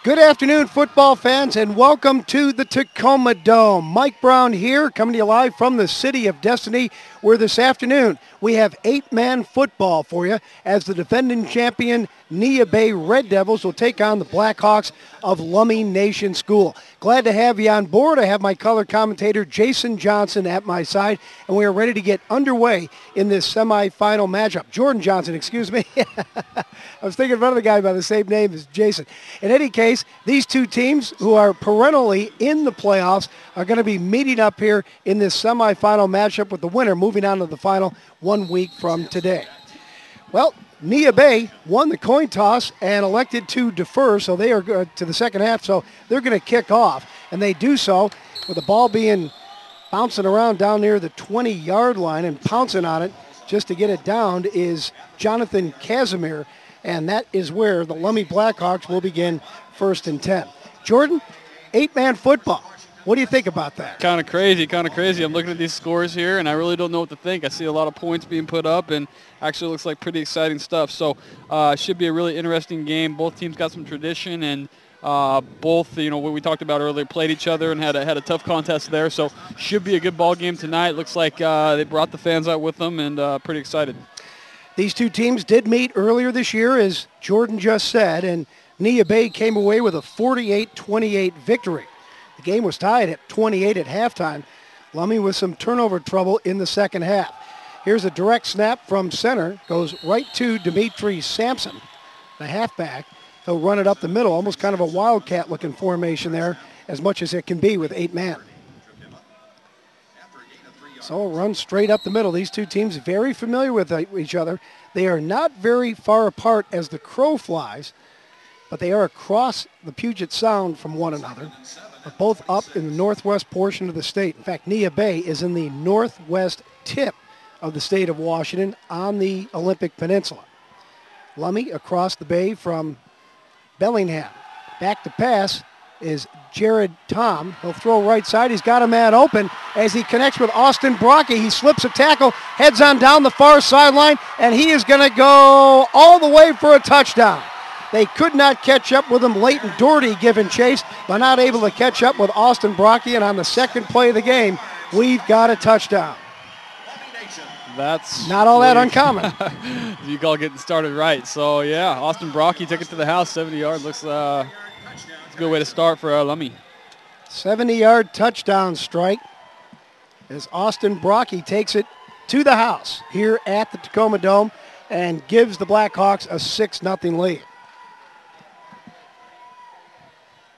Good afternoon, football fans, and welcome to the Tacoma Dome. Mike Brown here, coming to you live from the City of Destiny, where this afternoon we have 8-man football for you as the defending champion Neah Bay Red Devils will take on the Blackhawks of Lummi Nation School. Glad to have you on board. I have my color commentator Jason Johnson at my side, and we are ready to get underway in this semifinal matchup. Jordan Johnson, excuse me. I was thinking of another guy by the same name as Jason. In any case, these two teams who are perennially in the playoffs are going to be meeting up here in this semifinal matchup with the winner moving on to the final 1 week from today. Well, Neah Bay won the coin toss and elected to defer, so they are to the second half, so they're going to kick off. And they do so with the ball being bouncing around down near the 20-yard line, and pouncing on it just to get it down is Jonathan Casimir, and that is where the Lummi Blackhawks will begin 1st and 10. Jordan, 8-man football. What do you think about that? Kind of crazy. I'm looking at these scores here, and I really don't know what to think. I see a lot of points being put up, and actually looks like pretty exciting stuff. So it should be a really interesting game. Both teams got some tradition, and both, what we talked about earlier, played each other and had a tough contest there. So should be a good ball game tonight. Looks like they brought the fans out with them, and pretty excited. These two teams did meet earlier this year, as Jordan just said, and Neah Bay came away with a 48-28 victory. The game was tied at 28 at halftime. Lummi with some turnover trouble in the second half. Here's a direct snap from center. Goes right to Dimitri Sampson, the halfback. He'll run it up the middle, almost kind of a wildcat-looking formation there, as much as it can be with 8-man. So run straight up the middle. These two teams very familiar with each other. They are not very far apart as the crow flies, but they are across the Puget Sound from one another. They're both up in the northwest portion of the state. In fact, Neah Bay is in the northwest tip of the state of Washington on the Olympic Peninsula. Lummi across the bay from Bellingham. Back to pass is Jared Tom. He'll throw right side. He's got a man open as he connects with Austin Brocky. He slips a tackle, heads on down the far sideline, and he is going to go all the way for a touchdown. They could not catch up with him. Leighton Doherty giving chase, but not able to catch up with Austin Brocky, and on the second play of the game, we've got a touchdown. That's not all that uncommon. You call getting started right. So, yeah, Austin Brocky took it to the house, 70 yards. Looks a good way to start for Lummi. 70-yard touchdown strike as Austin Brocky takes it to the house here at the Tacoma Dome and gives the Blackhawks a 6-0 lead.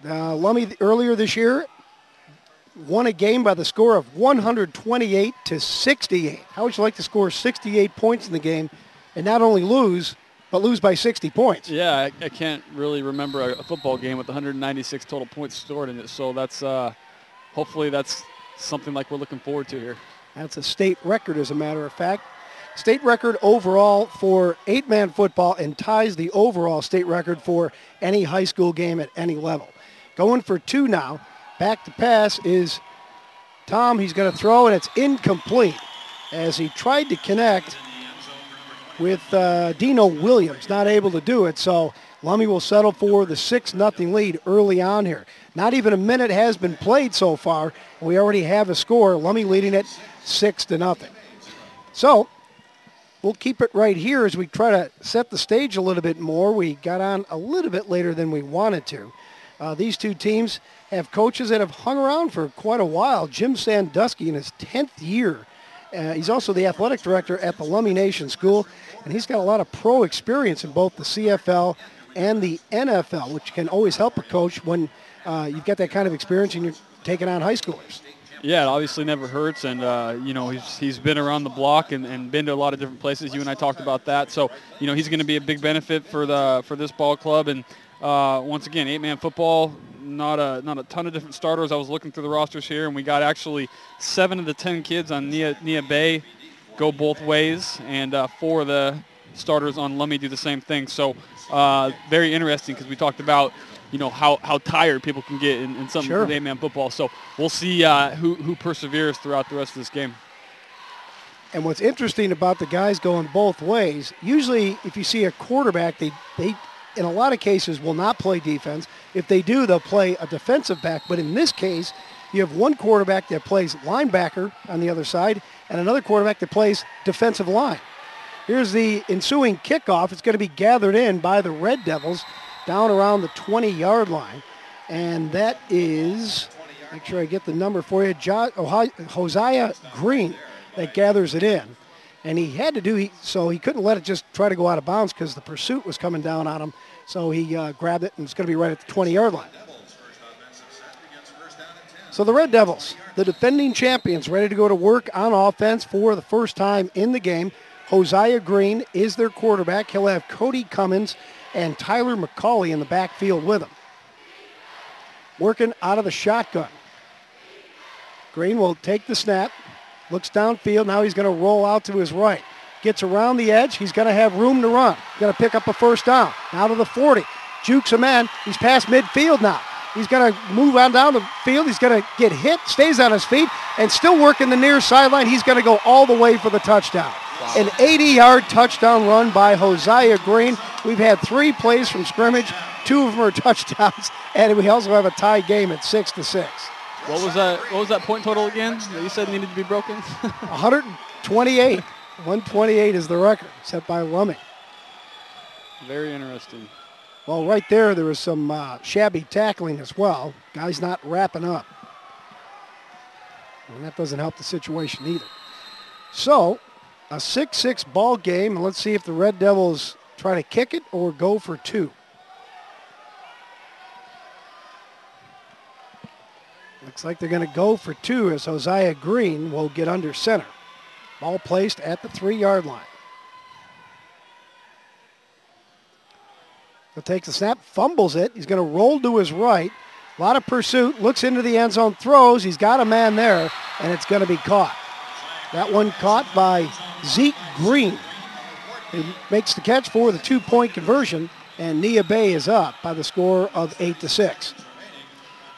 Lummi earlier this year won a game by the score of 128-68. How would you like to score 68 points in the game and not only lose, but lose by 60 points? Yeah, I can't really remember a football game with 196 total points scored in it. So that's hopefully that's something like we're looking forward to here. That's a state record, as a matter of fact. State record overall for 8-man football and ties the overall state record for any high school game at any level. Going for two now. Back to pass is Tom. He's going to throw, and it's incomplete as he tried to connect with Dino Williams. Not able to do it, so Lummi will settle for the 6-0 lead early on here. Not even a minute has been played so far. We already have a score. Lummi leading it 6-0. So we'll keep it right here as we try to set the stage a little bit more. We got on a little bit later than we wanted to. These two teams have coaches that have hung around for quite a while. Jim Sandusky in his 10th year. He's also the athletic director at the Lummi Nation School, and he's got a lot of pro experience in both the CFL and the NFL, which can always help a coach when you've got that kind of experience and you're taking on high schoolers. Yeah, it obviously never hurts, and he's been around the block and been to a lot of different places. You and I talked about that, so he's going to be a big benefit for this ball club. And once again, 8-man football, not a ton of different starters. I was looking through the rosters here, and we got actually 7 of the 10 kids on Neah Bay go both ways, and 4 of the starters on Lummi do the same thing. So very interesting because we talked about how tired people can get in some 8-man football. So we'll see who perseveres throughout the rest of this game. And what's interesting about the guys going both ways, usually if you see a quarterback, they in a lot of cases, will not play defense. If they do, they'll play a defensive back. But in this case, you have one quarterback that plays linebacker on the other side and another quarterback that plays defensive line. Here's the ensuing kickoff. It's going to be gathered in by the Red Devils down around the 20-yard line. And that is, make sure I get the number for you, Hosea Green that gathers it in. And he had to do, so he couldn't let it just try to go out of bounds because the pursuit was coming down on him. So he grabbed it, and it's going to be right at the 20-yard line. So the Red Devils, the defending champions, ready to go to work on offense for the first time in the game. Hosea Green is their quarterback. He'll have Cody Cummins and Tyler McCauley in the backfield with him. Working out of the shotgun. Green will take the snap, looks downfield. Now he's going to roll out to his right. Gets around the edge. He's going to have room to run. Going to pick up a first down. Now to the 40. Jukes him in. He's past midfield now. He's going to move on down the field. He's going to get hit, stays on his feet, and still working the near sideline. He's going to go all the way for the touchdown. Wow. An 80-yard touchdown run by Hosea Green. We've had 3 plays from scrimmage. 2 of them are touchdowns, and we also have a tie game at 6-6. What was that point total again that you said needed to be broken? 128. 128 is the record set by Lummi. Very interesting. Well, right there was some shabby tackling as well. Guys not wrapping up. And that doesn't help the situation either. So, a 6-6 ball game. Let's see if the Red Devils try to kick it or go for 2. Looks like they're going to go for 2 as Hosea Green will get under center. Ball placed at the 3-yard line. He'll take the snap, fumbles it. He's going to roll to his right. A lot of pursuit, looks into the end zone, throws. He's got a man there, and it's going to be caught. That one caught by Zeke Green. He makes the catch for the 2-point conversion, and Neah Bay is up by the score of 8-6.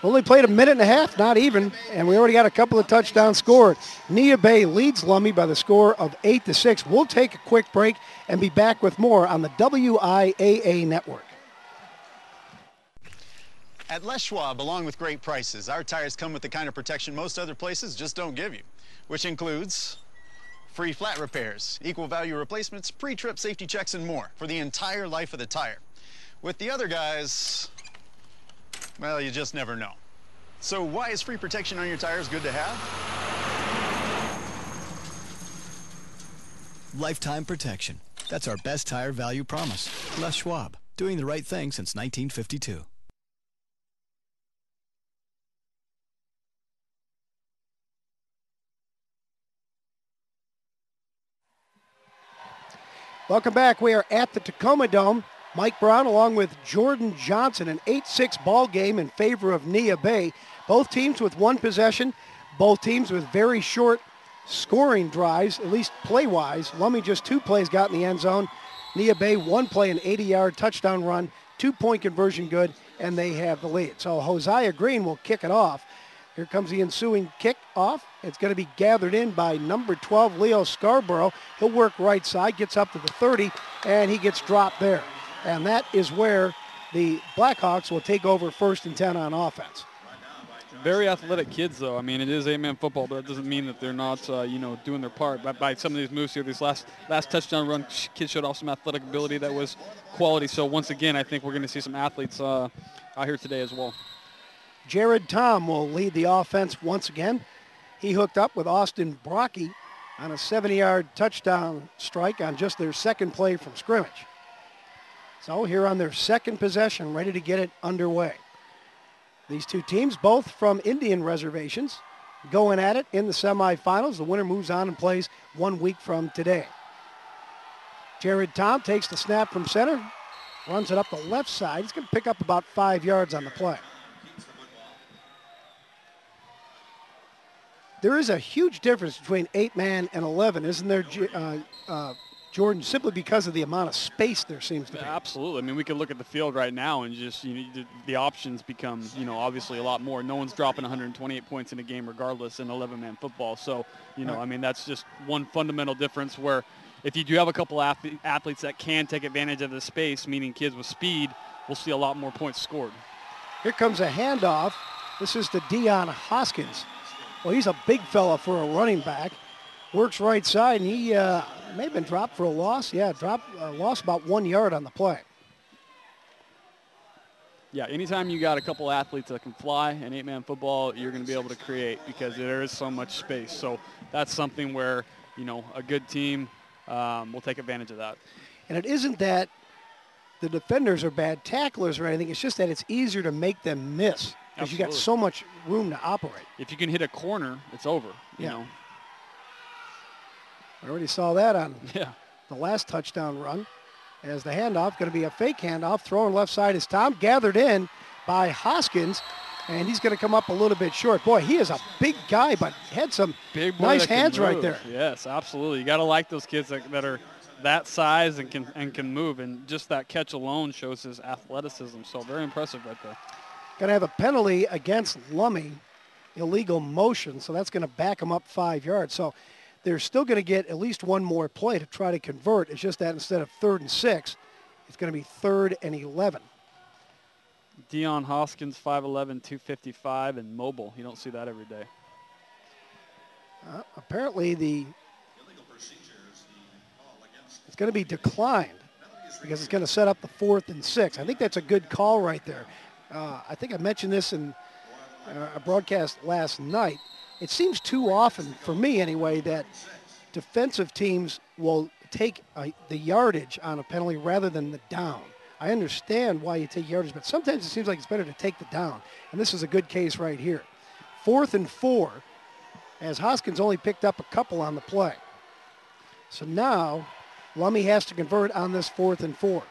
Only played a minute and a half, not even, and we already got a couple of touchdowns scored. Neah Bay leads Lummi by the score of 8-6. We'll take a quick break and be back with more on the WIAA network. At Les Schwab, along with great prices, our tires come with the kind of protection most other places just don't give you, which includes free flat repairs, equal value replacements, pre-trip safety checks, and more for the entire life of the tire. With the other guys, well, you just never know. So why is free protection on your tires good to have? Lifetime protection. That's our best tire value promise. Les Schwab, doing the right thing since 1952. Welcome back. We are at the Tacoma Dome. Mike Brown along with Jordan Johnson, an 8-6 ball game in favor of Neah Bay. Both teams with 1 possession, both teams with very short scoring drives, at least play-wise. Lummi just 2 plays got in the end zone. Neah Bay 1 play, an 80-yard touchdown run, 2-point conversion good, and they have the lead. So Hosea Green will kick it off. Here comes the ensuing kick off. It's going to be gathered in by number 12, Leo Scarborough. He'll work right side, gets up to the 30, and he gets dropped there. And that is where the Blackhawks will take over 1st and 10 on offense. Very athletic kids, though. I mean, it is 8-man football, but that doesn't mean that they're not, doing their part. By some of these moves here, this last touchdown run, kids showed off some athletic ability that was quality. So once again, I think we're going to see some athletes out here today as well. Jared Tom will lead the offense once again. He hooked up with Austin Brocky on a 70-yard touchdown strike on just their 2nd play from scrimmage. So here on their 2nd possession, ready to get it underway. These 2 teams, both from Indian reservations, going at it in the semifinals. The winner moves on and plays 1 week from today. Jared Tom takes the snap from center, runs it up the left side. He's going to pick up about 5 yards on the play. There is a huge difference between 8-man and 11, isn't there, Jordan, simply because of the amount of space there seems to be? Absolutely. I mean, we could look at the field right now and just, the options become, obviously a lot more. No one's dropping 128 points in a game regardless in 11-man football. So, I mean, that's just one fundamental difference where, if you do have a couple athletes that can take advantage of the space, meaning kids with speed, we'll see a lot more points scored. Here comes a handoff. This is to Deion Hoskins. Well, he's a big fella for a running back. Works right side, and he may have been dropped for a loss. Yeah, lost about 1 yard on the play. Yeah, anytime you got a couple athletes that can fly in 8-man football, you're going to be able to create because there is so much space. So that's something where, a good team will take advantage of that. And it isn't that the defenders are bad tacklers or anything. It's just that it's easier to make them miss because you got so much room to operate. If you can hit a corner, it's over, you know. I already saw that on the last touchdown run. As the handoff, going to be a fake handoff. Throwing left side is Tom, gathered in by Hoskins, and he's going to come up a little bit short. Boy, he is a big guy, but had some nice hands right there. Yes, absolutely. You got to like those kids that are that size and can move, and just that catch alone shows his athleticism. So very impressive right there. Going to have a penalty against Lummi, illegal motion, so that's going to back him up 5 yards. So they're still going to get at least one more play to try to convert. It's just that instead of 3rd and 6, it's going to be 3rd and 11. Deion Hoskins, 5'11", 255, and mobile. You don't see that every day. Apparently it's going to be declined because it's going to set up the 4th and 6. I think that's a good call right there. I think I mentioned this in a broadcast last night. It seems too often, for me anyway, that defensive teams will take the yardage on a penalty rather than the down. I understand why you take yardage, but sometimes it seems like it's better to take the down. And this is a good case right here. 4th and 4, as Hoskins only picked up a couple on the play. So now Lummi has to convert on this 4th and 4.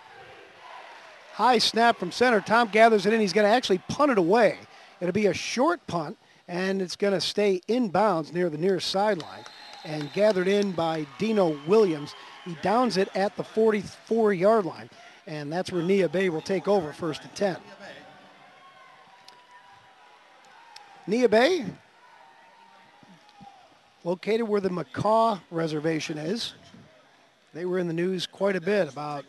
High snap from center. Tom gathers it in. He's going to actually punt it away. It'll be a short punt, and it's going to stay inbounds near the near sideline and gathered in by Dino Williams. He downs it at the 44-yard line, and that's where Neah Bay will take over 1st and 10. Neah Bay, located where the McCaw Reservation is. They were in the news quite a bit about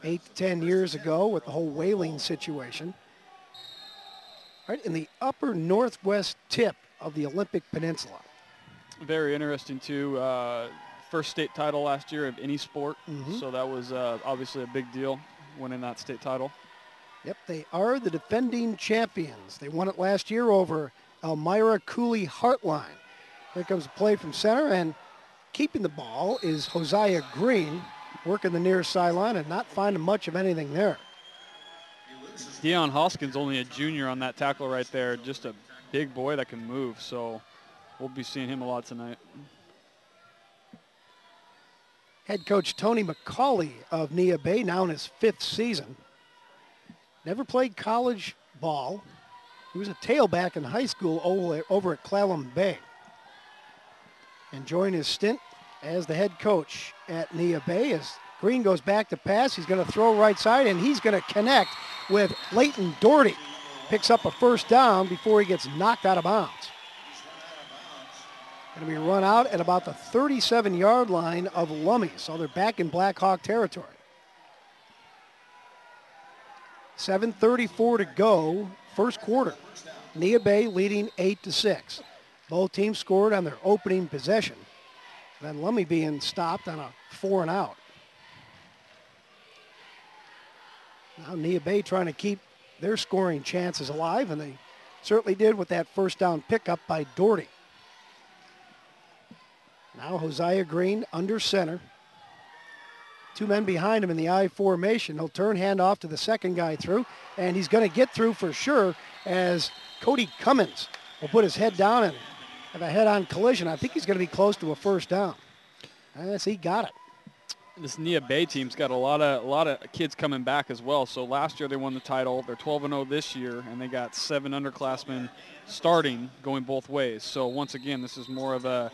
8 to 10 years ago with the whole whaling situation. Right in the upper northwest tip of the Olympic Peninsula. Very interesting, too. First state title last year of any sport, so that was obviously a big deal, winning that state title. Yep, they are the defending champions. They won it last year over Elmira Cooley Heartline. Here comes a play from center, and keeping the ball is Hosea Green, working the near sideline and not finding much of anything there. Deion Hoskins, only a junior on that tackle right there, just a big boy that can move, so we'll be seeing him a lot tonight. Head coach Tony McCauley of Neah Bay, now in his 5th season. Never played college ball. He was a tailback in high school over at Clallam Bay. Enjoying his stint as the head coach at Neah Bay as Green goes back to pass. He's going to throw right side, and he's going to connect with Leighton Doherty. Picks up a 1st down before he gets knocked out of bounds. Going to be run out at about the 37-yard line of Lummi, so they're back in Blackhawk territory. 7:34 to go, 1st quarter. Neah Bay leading 8-6. Both teams scored on their opening possession. Then Lummi being stopped on a 4 and out. Now Neah Bay trying to keep their scoring chances alive, and they certainly did with that 1st down pickup by Doherty. Now Hosea Green under center. 2 men behind him in the I formation. He'll turn, hand off to the second guy through, and he's going to get through for sure as Cody Cummins will put his head down and have a head-on collision. I think he's going to be close to a 1st down. Yes, he got it. This Neah Bay team's got a lot of kids coming back as well. So last year they won the title. They're 12-0 this year, and they got 7 underclassmen starting, going both ways. So once again, this is more of a,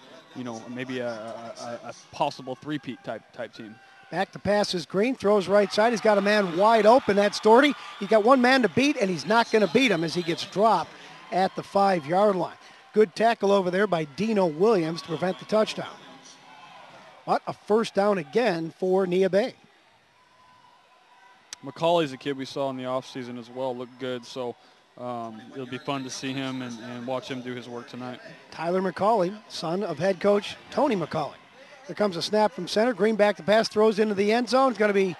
maybe a possible three-peat type team. Back to pass is Green, throws right side. He's got a man wide open. That's Doherty. He's got one man to beat, and he's not going to beat him as he gets dropped at the 5-yard line. Good tackle over there by Dino Williams to prevent the touchdown. But a first down again for Neah Bay. McCauley's a kid we saw in the offseason as well, looked good. So it'll be fun to see him and watch him do his work tonight. Tyler McCauley, son of head coach Tony McCauley. Here comes a snap from center. Green back to pass, throws into the end zone. It's going to be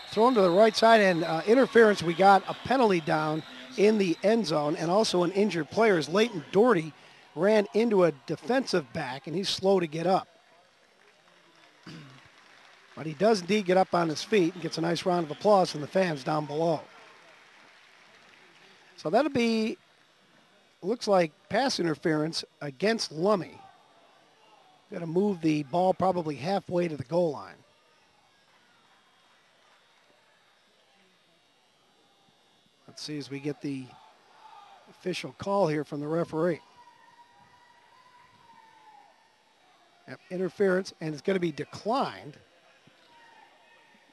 thrown to the right side, and interference. We got a penalty down in the end zone and also an injured player as Leighton Doherty ran into a defensive back, and he's slow to get up. But he does indeed get up on his feet and gets a nice round of applause from the fans down below. So that'll be, looks like pass interference against Lummi. Got to move the ball probably halfway to the goal line. Let's see as we get the official call here from the referee. Yep, interference, and it's going to be declined.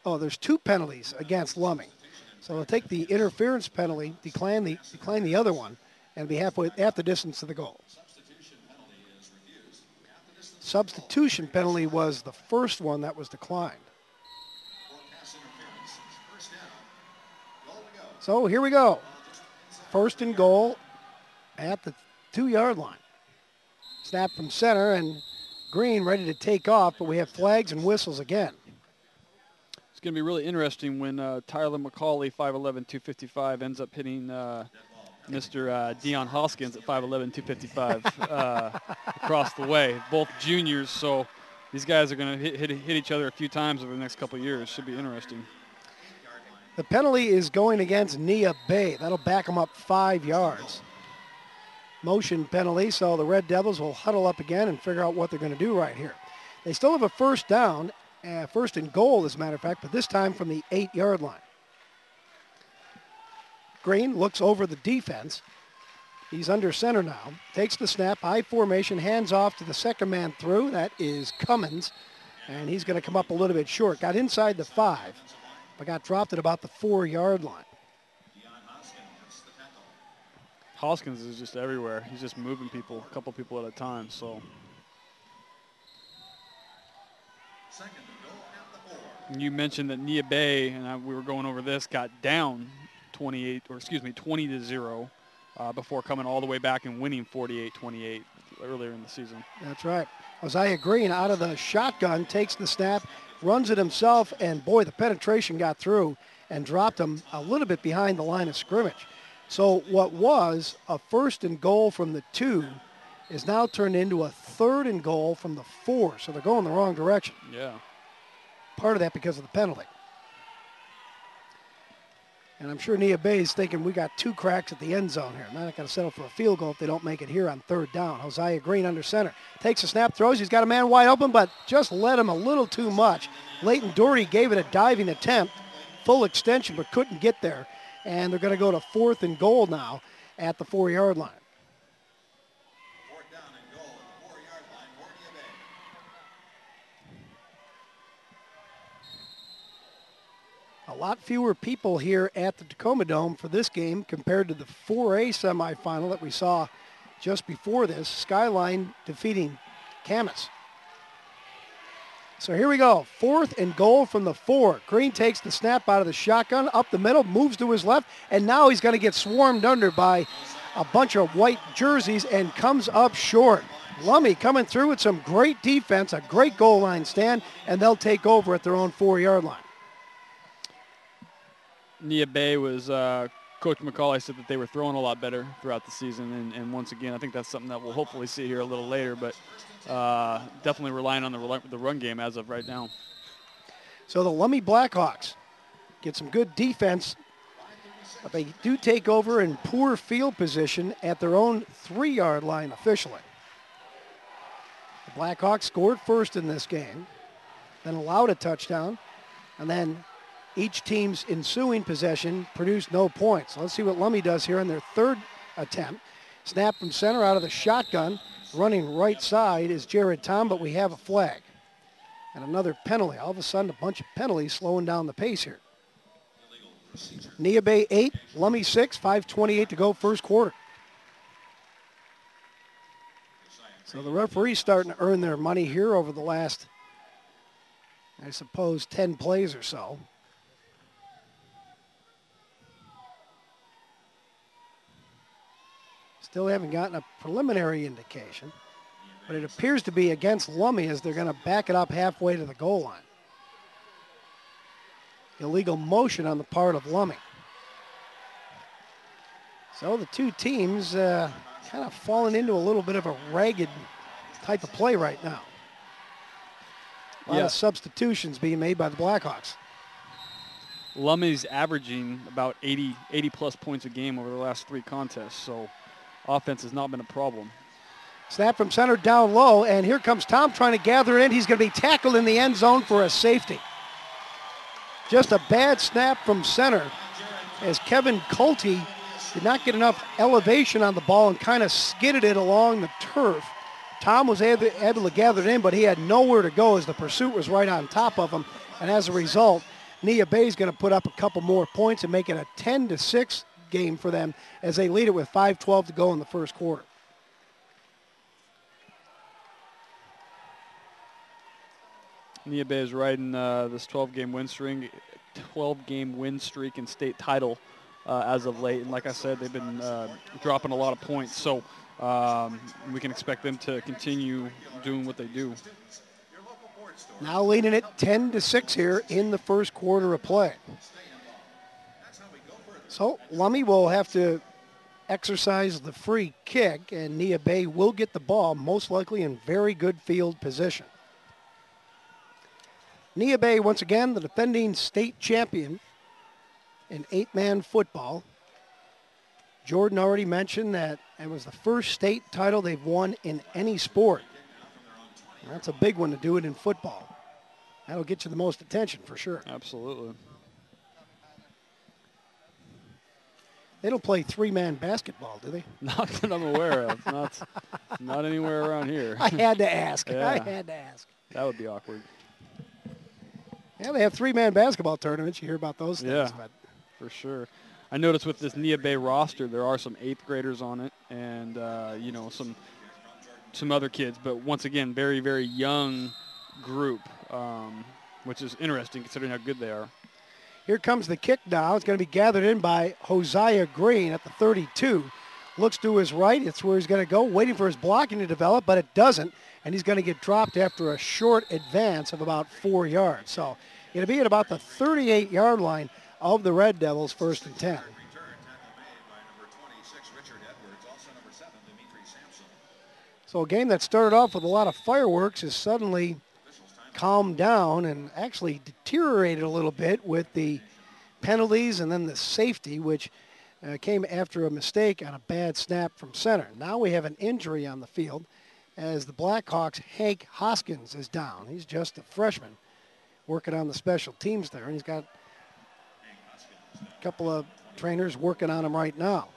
Oh, there's 2 penalties against Lummi. So they'll take the interference penalty, decline the other one, and be half the distance to the goal. Substitution penalty was the first one that was declined. So here we go. First and goal at the 2-yard line. Snap from center, and Green ready to take off, but we have flags and whistles again. It's going to be really interesting when Tyler McCauley, 5'11", 255, ends up hitting Mr. Dion Hoskins at 5'11", 255 across the way. Both juniors, so these guys are going to hit each other a few times over the next couple of years. Should be interesting. The penalty is going against Neah Bay. That'll back them up 5 yards. Motion penalty, so the Red Devils will huddle up again and figure out what they're going to do right here. They still have a first down, first and goal, as a matter of fact, but this time from the 8-yard line. Green looks over the defense. He's under center now. Takes the snap, high formation, hands off to the second man through. That is Cummins, and he's going to come up a little bit short. Got inside the 5, but got dropped at about the 4-yard line. Hoskins is just everywhere. He's just moving people, a couple people at a time. So you mentioned that Neah Bay, and we were going over this, got down 20-0 before coming all the way back and winning 48-28 earlier in the season. That's right. Hosea Green out of the shotgun, takes the snap, runs it himself, and boy, the penetration got through and dropped him a little bit behind the line of scrimmage. So what was a first and goal from the 2 is now turned into a third and goal from the 4. So they're going the wrong direction. Yeah. Part of that because of the penalty. And I'm sure Neah Bay is thinking we got 2 cracks at the end zone here. I'm not going to settle for a field goal if they don't make it here on 3rd down. Hosea Green under center. Takes a snap, throws. He's got a man wide open, but just led him a little too much. Leighton Doherty gave it a diving attempt, full extension, but couldn't get there. And they're going to go to 4th and goal now at the 4-yard line. 4th down and goal at the 4-yard line for Neah Bay. A lot fewer people here at the Tacoma Dome for this game compared to the 4A semifinal that we saw just before this. Skyline defeating Camas. So here we go, 4th and goal from the 4. Green takes the snap out of the shotgun, up the middle, moves to his left, and now he's going to get swarmed under by a bunch of white jerseys and comes up short. Lummi coming through with some great defense, a great goal line stand, and they'll take over at their own 4-yard line. Neah Bay was, Coach McCauley said that they were throwing a lot better throughout the season, and once again, I think that's something that we'll hopefully see here a little later, but definitely relying on the run game as of right now. So the Lummi Blackhawks get some good defense, but they do take over in poor field position at their own 3-yard line officially. The Blackhawks scored first in this game, then allowed a touchdown, and then each team's ensuing possession produced no points. Let's see what Lummi does here on their 3rd attempt. Snap from center out of the shotgun. Running right side is Jared Tom, but we have a flag. And another penalty. All of a sudden, a bunch of penalties slowing down the pace here. Neah Bay 8, Lummi 6, 5:28 to go first quarter. So the referees starting to earn their money here over the last I suppose 10 plays or so. Still haven't gotten a preliminary indication, but it appears to be against Lummi as they're going to back it up halfway to the goal line. Illegal motion on the part of Lummi. So the two teams kind of falling into a little bit of a ragged type of play right now. A lot of substitutions being made by the Blackhawks. Lummi's averaging about 80 plus points a game over the last 3 contests, so offense has not been a problem. Snap from center down low, and here comes Tom trying to gather it in. He's going to be tackled in the end zone for a safety. Just a bad snap from center as Kevin Culte did not get enough elevation on the ball and kind of skidded it along the turf. Tom was able to gather it in, but he had nowhere to go as the pursuit was right on top of him. And as a result, Neah Bay is going to put up a couple more points and make it a 10-6 game for them as they lead it with 5:12 to go in the first quarter. Neah Bay is riding this 12-game win streak and state title as of late. And like I said, they've been dropping a lot of points. So we can expect them to continue doing what they do. Now leading it 10-6 here in the first quarter of play. So Lummi will have to exercise the free kick, and Neah Bay will get the ball, most likely in very good field position. Neah Bay, once again, the defending state champion in 8-man football. Jordan already mentioned that it was the first state title they've won in any sport. That's a big one to do it in football. That'll get you the most attention for sure. Absolutely. They don't play 3-man basketball, do they? Not that I'm aware of. Not anywhere around here. I had to ask. Yeah. I had to ask. That would be awkward. Yeah, they have 3-man basketball tournaments. You hear about those things. Yeah, But for sure. I noticed with this Neah Bay roster, there are some 8th graders on it and, some other kids. But once again, very, very young group, which is interesting considering how good they are. here comes the kick now. It's going to be gathered in by Hosea Green at the 32. Looks to his right. It's where he's going to go, waiting for his blocking to develop, but it doesn't. And he's going to get dropped after a short advance of about 4 yards. So it'll be at about the 38-yard line of the Red Devils, 1st and 10. So a game that started off with a lot of fireworks is suddenly calmed down and actually deteriorated a little bit with the penalties and then the safety, which came after a mistake on a bad snap from center. Now we have an injury on the field as the Blackhawks' Hank Hoskins is down. He's just a freshman working on the special teams there, and he's got a couple of trainers working on him right now.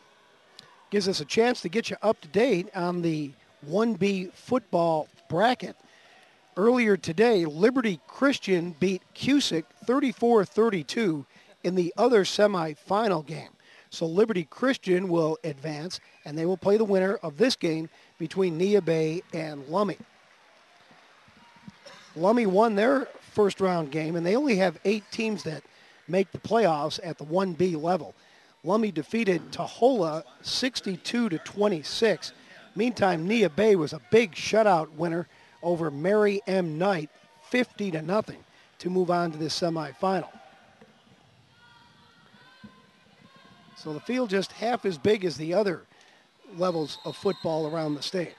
Gives us a chance to get you up to date on the 1B football bracket. Earlier today, Liberty Christian beat Cusick 34-32 in the other semifinal game. So Liberty Christian will advance, and they will play the winner of this game between Neah Bay and Lummi. Lummi won their first-round game, and they only have 8 teams that make the playoffs at the 1B level. Lummi defeated Tahola 62-26. Meantime, Neah Bay was a big shutout winner over Mary M. Knight, 50-0, to move on to this semifinal. So the field just half as big as the other levels of football around the state.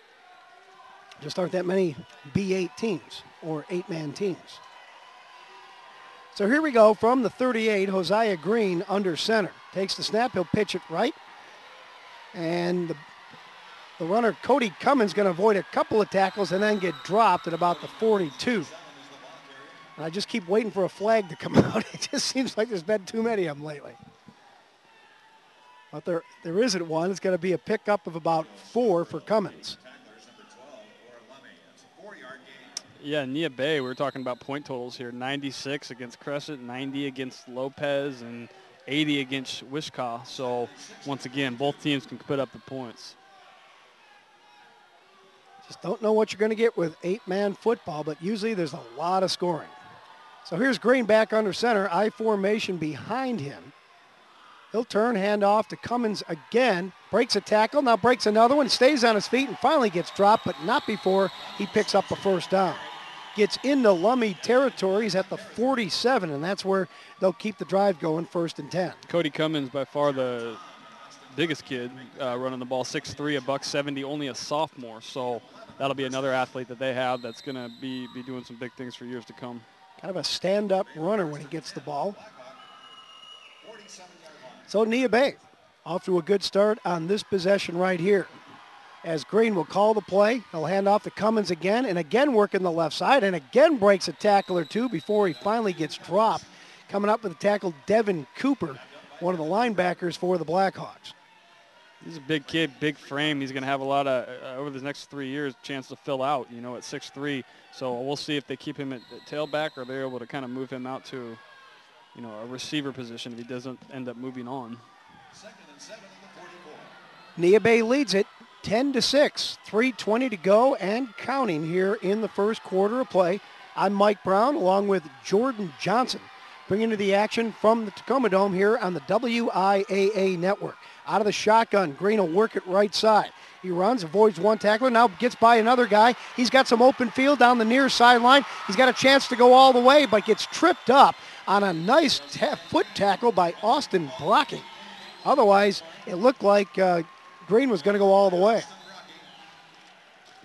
Just aren't that many B8 teams or 8-man teams. So here we go from the 38, Hosea Green under center. Takes the snap, he'll pitch it right. And the runner, Cody Cummins, going to avoid a couple of tackles and then get dropped at about the 42. And I just keep waiting for a flag to come out. It just seems like there's been too many of them lately. But there isn't one. It's going to be a pickup of about 4 for Cummins. Yeah, Neah Bay, we were talking about point totals here. 96 against Crescent, 90 against Lopez, and 80 against Wishkah. So, once again, both teams can put up the points. Just don't know what you're going to get with 8-man football, but usually there's a lot of scoring. So here's Green back under center, I formation behind him. He'll turn, hand off to Cummins again, breaks a tackle, now breaks another one, stays on his feet and finally gets dropped, but not before he picks up a first down. Gets into Lummi territory, he's at the 47, and that's where they'll keep the drive going, 1st and 10. Cody Cummins, by far the biggest kid running the ball, 6'3", $170, only a sophomore, so that'll be another athlete that they have that's going to be doing some big things for years to come. Kind of a stand-up runner when he gets the ball. So Neah Bay off to a good start on this possession right here. As Green will call the play, he'll hand off to Cummins again, and again working the left side, and again breaks a tackle or two before he finally gets dropped. Coming up with the tackle, Devin Cooper, one of the linebackers for the Blackhawks. He's a big kid, big frame. He's going to have a lot of, over the next 3 years, chance to fill out, you know, at 6'3". So we'll see if they keep him at tailback or they're able to kind of move him out to, you know, a receiver position if he doesn't end up moving on. Neah Bay leads it 10-6, 3:20 to go and counting here in the first quarter of play. I'm Mike Brown along with Jordan Johnson, bringing you the action from the Tacoma Dome here on the WIAA network. Out of the shotgun, Green will work it right side. He runs, avoids one tackler, now gets by another guy. He's got some open field down the near sideline. He's got a chance to go all the way, but gets tripped up on a nice foot tackle by Austin Brocking. Otherwise, it looked like Green was going to go all the way.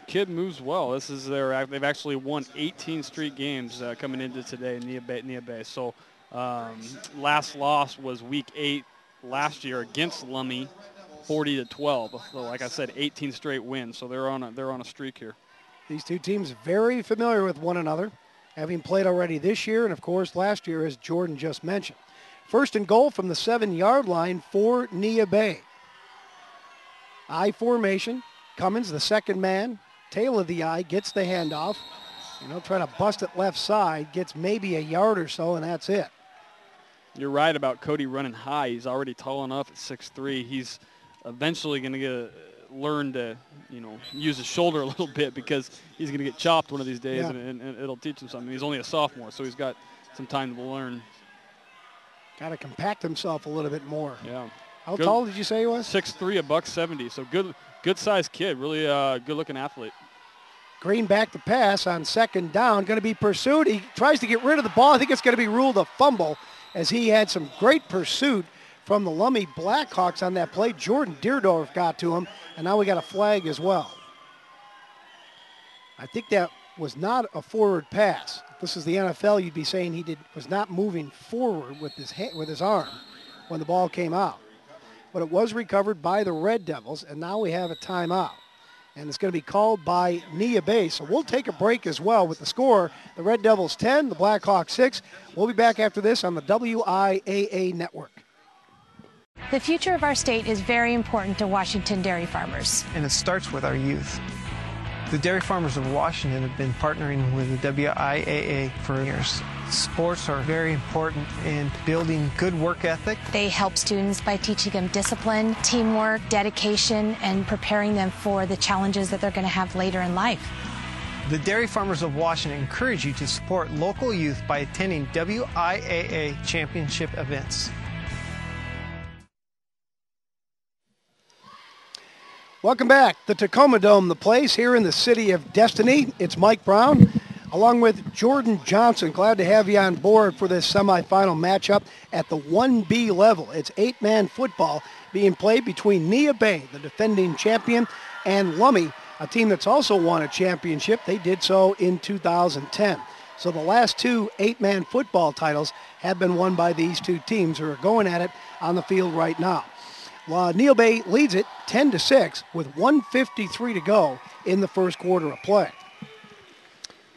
Kid moves well. This is they've actually won 18 straight games coming into today in Neah Bay. So last loss was week 8 last year against Lummi, 40-12. So like I said, 18 straight wins. So they're on a streak here. These two teams very familiar with one another, having played already this year and of course last year, as Jordan just mentioned. 1st and goal from the 7-yard line for Neah Bay. I formation. Cummins, the second man, tail of the eye, gets the handoff. You know, trying to bust it left side, gets maybe a yard or so, and that's it. You're right about Cody running high. He's already tall enough at 6'3". He's eventually going to learn to, you know, use his shoulder a little bit because he's going to get chopped one of these days, and it'll teach him something. He's only a sophomore, so he's got some time to learn. Got to compact himself a little bit more. Yeah. How tall did you say he was? 6'3", $170. So good-sized kid, really good-looking athlete. Green back to pass on 2nd down, going to be pursued. He tries to get rid of the ball. I think it's going to be ruled a fumble as he had some great pursuit from the Lummi Blackhawks on that play. Jordan Deerdorf got to him, and now we got a flag as well. I think that was not a forward pass. If this is the NFL, you'd be saying he was not moving forward with his arm when the ball came out. But it was recovered by the Red Devils, and now we have a timeout. And it's going to be called by Neah Bay. So we'll take a break as well with the score. The Red Devils 10, the Blackhawks 6. We'll be back after this on the WIAA network. The future of our state is very important to Washington dairy farmers. And it starts with our youth. The dairy farmers of Washington have been partnering with the WIAA for years. Sports are very important in building good work ethic. They help students by teaching them discipline, teamwork, dedication, and preparing them for the challenges that they're going to have later in life. The Dairy Farmers of Washington encourage you to support local youth by attending WIAA championship events. Welcome back. The Tacoma Dome, the place here in the city of Destiny. It's Mike Brown, along with Jordan Johnson. Glad to have you on board for this semifinal matchup at the 1B level. It's 8-man football being played between Neah Bay, the defending champion, and Lummi, a team that's also won a championship. They did so in 2010. So the last 2 8-man football titles have been won by these two teams who are going at it on the field right now. Neah Bay leads it 10-6 with 1:53 to go in the first quarter of play.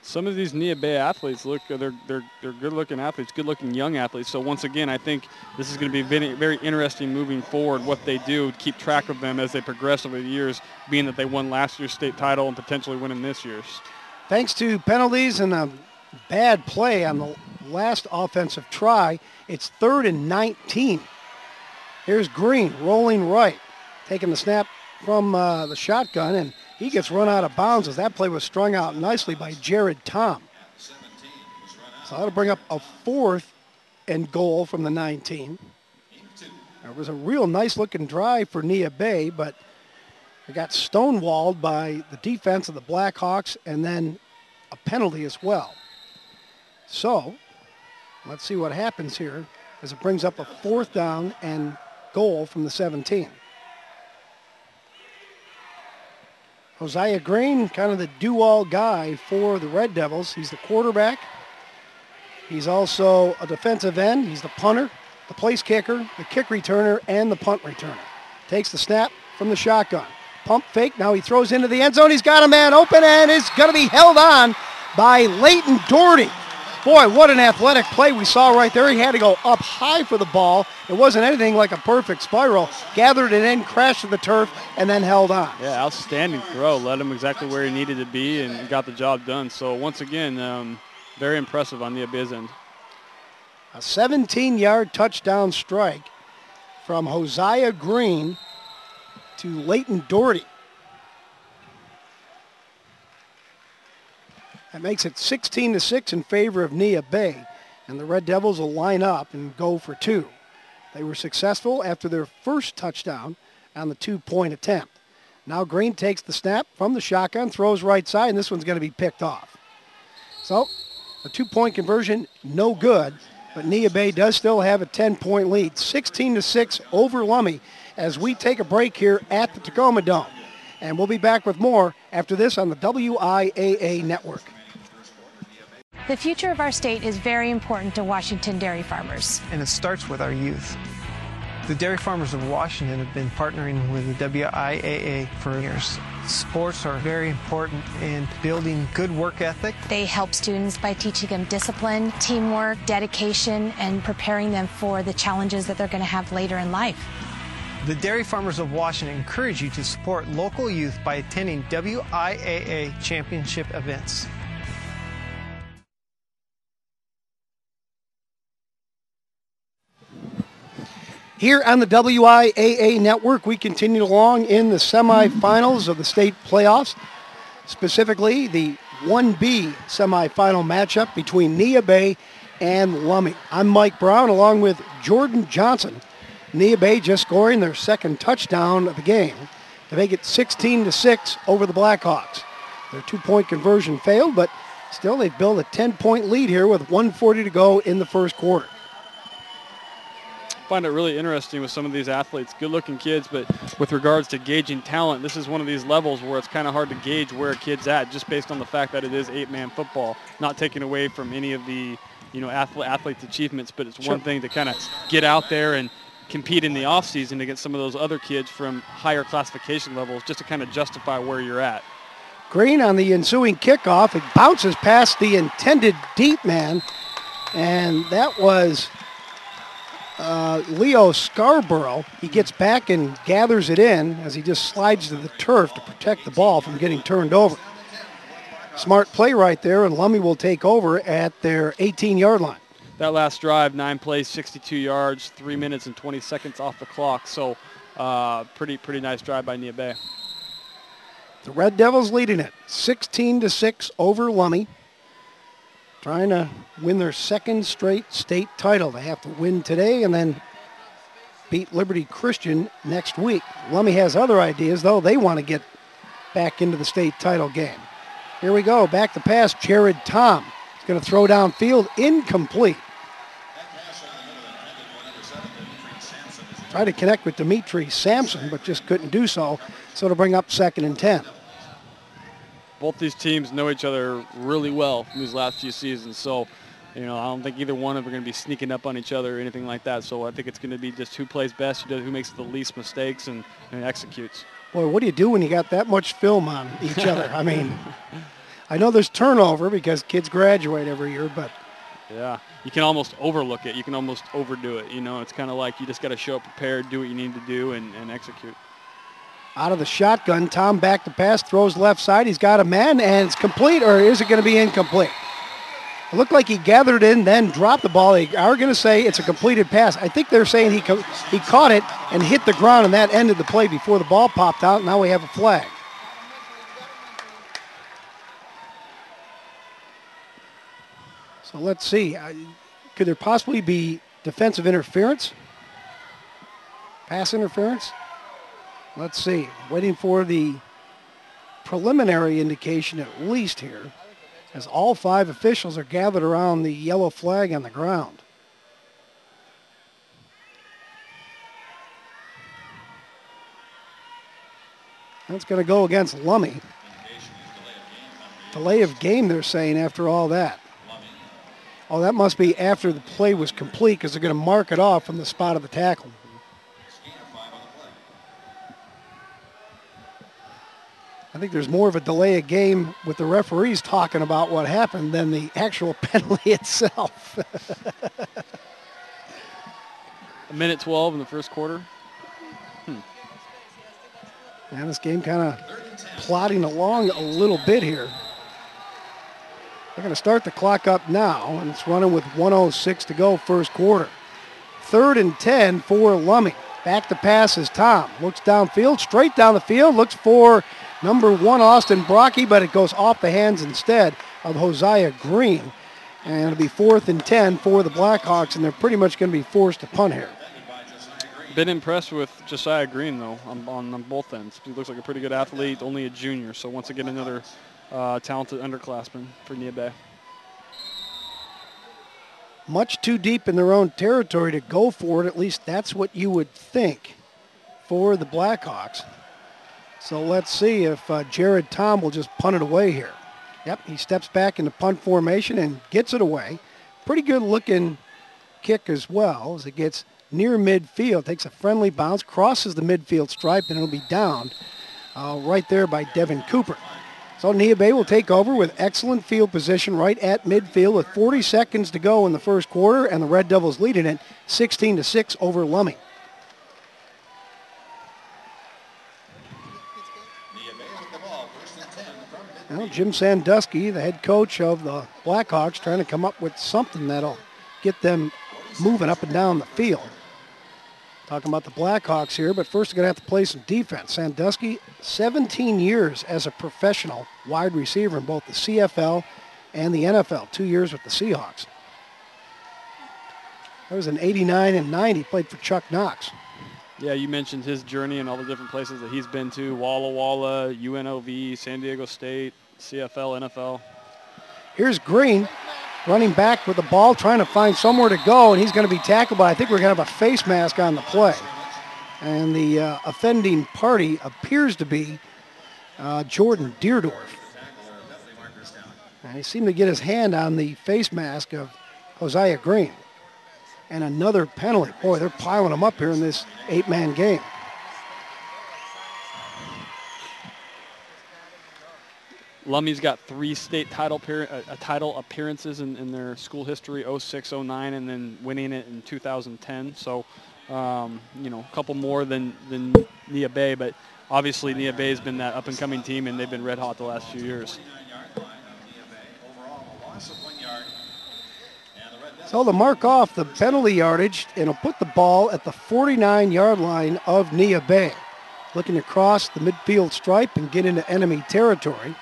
Some of these Neah Bay athletes they're good-looking athletes, good-looking young athletes. So once again, I think this is going to be very, very interesting moving forward. What they do, keep track of them as they progress over the years, being that they won last year's state title and potentially winning this year's. Thanks to penalties and a bad play on the last offensive try, it's 3rd and 19. Here's Green rolling right, taking the snap from the shotgun, and he gets run out of bounds as that play was strung out nicely by Jared Tom. So that'll bring up a 4th and goal from the 19. It was a real nice looking drive for Neah Bay, but it got stonewalled by the defense of the Blackhawks and then a penalty as well. So let's see what happens here as it brings up a 4th down and goal from the 17. Hosea Green, kind of the do-all guy for the Red Devils. He's the quarterback. He's also a defensive end. He's the punter, the place kicker, the kick returner, and the punt returner. Takes the snap from the shotgun. Pump fake. Now he throws into the end zone. He's got a man open and is going to be held on by Leighton Doherty. Boy, what an athletic play we saw right there. He had to go up high for the ball. It wasn't anything like a perfect spiral. Gathered it in, crashed to the turf, and then held on. Yeah, outstanding throw. Led him exactly where he needed to be and got the job done. So once again, very impressive on Neah Bay's end. A 17-yard touchdown strike from Hosea Green to Leighton Doherty. That makes it 16-6 in favor of Neah Bay, and the Red Devils will line up and go for 2. They were successful after their first touchdown on the 2-point attempt. Now Green takes the snap from the shotgun, throws right side, and this one's going to be picked off. So a 2-point conversion, no good, but Neah Bay does still have a 10-point lead, 16-6 over Lummi as we take a break here at the Tacoma Dome. And we'll be back with more after this on the WIAA Network. The future of our state is very important to Washington dairy farmers. And it starts with our youth. The dairy farmers of Washington have been partnering with the WIAA for years. Sports are very important in building good work ethic. They help students by teaching them discipline, teamwork, dedication, and preparing them for the challenges that they're going to have later in life. The dairy farmers of Washington encourage you to support local youth by attending WIAA championship events. Here on the WIAA Network, we continue along in the semifinals of the state playoffs, specifically the 1B semifinal matchup between Neah Bay and Lummi. I'm Mike Brown along with Jordan Johnson. Neah Bay just scoring their second touchdown of the game to make it 16-6 over the Blackhawks. Their 2-point conversion failed, but still they've built a 10-point lead here with 1:40 to go in the first quarter. I find it really interesting with some of these athletes, good-looking kids, but with regards to gauging talent, this is one of these levels where it's kind of hard to gauge where a kid's at just based on the fact that it is 8-man football, not taking away from any of the athletes' achievements, but it's one thing to kind of get out there and compete in the offseason against some of those other kids from higher classification levels just to kind of justify where you're at. Green on the ensuing kickoff. It bounces past the intended deep man, and that was Leo Scarborough. He gets back and gathers it in as he just slides to the turf to protect the ball from getting turned over. Smart play right there, and Lummi will take over at their 18-yard line. That last drive, 9 plays, 62 yards, 3 minutes and 20 seconds off the clock. So pretty nice drive by Neah Bay. The Red Devils leading it 16-6 over Lummi, trying to win their second straight state title. They have to win today and then beat Liberty Christian next week. Lummi has other ideas, though. They want to get back into the state title game. Here we go. Back to pass. Jared Tom is going to throw downfield. Incomplete. Tried to connect with Dimitri Sampson, but just couldn't do so. So to bring up 2nd and 10. Both these teams know each other really well from these last few seasons. So, I don't think either one of them are going to be sneaking up on each other or anything like that. So I think it's going to be just who plays best, who makes the least mistakes and executes. Boy, what do you do when you got that much film on each other? I mean, I know there's turnover because kids graduate every year, but. Yeah, you can almost overlook it. You can almost overdo it. It's kind of like you just got to show up prepared, do what you need to do, and execute. Out of the shotgun, Tom back to pass, throws left side. He's got a man, and it's complete, or is it going to be incomplete? It looked like he gathered in, then dropped the ball. They are going to say it's a completed pass. I think they're saying he caught it and hit the ground, and that ended the play before the ball popped out. Now we have a flag. So let's see. Could there possibly be defensive interference? Pass interference? Let's see. Waiting for the preliminary indication at least here, as all 5 officials are gathered around the yellow flag on the ground. That's going to go against Lummi. Delay of game, they're saying, after all that. Oh, that must be after the play was complete, because they're going to mark it off from the spot of the tackle. I think there's more of a delay of game with the referees talking about what happened than the actual penalty itself. A minute 12 in the first quarter. And this game kind of plodding along a little bit here. They're going to start the clock up now, and it's running with 1:06 to go, first quarter. 3rd and 10 for Lummi. Back to pass is Tom. Looks downfield, straight down the field, looks for number 1, Austin Brocky, but it goes off the hands instead of Hosea Green. And it'll be 4th and 10 for the Blackhawks, and they're pretty much going to be forced to punt here. Been impressed with Josiah Green, though, on both ends. He looks like a pretty good athlete, only a junior. So once again, another talented underclassman for Neah Bay. Much too deep in their own territory to go for it. At least that's what you would think for the Blackhawks. So let's see if Jared Tom will just punt it away here. Yep, he steps back in the punt formation and gets it away. Pretty good looking kick as well, as it gets near midfield, takes a friendly bounce, crosses the midfield stripe, and it'll be down right there by Devin Cooper. So Neah Bay will take over with excellent field position right at midfield with 40 seconds to go in the first quarter, and the Red Devils leading it 16-6 over Lummi. Well, Jim Sandusky, the head coach of the Blackhawks, trying to come up with something that'll get them moving up and down the field. Talking about the Blackhawks here, but first they're going to have to play some defense. Sandusky, 17 years as a professional wide receiver in both the CFL and the NFL, 2 years with the Seahawks. That was in 89 and 90, played for Chuck Knox. Yeah, you mentioned his journey and all the different places that he's been to, Walla Walla, UNLV, San Diego State, CFL, NFL. Here's Green. Running back with the ball, trying to find somewhere to go, and he's going to be tackled by, I think we're going to have a face mask on the play. And the offending party appears to be Jordan Deerdorf. And he seemed to get his hand on the face mask of Hosea Green. And another penalty. Boy, they're piling them up here in this 8-man game. Lummi's got 3 state title appearances in their school history, 06, 09, and then winning it in 2010. So, a couple more than Neah Bay, but obviously Neah Bay has been that up-and-coming team, and they've been red hot the last few years. So they'll mark off the penalty yardage, and it'll put the ball at the 49-yard line of Neah Bay. Looking to cross the midfield stripe and get into enemy territory.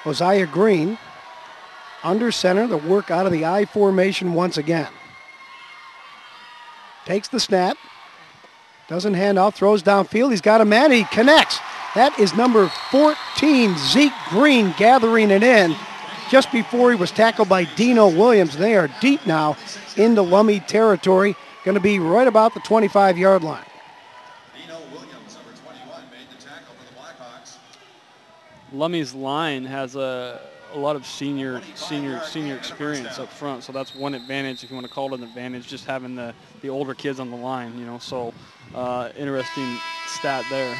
Hosea Green, under center, the work out of the I formation once again. Takes the snap, doesn't hand off, throws downfield. He's got a man, he connects. That is number 14, Zeke Green, gathering it in just before he was tackled by Dino Williams. They are deep now into Lummi territory, going to be right about the 25-yard line. Lummi's line has a lot of senior experience up front, so that's one advantage, if you want to call it an advantage, just having the older kids on the line, so interesting stat there.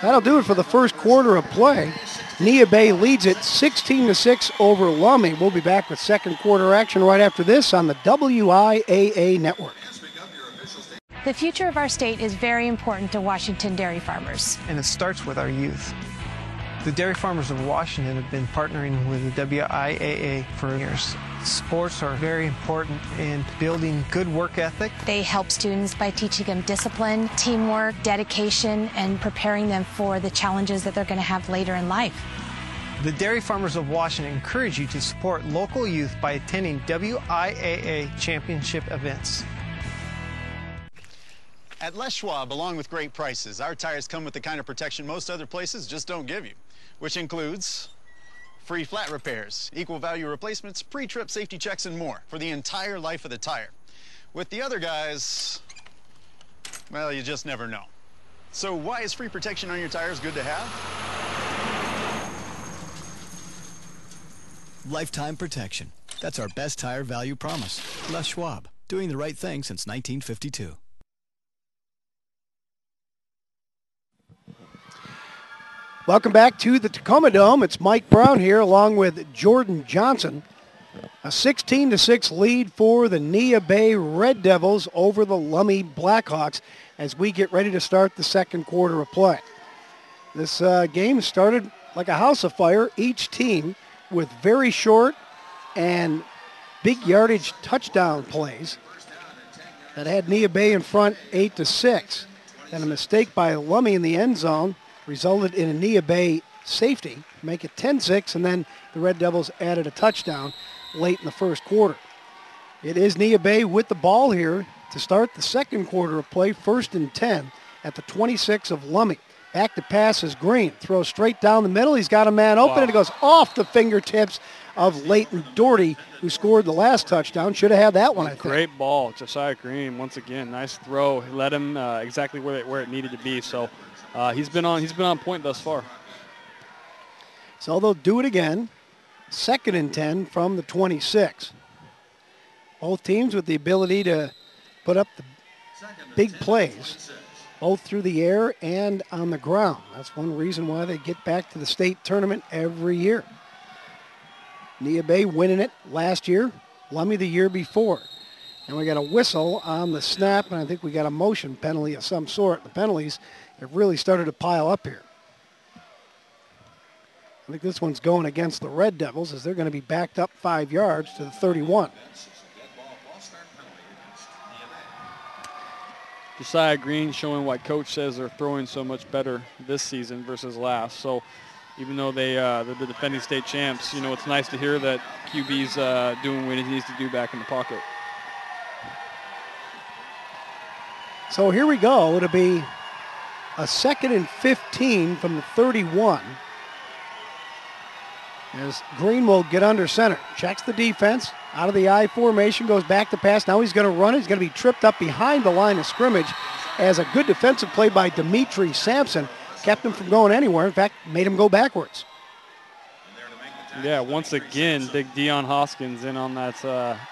That'll do it for the first quarter of play. Neah Bay leads it 16-6 over Lummi. We'll be back with second quarter action right after this on the WIAA network. The future of our state is very important to Washington dairy farmers. And it starts with our youth. The dairy farmers of Washington have been partnering with the WIAA for years. Sports are very important in building good work ethic. They help students by teaching them discipline, teamwork, dedication, and preparing them for the challenges that they're going to have later in life. The Dairy Farmers of Washington encourage you to support local youth by attending WIAA championship events. At Les Schwab, along with great prices, our tires come with the kind of protection most other places just don't give you, which includes free flat repairs, equal value replacements, pre-trip safety checks, and more for the entire life of the tire. With the other guys, well, you just never know. So why is free protection on your tires good to have? Lifetime protection. That's our best tire value promise. Les Schwab, doing the right thing since 1952. Welcome back to the Tacoma Dome. It's Mike Brown here along with Jordan Johnson. A 16-6 lead for the Neah Bay Red Devils over the Lummi Blackhawks as we get ready to start the second quarter of play. This game started like a house of fire. Each team with very short and big yardage touchdown plays that had Neah Bay in front 8-6. Then a mistake by Lummi in the end zone resulted in a Neah Bay safety, make it 10-6, and then the Red Devils added a touchdown late in the first quarter. It is Neah Bay with the ball here to start the second quarter of play, 1st and 10 at the 26 of Lummi. Back to pass is Green, throws straight down the middle. He's got a man open, and it goes off the fingertips of Leighton Doherty, who scored the last touchdown. Should have had that one, I think. Great ball, Josiah Green. Once again, nice throw. He led him exactly where it needed to be. So he's been on point thus far. So they'll do it again. 2nd and 10 from the 26. Both teams with the ability to put up the big plays, both through the air and on the ground. That's one reason why they get back to the state tournament every year. Neah Bay winning it last year, Lummi the year before. And we got a whistle on the snap, and I think we got a motion penalty of some sort. The penalties have really started to pile up here. I think this one's going against the Red Devils as they're going to be backed up 5 yards to the 31. Josiah Green showing why Coach says they're throwing so much better this season versus last. So even though they're the defending state champs, you know, it's nice to hear that QB's doing what he needs to do back in the pocket. So here we go. It'll be a 2nd and 15 from the 31. As Green will get under center. Checks the defense. Out of the I formation. Goes back to pass. Now he's going to run it. He's going to be tripped up behind the line of scrimmage as a good defensive play by Dimitri Sampson kept him from going anywhere. In fact, made him go backwards. Yeah, once again, big Dion Hoskins in on that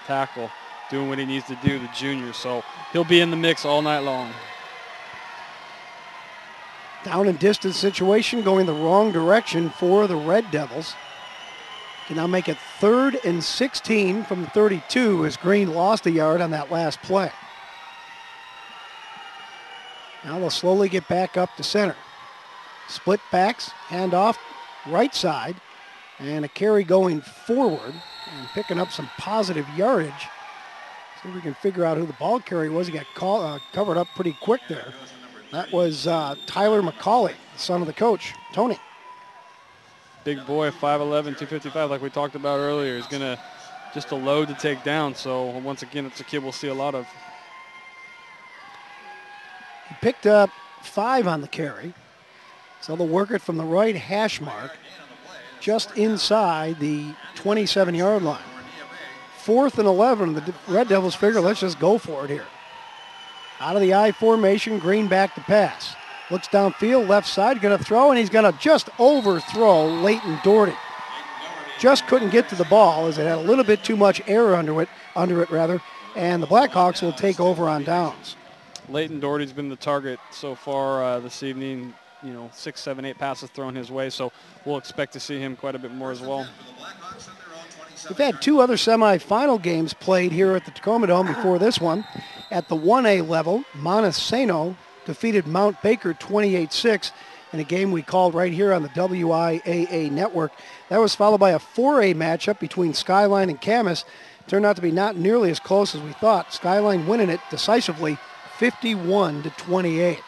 tackle, doing what he needs to do, the junior. So he'll be in the mix all night long. Down and distance situation going the wrong direction for the Red Devils. Can now make it 3rd and 16 from the 32 as Green lost a yard on that last play. Now they'll slowly get back up to center. Split backs, hand off right side, and a carry going forward and picking up some positive yardage. See if we can figure out who the ball carrier was. He got covered up pretty quick there. That was Tyler McCauley, the son of the coach, Tony. Big boy, 5'11", 255, like we talked about earlier. He's going to just a load to take down. So once again, it's a kid we'll see a lot of. He picked up 5 on the carry. So they'll work it from the right hash mark just inside the 27-yard line. 4th and 11, the Red Devils figure, let's just go for it here. Out of the I formation, Green back to pass. Looks downfield, left side, going to throw, and he's going to just overthrow Leighton Doherty. Just couldn't get to the ball as it had a little bit too much air under it, and the Blackhawks will take over on downs. Leighton Doherty's been the target so far this evening. You know, 6, 7, 8 passes thrown his way, so we'll expect to see him quite a bit more as well. We've had 2 other semifinal games played here at the Tacoma Dome before this one. At the 1A level, Montesano defeated Mount Baker 28-6 in a game we called right here on the WIAA network. That was followed by a 4A matchup between Skyline and Camas. Turned out to be not nearly as close as we thought. Skyline winning it decisively 51-28.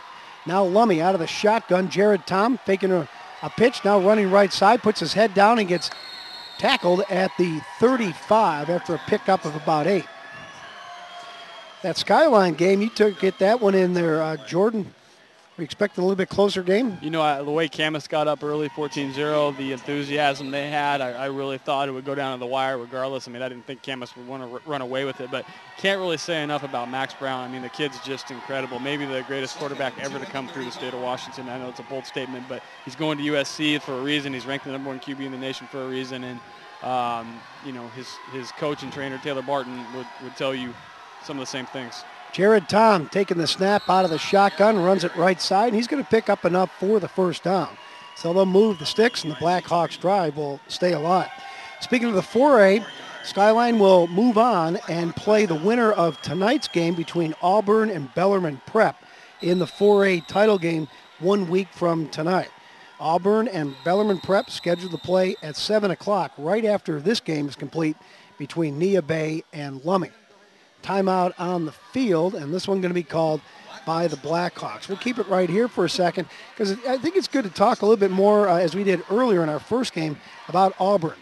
Now Lummi out of the shotgun. Jared Tom faking a A pitch now running right side, puts his head down and gets tackled at the 35 after a pickup of about 8. That Skyline game, you get that one in there, Jordan. We expecting a little bit closer game? You know, the way Camas got up early, 14-0, the enthusiasm they had, I really thought it would go down to the wire regardless. I mean, I didn't think Camas would want to run away with it, but can't really say enough about Max Brown. I mean, the kid's just incredible. Maybe the greatest quarterback ever to come through the state of Washington. I know it's a bold statement, but he's going to USC for a reason. He's ranked the #1 QB in the nation for a reason, and, you know, his coach and trainer, Taylor Barton, would tell you some of the same things. Jared Tom taking the snap out of the shotgun, runs it right side, and he's going to pick up enough for the first down. So they'll move the sticks, and the Blackhawks drive will stay alive. Speaking of the 4A, Skyline will move on and play the winner of tonight's game between Auburn and Bellarmine Prep in the 4A title game 1 week from tonight. Auburn and Bellarmine Prep scheduled to play at 7 o'clock right after this game is complete between Neah Bay and Lummi. Timeout on the field, and this one going to be called by the Blackhawks. We'll keep it right here for a second because I think it's good to talk a little bit more, as we did earlier in our first game, about Auburn.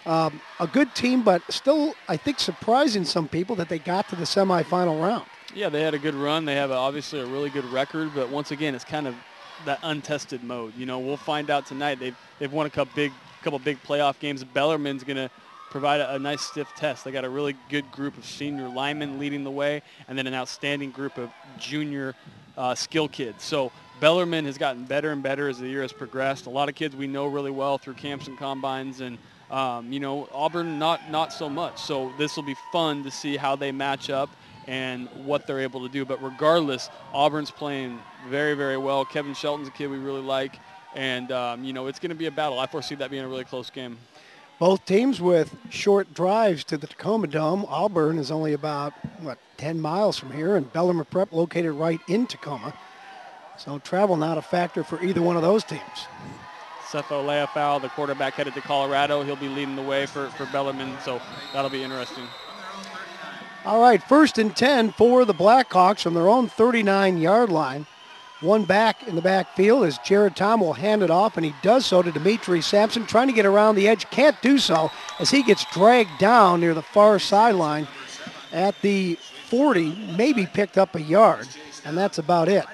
A good team, but still, I think, surprising some people that they got to the semifinal round. Yeah, they had a good run. They have obviously a really good record, but once again, it's kind of that untested mode. You know, we'll find out tonight. They've won a couple big playoff games. Bellarmine's going to provide a nice stiff test. They got a really good group of senior linemen leading the way, and then an outstanding group of junior skill kids. So Bellarmine has gotten better and better as the year has progressed. A lot of kids we know really well through camps and combines, and you know, Auburn not so much. So this will be fun to see how they match up and what they're able to do. But regardless, Auburn's playing very, very well. Kevin Shelton's a kid we really like, and you know, it's going to be a battle. I foresee that being a really close game. Both teams with short drives to the Tacoma Dome. Auburn is only about, 10 miles from here, and Bellarmine Prep located right in Tacoma. So travel not a factor for either one of those teams. Cepho Leafau, the quarterback, headed to Colorado. He'll be leading the way for Bellarmine, so that'll be interesting. All right, 1st and 10 for the Blackhawks from their own 39-yard line. One back in the backfield as Jared Tom will hand it off, and he does so to Dimitri Sampson, trying to get around the edge. Can't do so as he gets dragged down near the far sideline at the 40, maybe picked up a yard, and that's about it.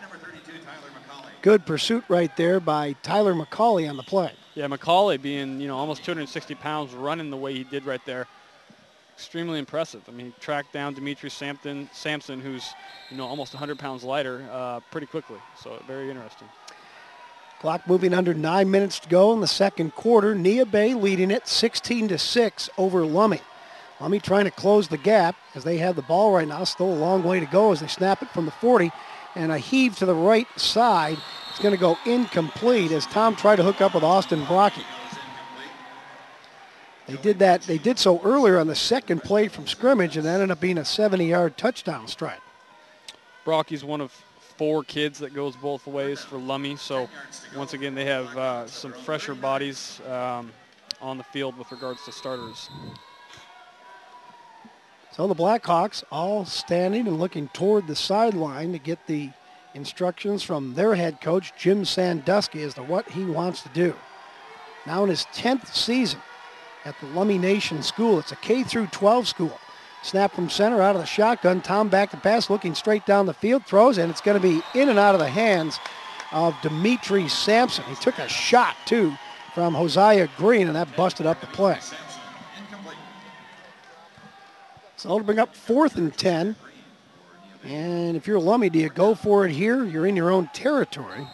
Good pursuit right there by Tyler McCauley on the play. Yeah, McCauley being, you know, almost 260 pounds, running the way he did right there. Extremely impressive. I mean, he tracked down Dimitri Sampson, who's, you know, almost 100 pounds lighter, pretty quickly. So very interesting. Clock moving under 9 minutes to go in the second quarter. Neah Bay leading it 16-6 over Lummi. Lummi trying to close the gap as they have the ball right now. Still a long way to go as they snap it from the 40. And a heave to the right side. It's going to go incomplete as Tom tried to hook up with Austin Brocky. They did so earlier on the second play from scrimmage, and that ended up being a 70-yard touchdown strike. Brocky's one of 4 kids that goes both ways for Lummi. So once again, they have some fresher bodies on the field with regards to starters. So the Blackhawks all standing and looking toward the sideline to get the instructions from their head coach, Jim Sandusky, as to what he wants to do. Now in his 10th season at the Lummi Nation School. It's a K-12 school. Snap from center out of the shotgun. Tom back to pass, looking straight down the field, throws, and it's going to be in and out of the hands of Dimitri Sampson. He took a shot, too, from Hosea Green, and that busted up the play. So it'll bring up 4th and 10. And if you're Lummi, do you go for it here? You're in your own territory.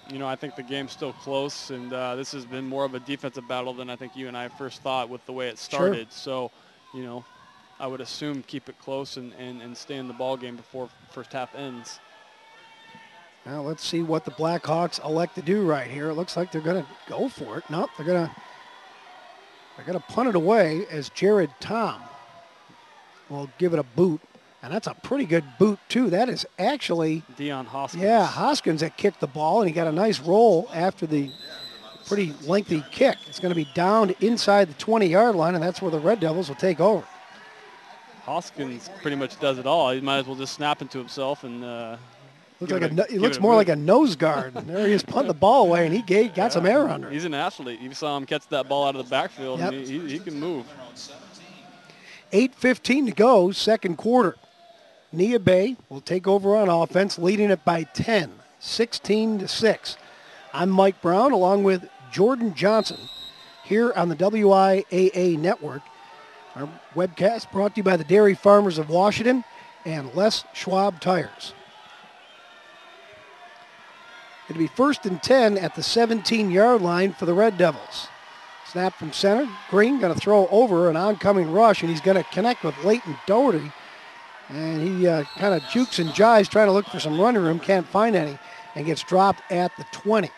You know, I think the game's still close, and this has been more of a defensive battle than I think you and I first thought with the way it started. Sure. So, you know, I would assume keep it close and stay in the ball game before first half ends. Now let's see what the Blackhawks elect to do right here. It looks like they're going to go for it. Nope, they're going to punt it away as Jared Tom will give it a boot. And that's a pretty good boot, too. That is actually Dion Hoskins. Yeah, Hoskins that kicked the ball, and he got a nice roll after the pretty lengthy kick. It's going to be down inside the 20-yard line, and that's where the Red Devils will take over. Hoskins pretty much does it all. He might as well just snap into himself and He looks more like a nose guard. There he is punting the ball away, and he got some air under it. He's an athlete. You saw him catch that ball out of the backfield, Yep. and he can move. 8:15 to go, second quarter. Neah Bay will take over on offense, leading it by 10, 16-6. I'm Mike Brown, along with Jordan Johnson, here on the WIAA Network. Our webcast brought to you by the Dairy Farmers of Washington and Schwab Tires. It'll be 1st and 10 at the 17-yard line for the Red Devils. Snap from center. Green going to throw over an oncoming rush, and he's going to connect with Leighton Doherty. And he kind of jukes and jives trying to look for some running room, can't find any, and gets dropped at the 20.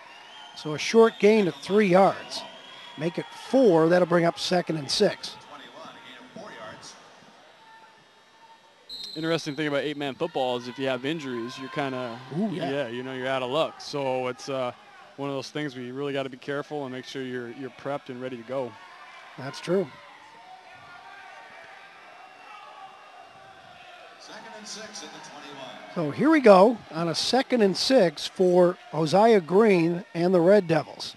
So a short gain of 3 yards. Make it 4. That'll bring up 2nd and 6. Interesting thing about 8-man football is if you have injuries, you're kind of, you're out of luck. So it's one of those things where you really got to be careful and make sure you're prepped and ready to go. That's true. 2nd and 6 at the 21. So here we go on a 2nd and 6 for Hosea Green and the Red Devils.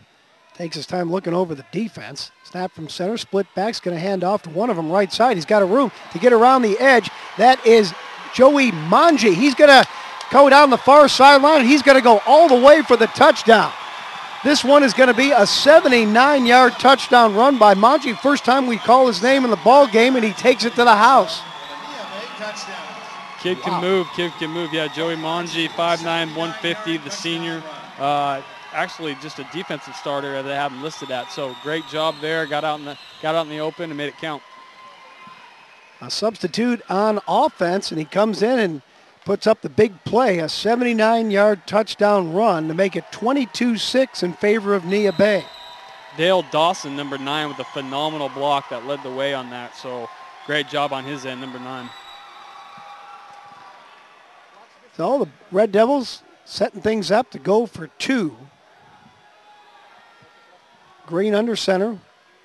Takes his time looking over the defense. Snap from center, split back's going to hand off to one of them right side. He's got a room to get around the edge. That is Joey Manji. He's going to go down the far sideline, and he's going to go all the way for the touchdown. This one is going to be a 79-yard touchdown run by Manji. First time we call his name in the ball game, and he takes it to the house. Kid can move. Yeah, Joey Manji, 5'9", 150, the senior. Actually, just a defensive starter they have him listed at. So great job there. Got out in the open and made it count. A substitute on offense, and he comes in and puts up the big play, a 79-yard touchdown run to make it 22-6 in favor of Neah Bay. Dale Dawson, number 9, with a phenomenal block that led the way on that. So great job on his end, number 9. So the Red Devils setting things up to go for 2. Green under center,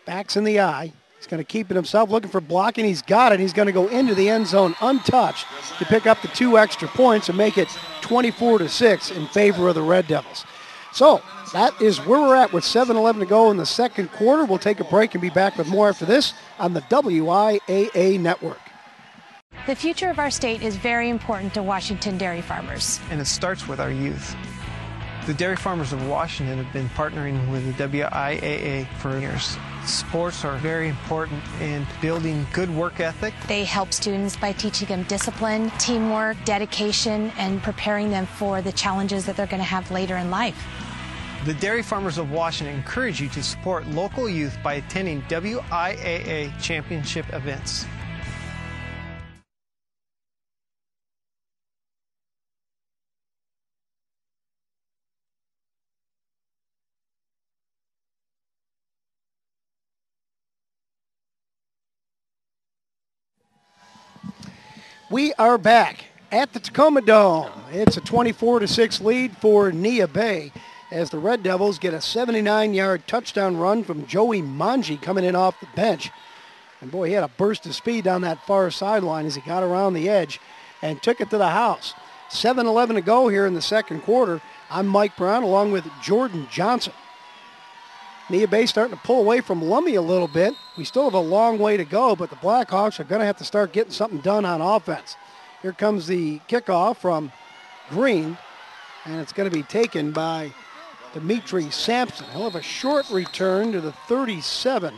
backs in the eye. He's going to keep it himself, looking for blocking. He's got it. He's going to go into the end zone untouched to pick up the 2 extra points and make it 24-6 in favor of the Red Devils. So that is where we're at with 7:11 to go in the second quarter. We'll take a break and be back with more after this on the WIAA Network. The future of our state is very important to Washington dairy farmers. And it starts with our youth. The Dairy Farmers of Washington have been partnering with the WIAA for years. Sports are very important in building good work ethic. They help students by teaching them discipline, teamwork, dedication, and preparing them for the challenges that they're going to have later in life. The Dairy Farmers of Washington encourage you to support local youth by attending WIAA championship events. We are back at the Tacoma Dome. It's a 24-6 lead for Neah Bay as the Red Devils get a 79-yard touchdown run from Joey Manji coming in off the bench. And boy, he had a burst of speed down that far sideline as he got around the edge and took it to the house. 7:11 to go here in the second quarter. I'm Mike Brown along with Jordan Johnson. Neah Bay starting to pull away from Lummi a little bit. We still have a long way to go, but the Blackhawks are going to have to start getting something done on offense. Here comes the kickoff from Green, and it's going to be taken by Dimitri Sampson. He'll have a short return to the 37,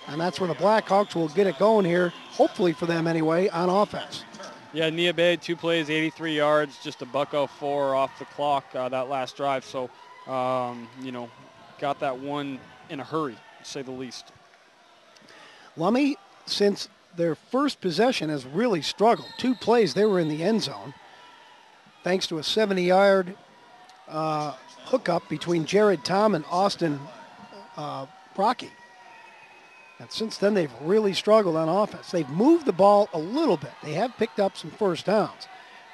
and that's where the Blackhawks will get it going here, hopefully for them anyway, on offense. Yeah, Neah Bay, 2 plays, 83 yards, just a $1.04 off the clock that last drive. So, got that one in a hurry, to say the least. Lummi, since their first possession, has really struggled. 2 plays, they were in the end zone, thanks to a 70-yard hookup between Jared Tom and Austin Brocky. And since then, they've really struggled on offense. They've moved the ball a little bit. They have picked up some first downs,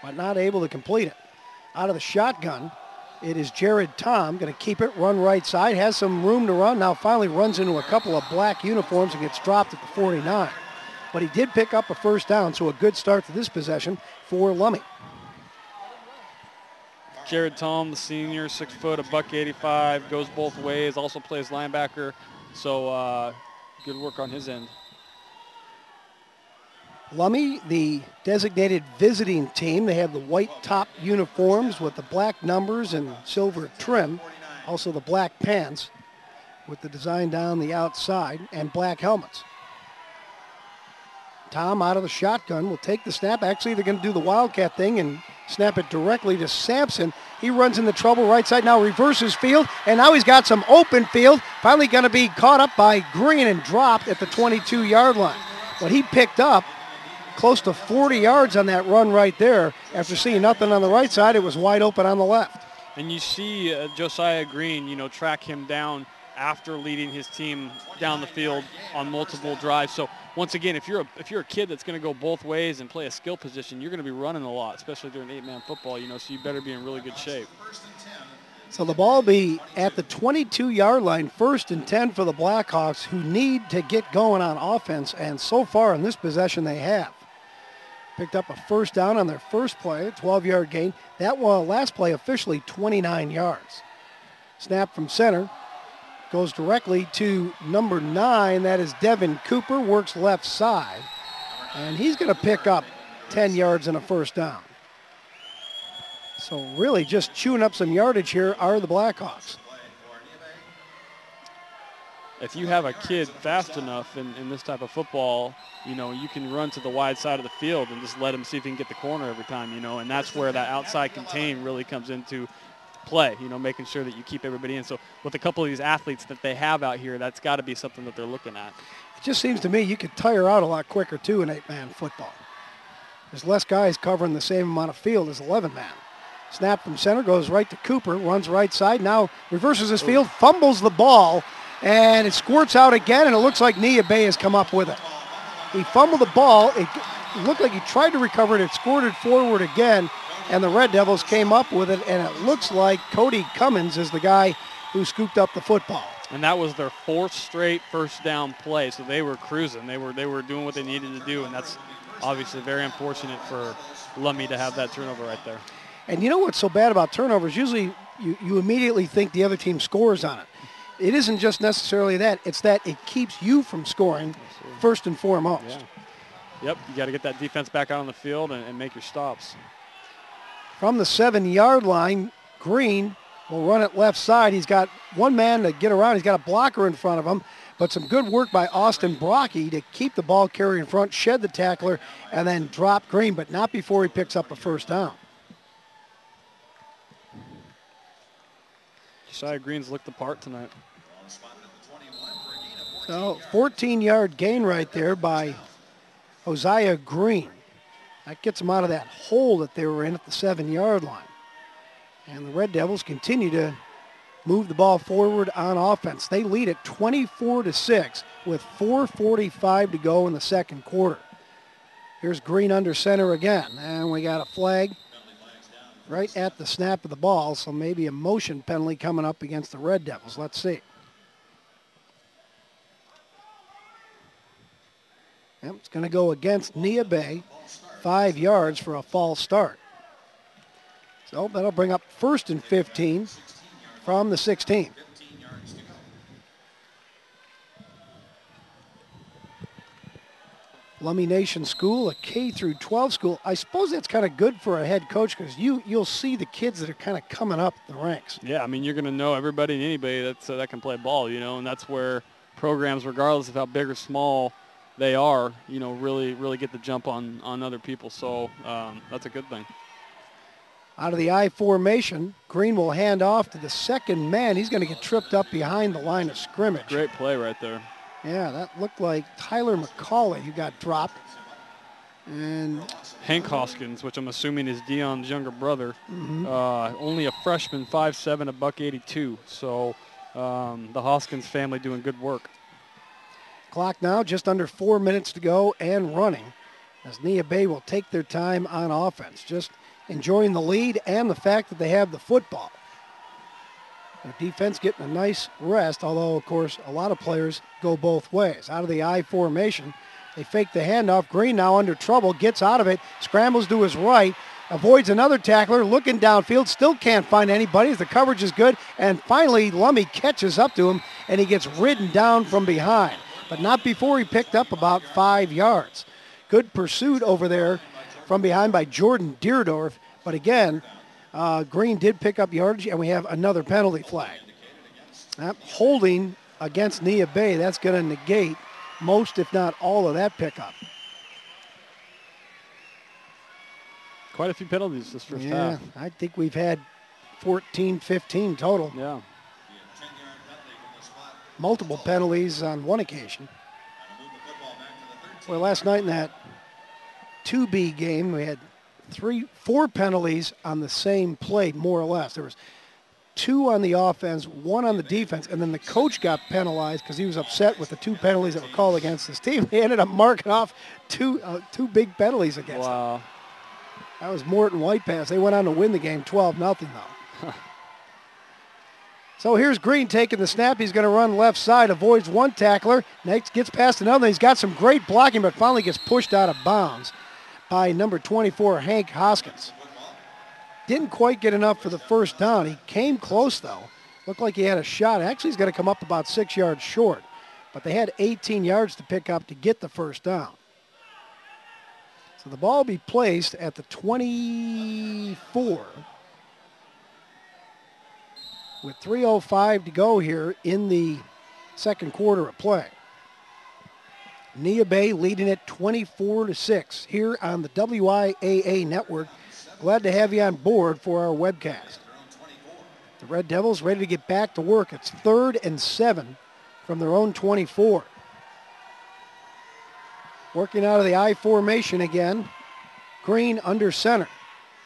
but not able to complete it. Out of the shotgun, it is Jared Tom going to keep it, run right side, has some room to run. Now finally runs into a couple of black uniforms and gets dropped at the 49. But he did pick up a first down, so a good start to this possession for Lummi. Jared Tom, the senior, 6 foot, a $185, goes both ways, also plays linebacker. So good work on his end. Lummi, the designated visiting team. They have the white top uniforms with the black numbers and silver trim. Also the black pants with the design down the outside and black helmets. Tom out of the shotgun will take the snap. Actually, they're going to do the Wildcat thing and snap it directly to Sampson. He runs into trouble right side, now reverses field, and now he's got some open field. Finally going to be caught up by Green and dropped at the 22-yard line. But he picked up close to 40 yards on that run right there. After seeing nothing on the right side, it was wide open on the left. And you see Josiah Green, track him down after leading his team down the field on multiple drives. So once again, if you're a kid that's going to go both ways and play a skill position, you're going to be running a lot, especially during 8-man football. So you better be in really good shape. So the ball will be at the 22-yard line, 1st and 10 for the Blackhawks, who need to get going on offense. And so far in this possession, they have. Picked up a first down on their first play, a 12-yard gain. That last play officially 29 yards. Snap from center. Goes directly to number 9. That is Devin Cooper, works left side. And he's going to pick up 10 yards and a first down. So really just chewing up some yardage here are the Blackhawks. If you have a kid fast enough in this type of football, you can run to the wide side of the field and just let him see if he can get the corner every time, and that's where that outside contain really comes into play, making sure that you keep everybody in. So with a couple of these athletes that they have out here, that's got to be something that they're looking at. It just seems to me you could tire out a lot quicker, too, in 8-man football. There's less guys covering the same amount of field as 11-man. Snap from center, goes right to Cooper, runs right side, now reverses his field, fumbles the ball, and it squirts out again, and it looks like Neah Bay has come up with it. He fumbled the ball. It looked like he tried to recover it. It squirted forward again, and the Red Devils came up with it, and it looks like Cody Cummins is the guy who scooped up the football. And that was their 4th straight first down play, so they were cruising. They were doing what they needed to do, and that's obviously very unfortunate for Lummi to have that turnover right there. And you know what's so bad about turnovers? Usually you immediately think the other team scores on it. It isn't just necessarily that. It's that it keeps you from scoring first and foremost. Yeah. Yep, you got to get that defense back out on the field and make your stops. From the 7-yard line, Green will run it left side. He's got one man to get around. He's got a blocker in front of him, but some good work by Austin Brocky to keep the ball carrier in front, shed the tackler, and then drop Green, but not before he picks up a first down. Josiah Green's looked the part tonight. So 14-yard gain right there by Josiah Green. That gets them out of that hole that they were in at the 7-yard line. And the Red Devils continue to move the ball forward on offense. They lead at 24-6 with 4:45 to go in the second quarter. Here's Green under center again, and we got a flag right at the snap of the ball, so maybe a motion penalty coming up against the Red Devils. Let's see. Yep, it's going to go against Neah Bay, 5 yards for a false start. So that'll bring up 1st and 15 from the 16. Lummi Nation School, a K through 12 school. I suppose that's kind of good for a head coach because you'll see the kids that are kind of coming up the ranks. Yeah, I mean, you're going to know everybody and anybody that can play ball, and that's where programs, regardless of how big or small they are, really get the jump on other people. So that's a good thing. Out of the I formation, Green will hand off to the second man. He's going to get tripped up behind the line of scrimmage. Great play right there. Yeah, that looked like Tyler McCauley who got dropped. And Hank Hoskins, which I'm assuming is Dion's younger brother, only a freshman, 5'7", a $182. So the Hoskins family doing good work. Clock now just under 4 minutes to go and running as Neah Bay will take their time on offense. Just enjoying the lead and the fact that they have the football. The defense getting a nice rest, although, of course, a lot of players go both ways. Out of the I formation, they fake the handoff. Green now under trouble, gets out of it, scrambles to his right, avoids another tackler, looking downfield, still can't find anybody as the coverage is good, and finally Lummi catches up to him, and he gets ridden down from behind, but not before he picked up about 5 yards. Good pursuit over there from behind by Jordan Deerdorf, but again, Green did pick up yardage, and we have another penalty flag. Holding against Neah Bay, that's going to negate most, if not all, of that pickup. Quite a few penalties this first Yeah, half. I think we've had 14, 15 total. Yeah. Multiple penalties on one occasion. Well, last night in that 2B game, we had 4 penalties on the same play, more or less. There was 2 on the offense, 1 on the defense, and then the coach got penalized because he was upset with the 2 penalties that were called against his team. He ended up marking off two big penalties against them. That was Morton White Pass. They went on to win the game 12-0 though. So here's Green taking the snap. He's going to run left side, avoids one tackler. Next gets past another. He's got some great blocking, but finally gets pushed out of bounds by number 24, Hank Hoskins. Didn't quite get enough for the first down. He came close, though. Looked like he had a shot. Actually, he's going to come up about 6 yards short. But they had 18 yards to pick up to get the first down. So the ball will be placed at the 24 with 3:05 to go here in the second quarter of play. Neah Bay leading it 24-6 here on the WIAA network. Glad to have you on board for our webcast. The Red Devils ready to get back to work. It's 3rd and 7 from their own 24. Working out of the I formation again. Green under center.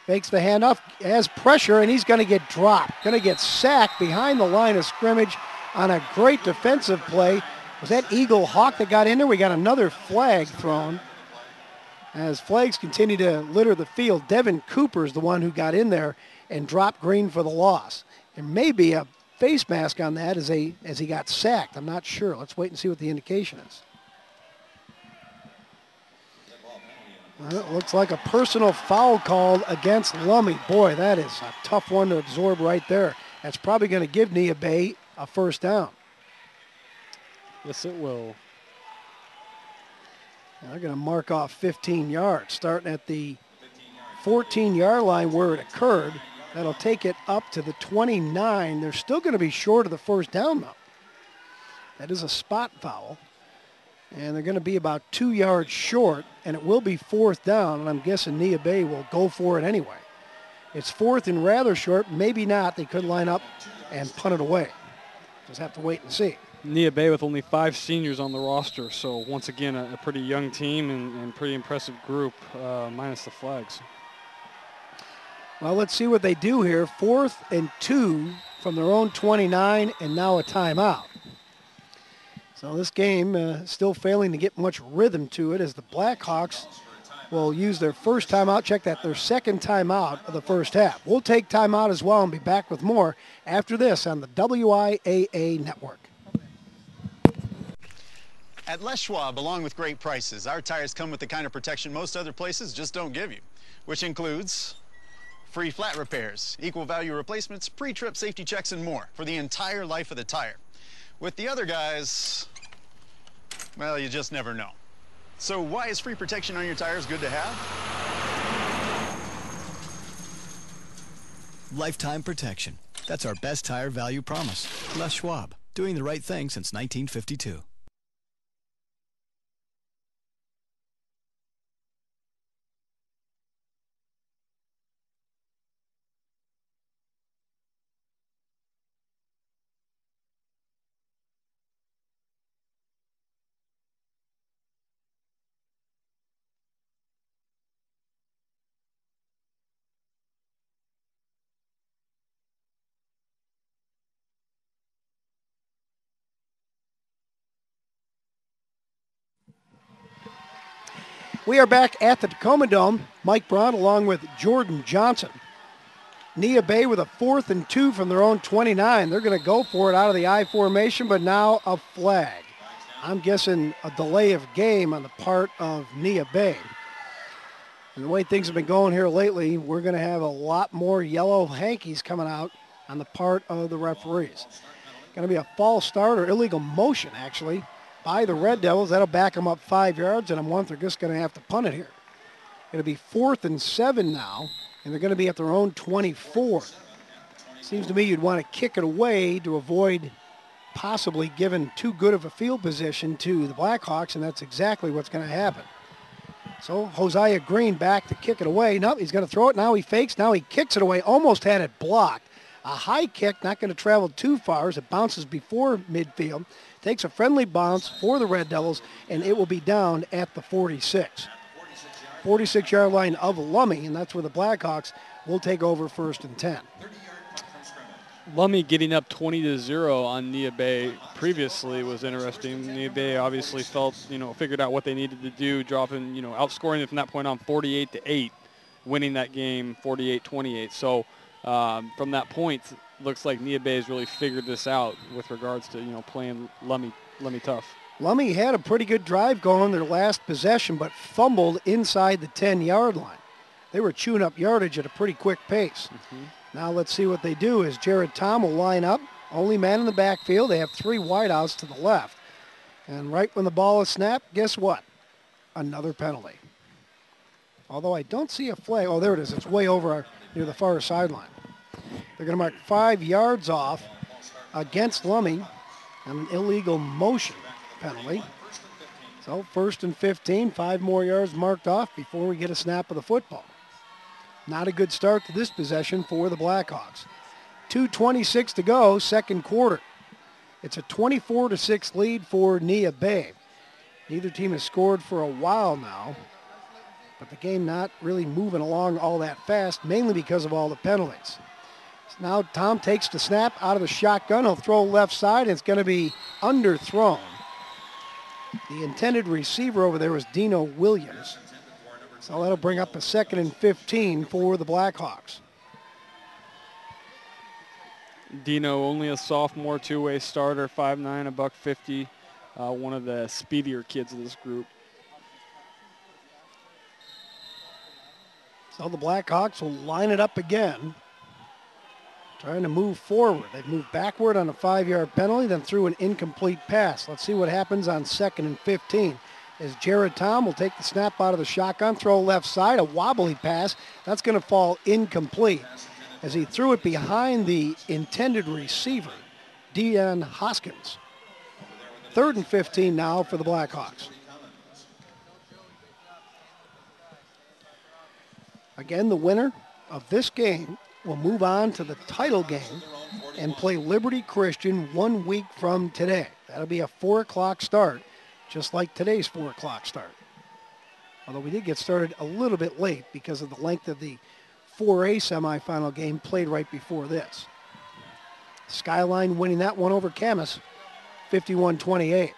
Fakes the handoff, has pressure, and he's going to get dropped. Going to get sacked behind the line of scrimmage on a great defensive play. Was that Eagle Hawk that got in there? We got another flag thrown. As flags continue to litter the field, Devin Cooper is the one who got in there and dropped Green for the loss. There may be a face mask on that as he got sacked. I'm not sure. Let's wait and see what the indication is. Well, it looks like a personal foul called against Lummi. Boy, that is a tough one to absorb right there. That's probably going to give Neah Bay a first down. Yes, it will. They're going to mark off 15 yards, starting at the 14-yard line where it occurred. That'll take it up to the 29. They're still going to be short of the first down, though. That is a spot foul. And they're going to be about 2 yards short, and it will be 4th down, and I'm guessing Neah Bay will go for it anyway. It's 4th and rather short. Maybe not. They could line up and punt it away. Just have to wait and see. Neah Bay with only 5 seniors on the roster, so once again a pretty young team and pretty impressive group, minus the flags. Well, let's see what they do here. 4th and 2 from their own 29, and now a timeout. So this game still failing to get much rhythm to it as the Blackhawks will use their first timeout. Check that, their second timeout of the first half. We'll take timeout as well and be back with more after this on the WIAA network. At Les Schwab, along with great prices, our tires come with the kind of protection most other places just don't give you, which includes free flat repairs, equal value replacements, pre-trip safety checks, and more for the entire life of the tire. With the other guys, well, you just never know. So why is free protection on your tires good to have? Lifetime protection. That's our best tire value promise. Les Schwab, doing the right thing since 1952. We are back at the Tacoma Dome. Mike Brown along with Jordan Johnson. Neah Bay with a 4th and 2 from their own 29. They're going to go for it out of the I formation, but now a flag. I'm guessing a delay of game on the part of Neah Bay. And the way things have been going here lately, we're going to have a lot more yellow hankies coming out on the part of the referees. Going to be a false start or illegal motion, actually, by the Red Devils. That'll back them up 5 yards, and they're just going to have to punt it here. Going to be 4th and 7 now, and they're going to be at their own 24. Seems to me you'd want to kick it away to avoid possibly giving too good of a field position to the Blackhawks, and that's exactly what's going to happen. So Hosea Green back to kick it away. No, he's going to throw it. Now he fakes. Now he kicks it away. Almost had it blocked. A high kick, not going to travel too far as it bounces before midfield. Takes a friendly bounce for the Red Devils, and it will be down at the 46. 46-yard line of Lummi, and that's where the Blackhawks will take over 1st and 10. Lummi getting up 20-0 on Neah Bay previously was interesting. Neah Bay obviously figured out what they needed to do, dropping, outscoring it from that point on 48-8, winning that game 48-28. So from that point, looks like Neah Bay has really figured this out with regards to, playing Lummi tough. Lummi had a pretty good drive going their last possession, but fumbled inside the 10-yard line. They were chewing up yardage at a pretty quick pace. Mm-hmm. Now let's see what they do as Jared Tom will line up. Only man in the backfield. They have 3 wideouts to the left. And right when the ball is snapped, guess what? Another penalty. Although I don't see a flag. Oh, there it is. It's way over near the far sideline. They're going to mark 5 yards off against Lummi and an illegal motion penalty. So 1st and 15, 5 more yards marked off before we get a snap of the football. Not a good start to this possession for the Blackhawks. 2:26 to go, second quarter. It's a 24-6 lead for Neah Bay. Neither team has scored for a while now, but the game not really moving along all that fast, mainly because of all the penalties. So now Tom takes the snap out of the shotgun. He'll throw left side, and it's going to be underthrown. The intended receiver over there was Dino Williams. So that'll bring up a 2nd and 15 for the Blackhawks. Dino, only a sophomore, 2-way starter, 5'9", $150, one of the speedier kids of this group. So the Blackhawks will line it up again, trying to move forward. They've moved backward on a 5-yard penalty, then threw an incomplete pass. Let's see what happens on 2nd and 15. As Jared Tom will take the snap out of the shotgun, throw left side, a wobbly pass. That's going to fall incomplete as he threw it behind the intended receiver, Deon Hoskins. 3rd and 15 now for the Blackhawks. Again, the winner of this game will move on to the title game and play Liberty Christian 1 week from today. That'll be a 4 o'clock start, just like today's 4 o'clock start. Although we did get started a little bit late because of the length of the 4A semifinal game played right before this. Skyline winning that one over Camas, 51-28.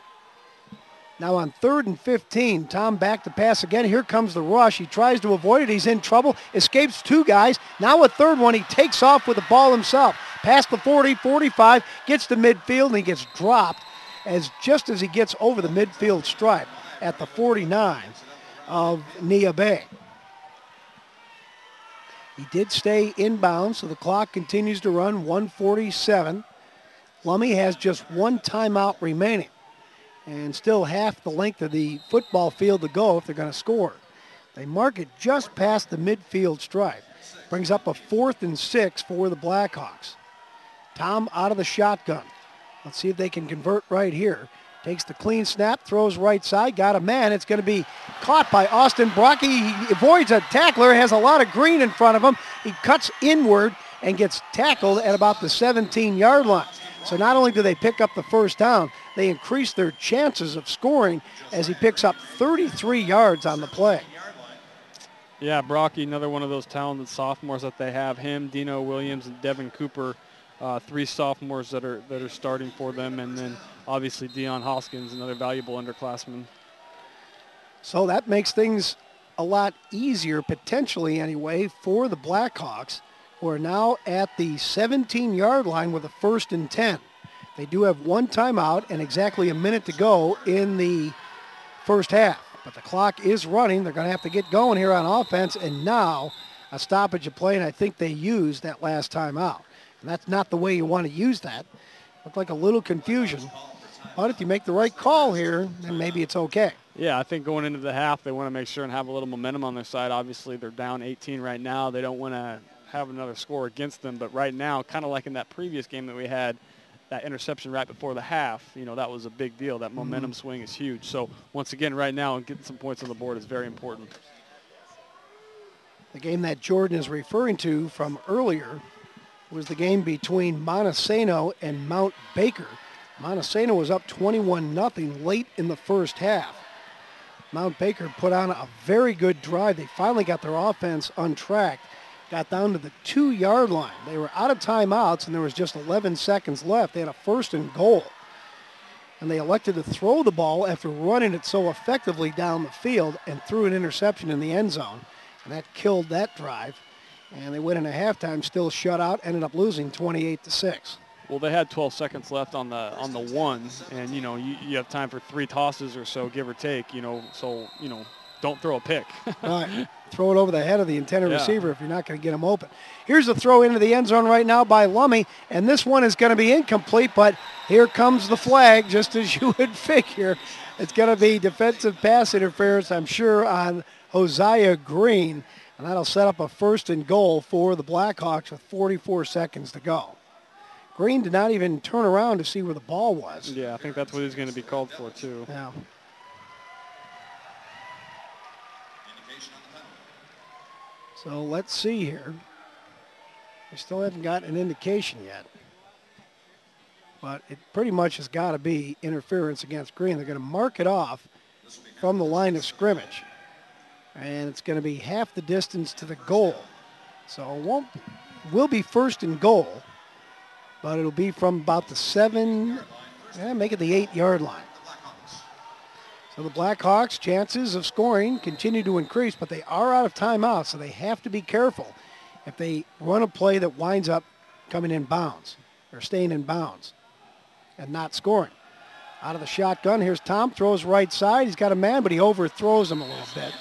Now on 3rd and 15, Tom back to pass again. Here comes the rush. He tries to avoid it. He's in trouble. Escapes 2 guys. Now a 3rd one. He takes off with the ball himself. Past the 40, 45, gets to midfield, and he gets dropped just as he gets over the midfield stripe at the 49 of Neah Bay. He did stay inbound, so the clock continues to run, 1:47. Lummi has just 1 timeout remaining and still half the length of the football field to go if they're going to score. They mark it just past the midfield stripe. Brings up a 4th and 6 for the Blackhawks. Tom out of the shotgun. Let's see if they can convert right here. Takes the clean snap, throws right side, got a man. It's going to be caught by Austin Brocky. He avoids a tackler, has a lot of green in front of him. He cuts inward and gets tackled at about the 17-yard line. So not only do they pick up the first down, they increase their chances of scoring as he picks up 33 yards on the play. Yeah, Brocky, another one of those talented sophomores that they have. Him, Dino Williams, and Devin Cooper, 3 sophomores that are starting for them, and then obviously Deon Hoskins, another valuable underclassman. So that makes things a lot easier, potentially anyway, for the Blackhawks, who are now at the 17-yard line with a 1st and 10. They do have 1 timeout and exactly a minute to go in the first half. But the clock is running. They're going to have to get going here on offense. And now a stoppage of play, and I think they used that last time out. And that's not the way you want to use that. Looked like a little confusion. But if you make the right call here, then maybe it's okay. Yeah, I think going into the half, they want to make sure and have a little momentum on their side. Obviously, they're down 18 right now. They don't want to have another score against them. But right now, kind of like in that previous game that we had, that interception right before the half, that was a big deal. That momentum swing is huge. So once again, right now, getting some points on the board is very important. The game that Jordan is referring to from earlier was the game between Montesano and Mount Baker. Montesano was up 21-0 late in the first half. Mount Baker put on a very good drive. They finally got their offense untracked, got down to the 2-yard line. They were out of timeouts, and there was just 11 seconds left. They had a 1st and goal. And they elected to throw the ball after running it so effectively down the field and threw an interception in the end zone. And that killed that drive. And they went into halftime still shut out, ended up losing 28-6. Well, they had 12 seconds left on the one, and you have time for 3 tosses or so, give or take. So don't throw a pick. Right, throw it over the head of the intended receiver if you're not going to get him open. Here's the throw into the end zone right now by Lummi, and this one is going to be incomplete. But here comes the flag, just as you would figure. It's going to be defensive pass interference, I'm sure, on Hosea Green, and that'll set up a 1st and goal for the Blackhawks with 44 seconds to go. Green did not even turn around to see where the ball was. Yeah, I think that's what he's going to be called for, too. Yeah. So let's see here. We still haven't gotten an indication yet. But it pretty much has got to be interference against Green. They're going to mark it off from the line of scrimmage. And it's going to be half the distance to the goal. So it will be 1st and goal. But it'll be from about the make it the 8-yard line. So the Blackhawks' chances of scoring continue to increase, but they are out of timeout, so they have to be careful if they run a play that winds up coming in bounds or staying in bounds and not scoring. Out of the shotgun, here's Tom, throws right side. He's got a man, but he overthrows him a little bit.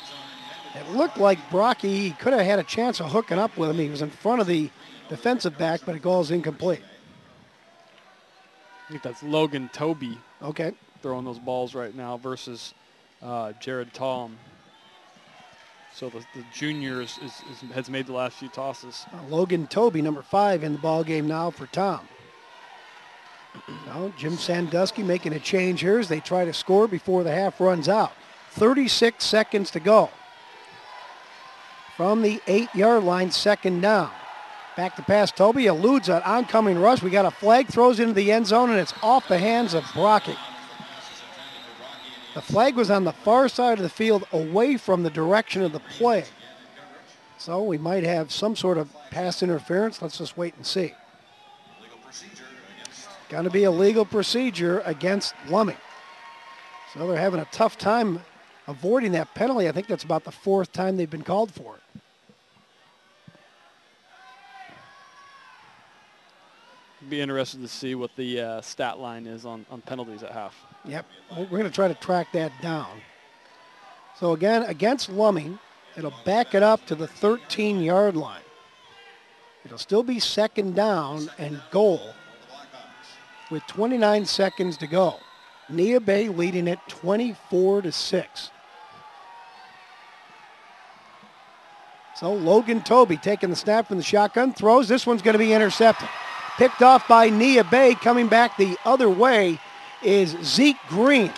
It looked like Brocky could have had a chance of hooking up with him. He was in front of the defensive back, but it goes incomplete. I think that's Logan Toby. Okay. Throwing those balls right now versus Jared Tom. So the junior has made the last few tosses. Logan Toby, number 5 in the ball game now for Tom. Now Jim Sandusky making a change here as they try to score before the half runs out. 36 seconds to go. From the 8-yard line, 2nd down. Back to pass, Toby eludes an oncoming rush. We got a flag, throws into the end zone, and it's off the hands of Brocky. The flag was on the far side of the field away from the direction of the play. So we might have some sort of pass interference. Let's just wait and see. Going to be a legal procedure against Lummi. So they're having a tough time avoiding that penalty. I think that's about the 4th time they've been called for it. Be interested to see what the stat line is on penalties at half. Yep, we're going to try to track that down. So again, against Lummi, it'll back it up to the 13-yard line. It'll still be 2nd down and goal with 29 seconds to go. Neah Bay leading it 24-6. So Logan Toby taking the snap from the shotgun, throws. This one's going to be intercepted. Picked off by Neah Bay. Coming back the other way is Zeke Green.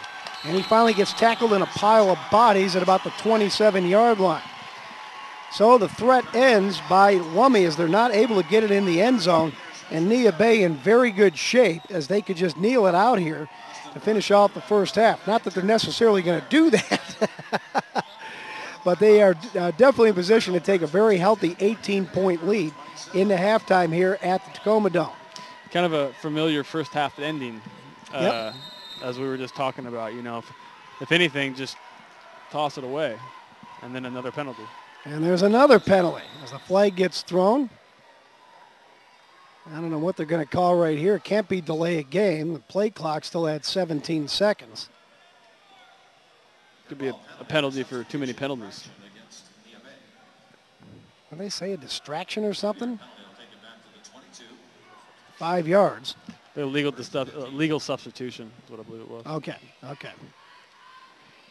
And he finally gets tackled in a pile of bodies at about the 27-yard line. So the threat ends by Lummi as they're not able to get it in the end zone. And Neah Bay in very good shape as they could just kneel it out here to finish off the first half. Not that they're necessarily going to do that. But they are definitely in position to take a very healthy 18-point lead into halftime here at the Tacoma Dome. Kind of a familiar first half ending, Yep. as we were just talking about. If anything, just toss it away, and then another penalty. And there's another penalty as the flag gets thrown. I don't know what they're going to call right here. It can't be delay a game. The play clock still had 17 seconds. Could be a penalty for too many penalties. What do they say, a distraction or something? 5 yards. Legal substitution is what I believe it was. Okay.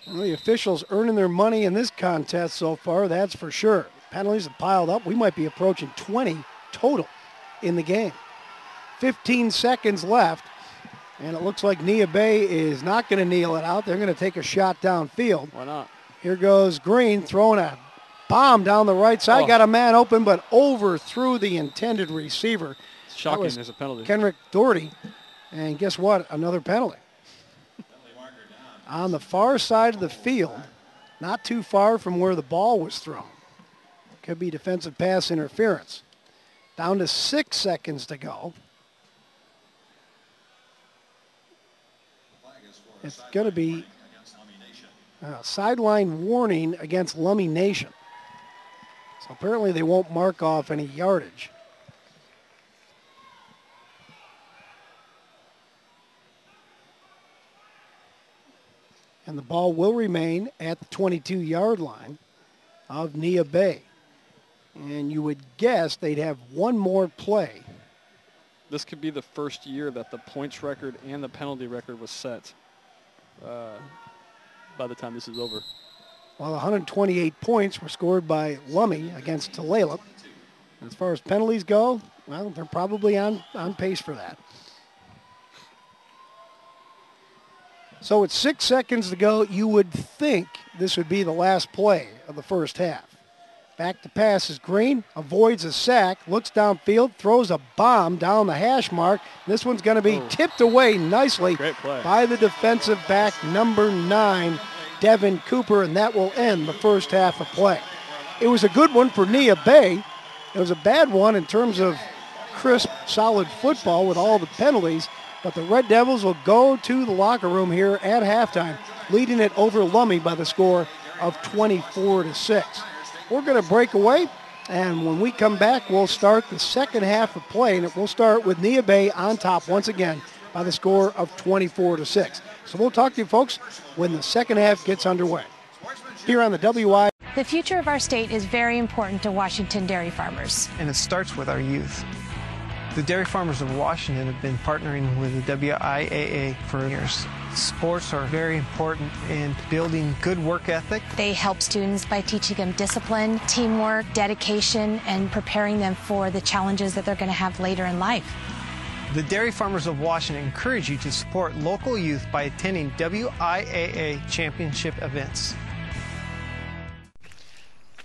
Well, the officials earning their money in this contest so far, that's for sure. Penalties have piled up. We might be approaching 20 total in the game. 15 seconds left, and it looks like Neah Bay is not going to kneel it out. They're going to take a shot downfield. Why not? Here goes Green throwing a bomb down the right side. Got a man open, but overthrew the intended receiver. It's shocking there's a penalty. Kenrick Doherty. And guess what? Another penalty. On the far side of the field, not too far from where the ball was thrown. Could be defensive pass interference. Down to 6 seconds to go. It's going to be a sideline warning against Lummi Nation. So apparently they won't mark off any yardage. And the ball will remain at the 22-yard line of Neah Bay. And you would guess they'd have one more play. This could be the first year that the points record and the penalty record was set by the time this is over. Well, 128 points were scored by Lummi against Tulalip. As far as penalties go, well, they're probably on pace for that. So with 6 seconds to go, you would think this would be the last play of the first half. Back to pass is Green, avoids a sack, looks downfield, throws a bomb down the hash mark. This one's going to be tipped away nicely by the defensive back, number 9, Devin Cooper, and that will end the first half of play. It was a good one for Neah Bay. It was a bad one in terms of crisp, solid football with all the penalties, but the Red Devils will go to the locker room here at halftime, leading it over Lummi by the score of 24-6. We're going to break away, and when we come back, we'll start the second half of play, and we'll start with Neah Bay on top once again by the score of 24-6. So we'll talk to you folks when the second half gets underway. Here on the WIAA. The future of our state is very important to Washington dairy farmers. And it starts with our youth. The dairy farmers of Washington have been partnering with the WIAA for years. Sports are very important in building good work ethic. They help students by teaching them discipline, teamwork, dedication, and preparing them for the challenges that they're going to have later in life. The Dairy Farmers of Washington encourage you to support local youth by attending WIAA championship events.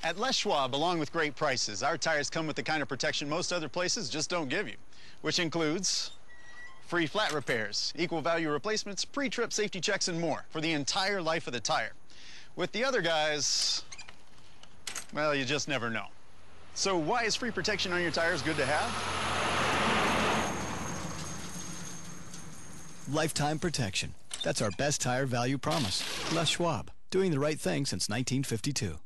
At Les Schwab, along with great prices, our tires come with the kind of protection most other places just don't give you, which includes free flat repairs, equal value replacements, pre-trip safety checks, and more for the entire life of the tire. With the other guys, well, you just never know. So why is free protection on your tires good to have? Lifetime protection. That's our best tire value promise. Les Schwab, doing the right thing since 1952.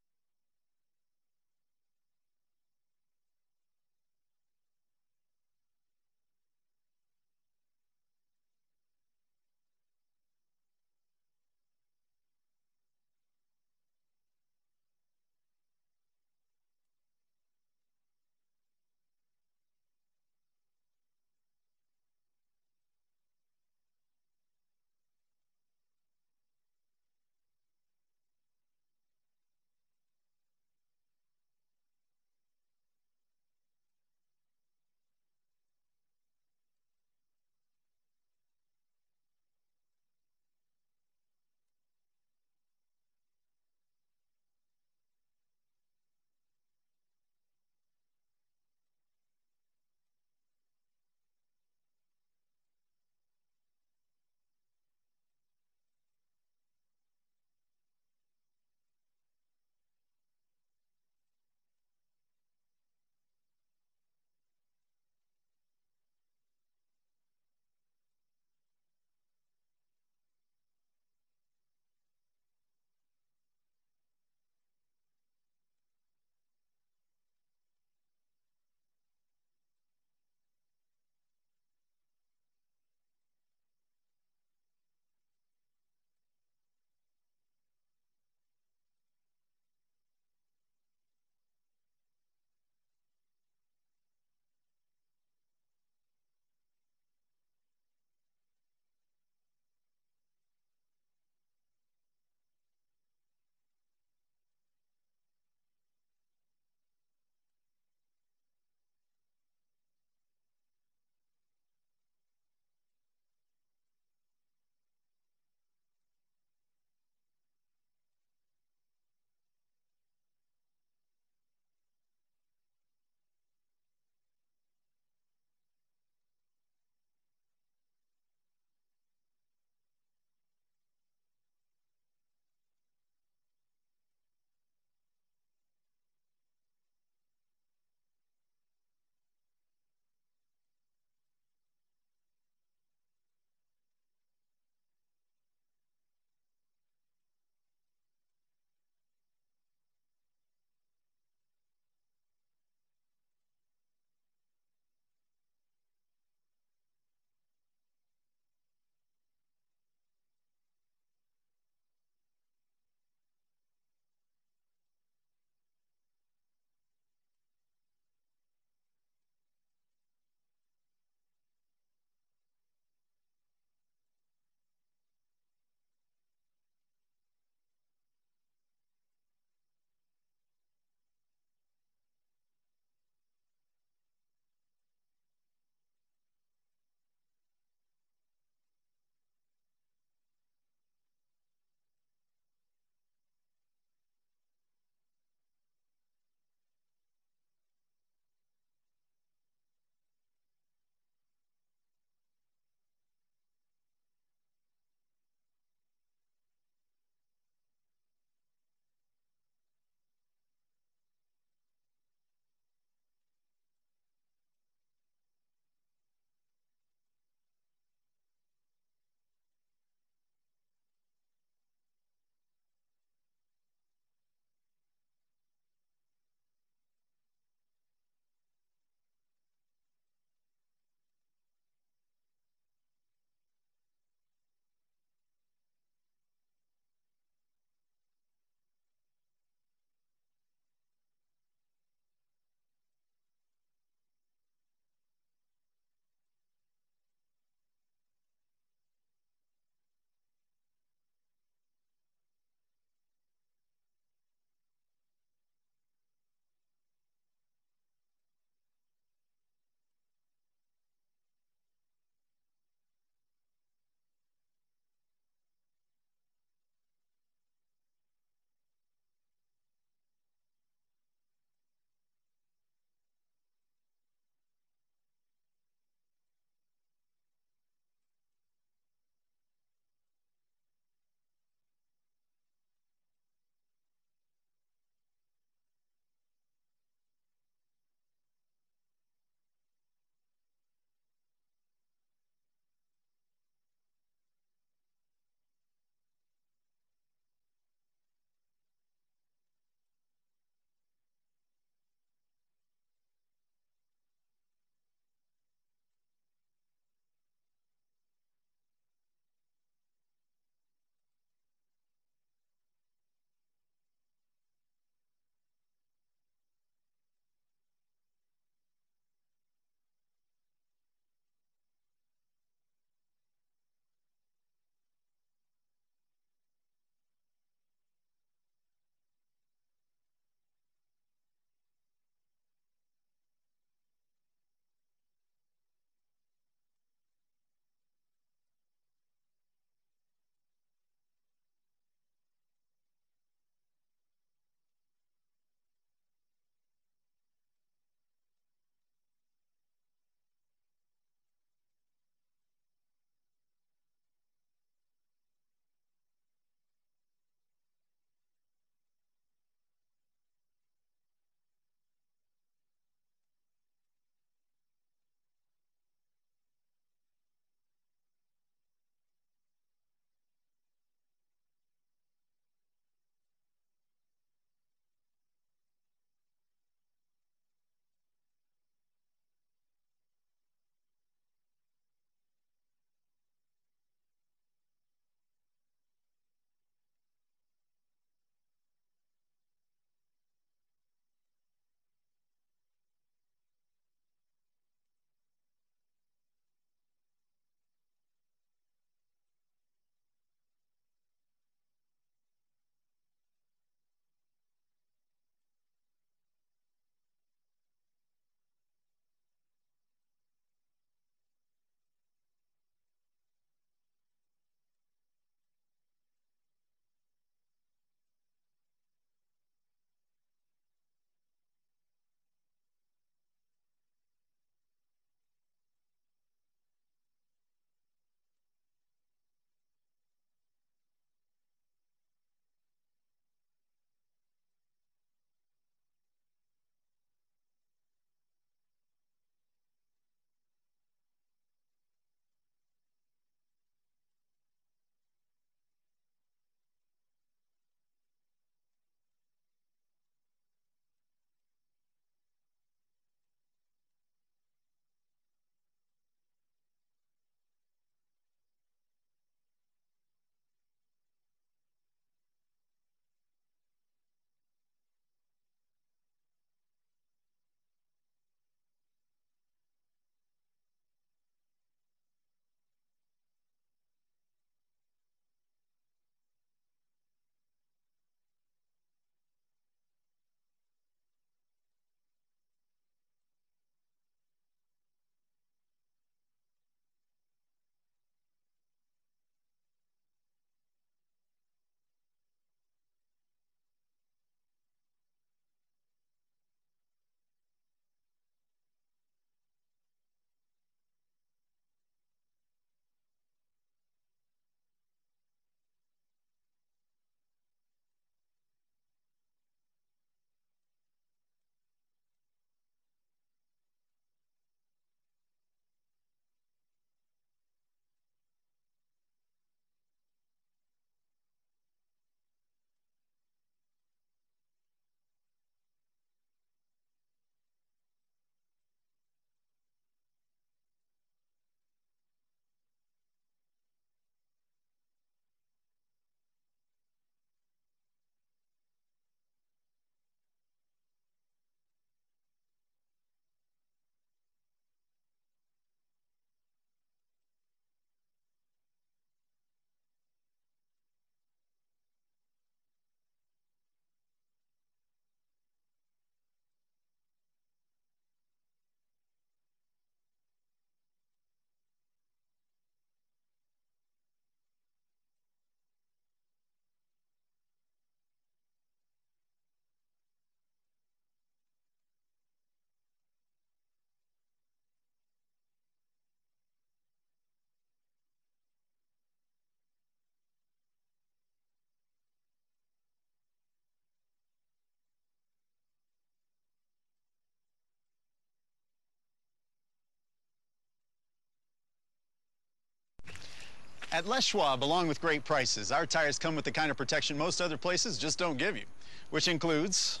At Les Schwab, along with great prices, our tires come with the kind of protection most other places just don't give you, which includes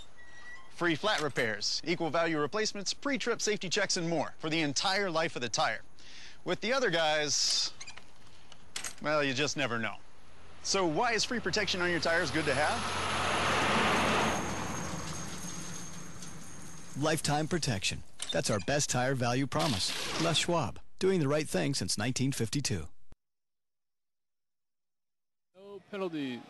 free flat repairs, equal value replacements, pre-trip safety checks, and more for the entire life of the tire. With the other guys, well, you just never know. So why is free protection on your tires good to have? Lifetime protection. That's our best tire value promise. Les Schwab, doing the right thing since 1952. No penalties.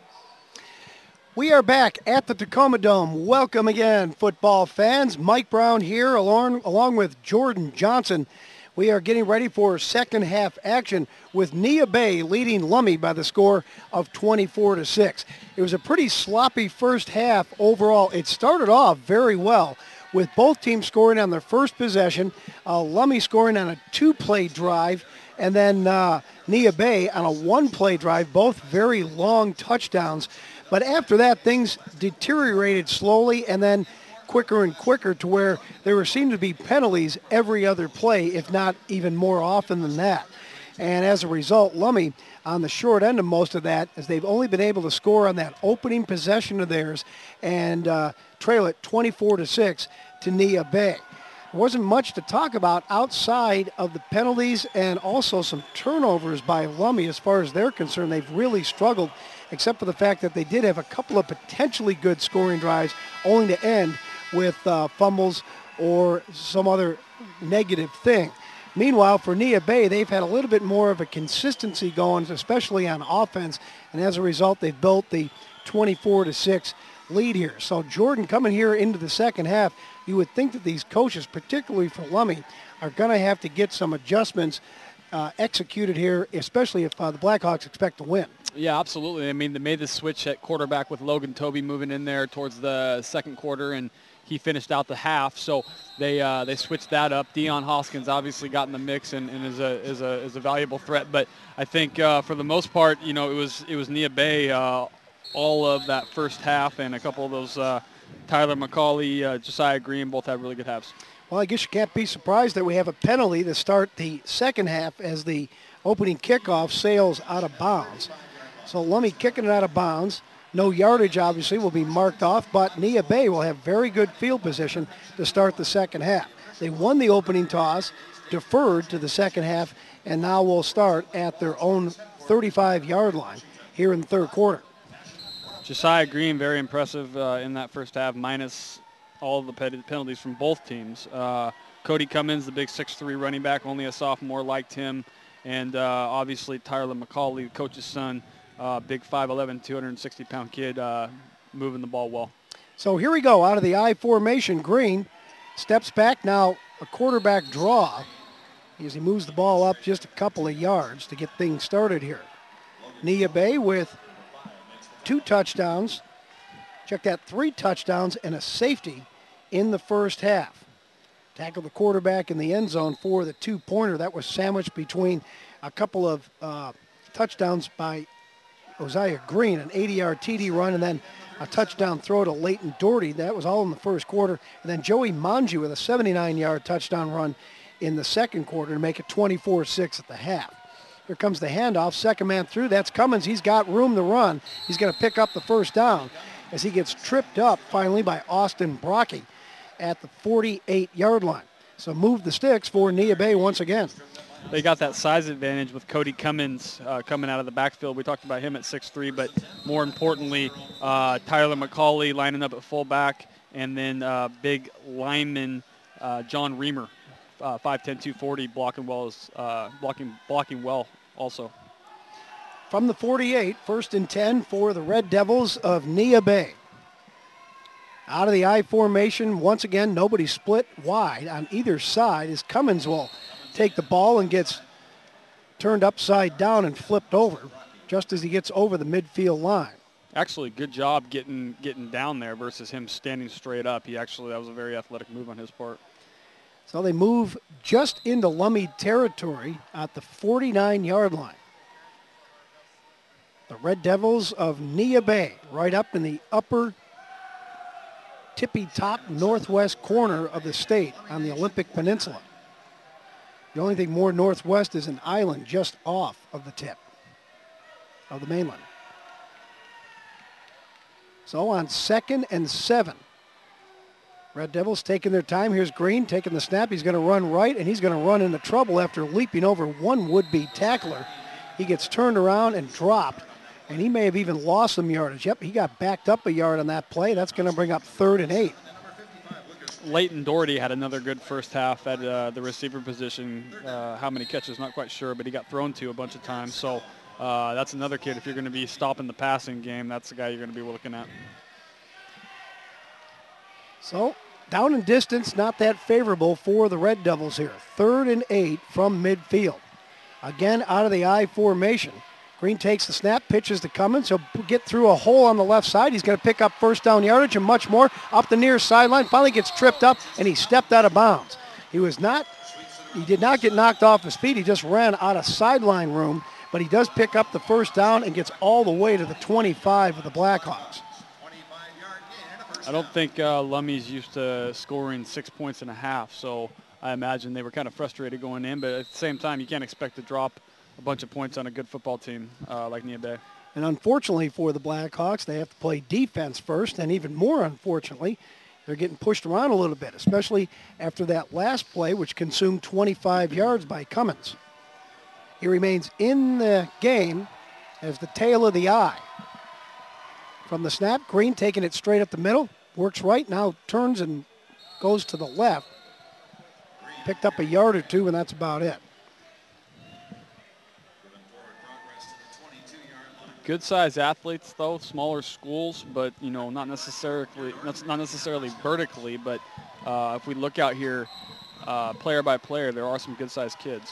We are back at the Tacoma Dome. Welcome again, football fans. Mike Brown here along with Jordan Johnson. We are getting ready for second half action with Neah Bay leading Lummi by the score of 24-6. It was a pretty sloppy first half overall. It started off very well with both teams scoring on their first possession, Lummi scoring on a two-play drive, and then Neah Bay on a one-play drive, both very long touchdowns. But after that, things deteriorated slowly and then quicker and quicker to where there seemed to be penalties every other play, if not even more often than that. And as a result, Lummi on the short end of most of that, as they've only been able to score on that opening possession of theirs and trail it 24-6 to Neah Bay. There wasn't much to talk about outside of the penalties and also some turnovers by Lummi as far as they're concerned. They've really struggled, except for the fact that they did have a couple of potentially good scoring drives, only to end with fumbles or some other negative thing. Meanwhile, for Neah Bay, they've had a little bit more of a consistency going, especially on offense, and as a result, they've built the 24-6 lead here. So Jordan, coming here into the second half, you would think that these coaches, particularly for Lummi, are going to have to get some adjustments executed here, especially if the Blackhawks expect to win. Yeah, absolutely. I mean, they made the switch at quarterback with Logan Toby moving in there towards the second quarter, and he finished out the half. So they switched that up. Deion Hoskins obviously got in the mix and is a valuable threat. But I think for the most part, you know, it was Neah Bay all of that first half, and a couple of those Tyler McCauley, Josiah Green both had really good halves. Well, I guess you can't be surprised that we have a penalty to start the second half as the opening kickoff sails out of bounds. So Lummi kicking it out of bounds. No yardage, obviously, will be marked off, but Neah Bay will have very good field position to start the second half. They won the opening toss, deferred to the second half, and now will start at their own 35-yard line here in the third quarter. Josiah Green, very impressive in that first half, minus all of the penalties from both teams. Cody Cummins, the big 6'3" running back, only a sophomore, liked him. And obviously Tyler McCauley, the coach's son, big 5'11", 260-pound kid, moving the ball well. So here we go, out of the I formation. Green steps back, now a quarterback draw as he moves the ball up just a couple of yards to get things started here. Neah Bay with 2 touchdowns. Check that, 3 touchdowns and a safety in the first half. Tackled the quarterback in the end zone for the 2-pointer. That was sandwiched between a couple of touchdowns by Josiah Green, an 80-yard TD run, and then a touchdown throw to Leighton Doherty. That was all in the first quarter. And then Joey Manju with a 79-yard touchdown run in the second quarter to make it 24-6 at the half. Here comes the handoff, second man through. That's Cummins. He's got room to run. He's going to pick up the first down as he gets tripped up finally by Austin Brocky at the 48-yard line. So move the sticks for Neah Bay once again. They got that size advantage with Cody Cummins coming out of the backfield. We talked about him at 6'3", but more importantly, Tyler McCauley lining up at fullback, and then big lineman John Reamer, 5'10", 240, blocking well also. From the 48, 1st and 10 for the Red Devils of Neah Bay. Out of the I formation, once again, nobody split wide on either side as Cummins will take the ball and gets turned upside down and flipped over just as he gets over the midfield line. Actually, good job getting down there versus him standing straight up. That was a very athletic move on his part. So they move just into Lummi territory at the 49-yard line. The Red Devils of Neah Bay, right up in the upper tippy top northwest corner of the state on the Olympic Peninsula. The only thing more northwest is an island just off of the tip. of the mainland. So on 2nd and 7. Red Devils taking their time. Here's Green taking the snap. He's going to run right, and he's going to run into trouble after leaping over one would-be tackler. He gets turned around and dropped, and he may have even lost some yardage. Yep, he got backed up a yard on that play. That's going to bring up 3rd and 8. Leighton Doherty had another good first half at the receiver position. How many catches, not quite sure, but he got thrown to a bunch of times. So that's another kid. If you're going to be stopping the passing game, that's the guy you're going to be looking at. So down in distance, not that favorable for the Red Devils here. 3rd and 8 from midfield. Again, out of the I formation. Green takes the snap, pitches to Cummins. He'll get through a hole on the left side. He's going to pick up first down yardage and much more. Up the near sideline, finally gets tripped up, and he stepped out of bounds. He did not get knocked off his feet. He just ran out of sideline room, but he does pick up the first down and gets all the way to the 25 of the Blackhawks. I don't think Lummi's used to scoring 6 points and a half, so I imagine they were kind of frustrated going in, but at the same time, you can't expect to drop a bunch of points on a good football team like Neah Bay. And unfortunately for the Blackhawks, they have to play defense first, and even more unfortunately, they're getting pushed around a little bit, especially after that last play, which consumed 25 yards by Cummins. He remains in the game as the tail of the eye. From the snap, Green taking it straight up the middle, works right, now turns and goes to the left. Picked up a yard or two, and that's about it. Good-sized athletes, though, smaller schools, but not necessarily vertically. But if we look out here, player by player, there are some good-sized kids.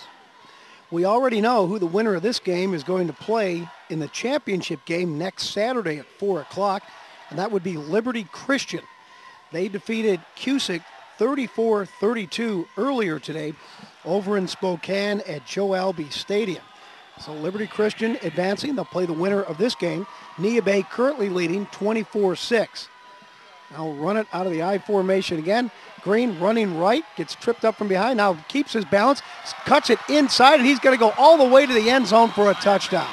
We already know who the winner of this game is going to play in the championship game next Saturday at 4 o'clock, and that would be Liberty Christian. They defeated Cusick 34-32 earlier today over in Spokane at Joe Albee Stadium. So Liberty Christian advancing. They'll play the winner of this game. Neah Bay currently leading 24-6. Now run it out of the I formation again. Green running right, gets tripped up from behind, now keeps his balance, cuts it inside, and he's going to go all the way to the end zone for a touchdown.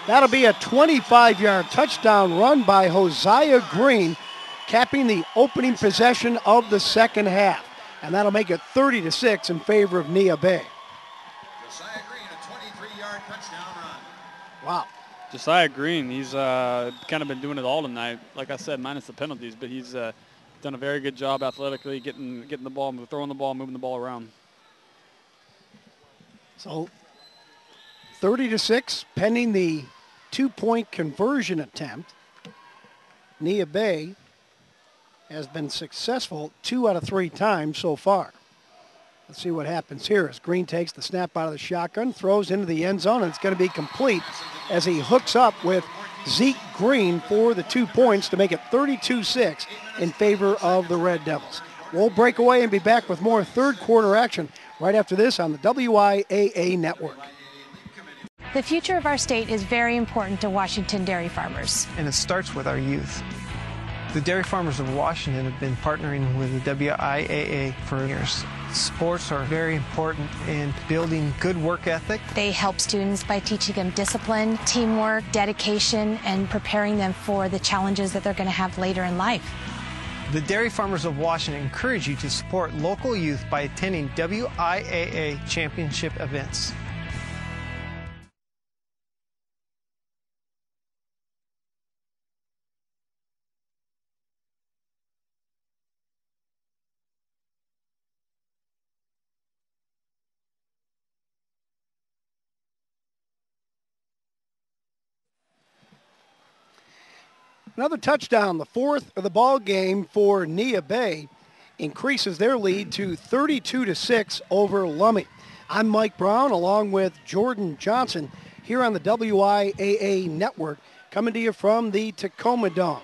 That'll be a 25-yard touchdown run by Hosea Green, capping the opening possession of the second half. And that'll make it 30-6 in favor of Neah Bay. Josiah Green, a 23-yard touchdown run. Wow. Josiah Green, he's kind of been doing it all tonight. Like I said, minus the penalties, but he's done a very good job athletically, getting the ball, throwing the ball, moving the ball around. So 30-6, pending the 2-point conversion attempt. Neah Bay has been successful 2 out of 3 times so far. Let's see what happens here as Green takes the snap out of the shotgun, throws into the end zone, and it's going to be complete as he hooks up with Zeke Green for the 2 points to make it 32-6 in favor of the Red Devils. We'll break away and be back with more third quarter action right after this on the WIAA Network. The future of our state is very important to Washington dairy farmers. And it starts with our youth. The dairy farmers of Washington have been partnering with the WIAA for years. Sports are very important in building good work ethic. They help students by teaching them discipline, teamwork, dedication, and preparing them for the challenges that they're going to have later in life. The dairy farmers of Washington encourage you to support local youth by attending WIAA championship events. Another touchdown, the 4th of the ball game for Neah Bay, increases their lead to 32-6 over Lummi. I'm Mike Brown along with Jordan Johnson here on the WIAA Network, coming to you from the Tacoma Dome.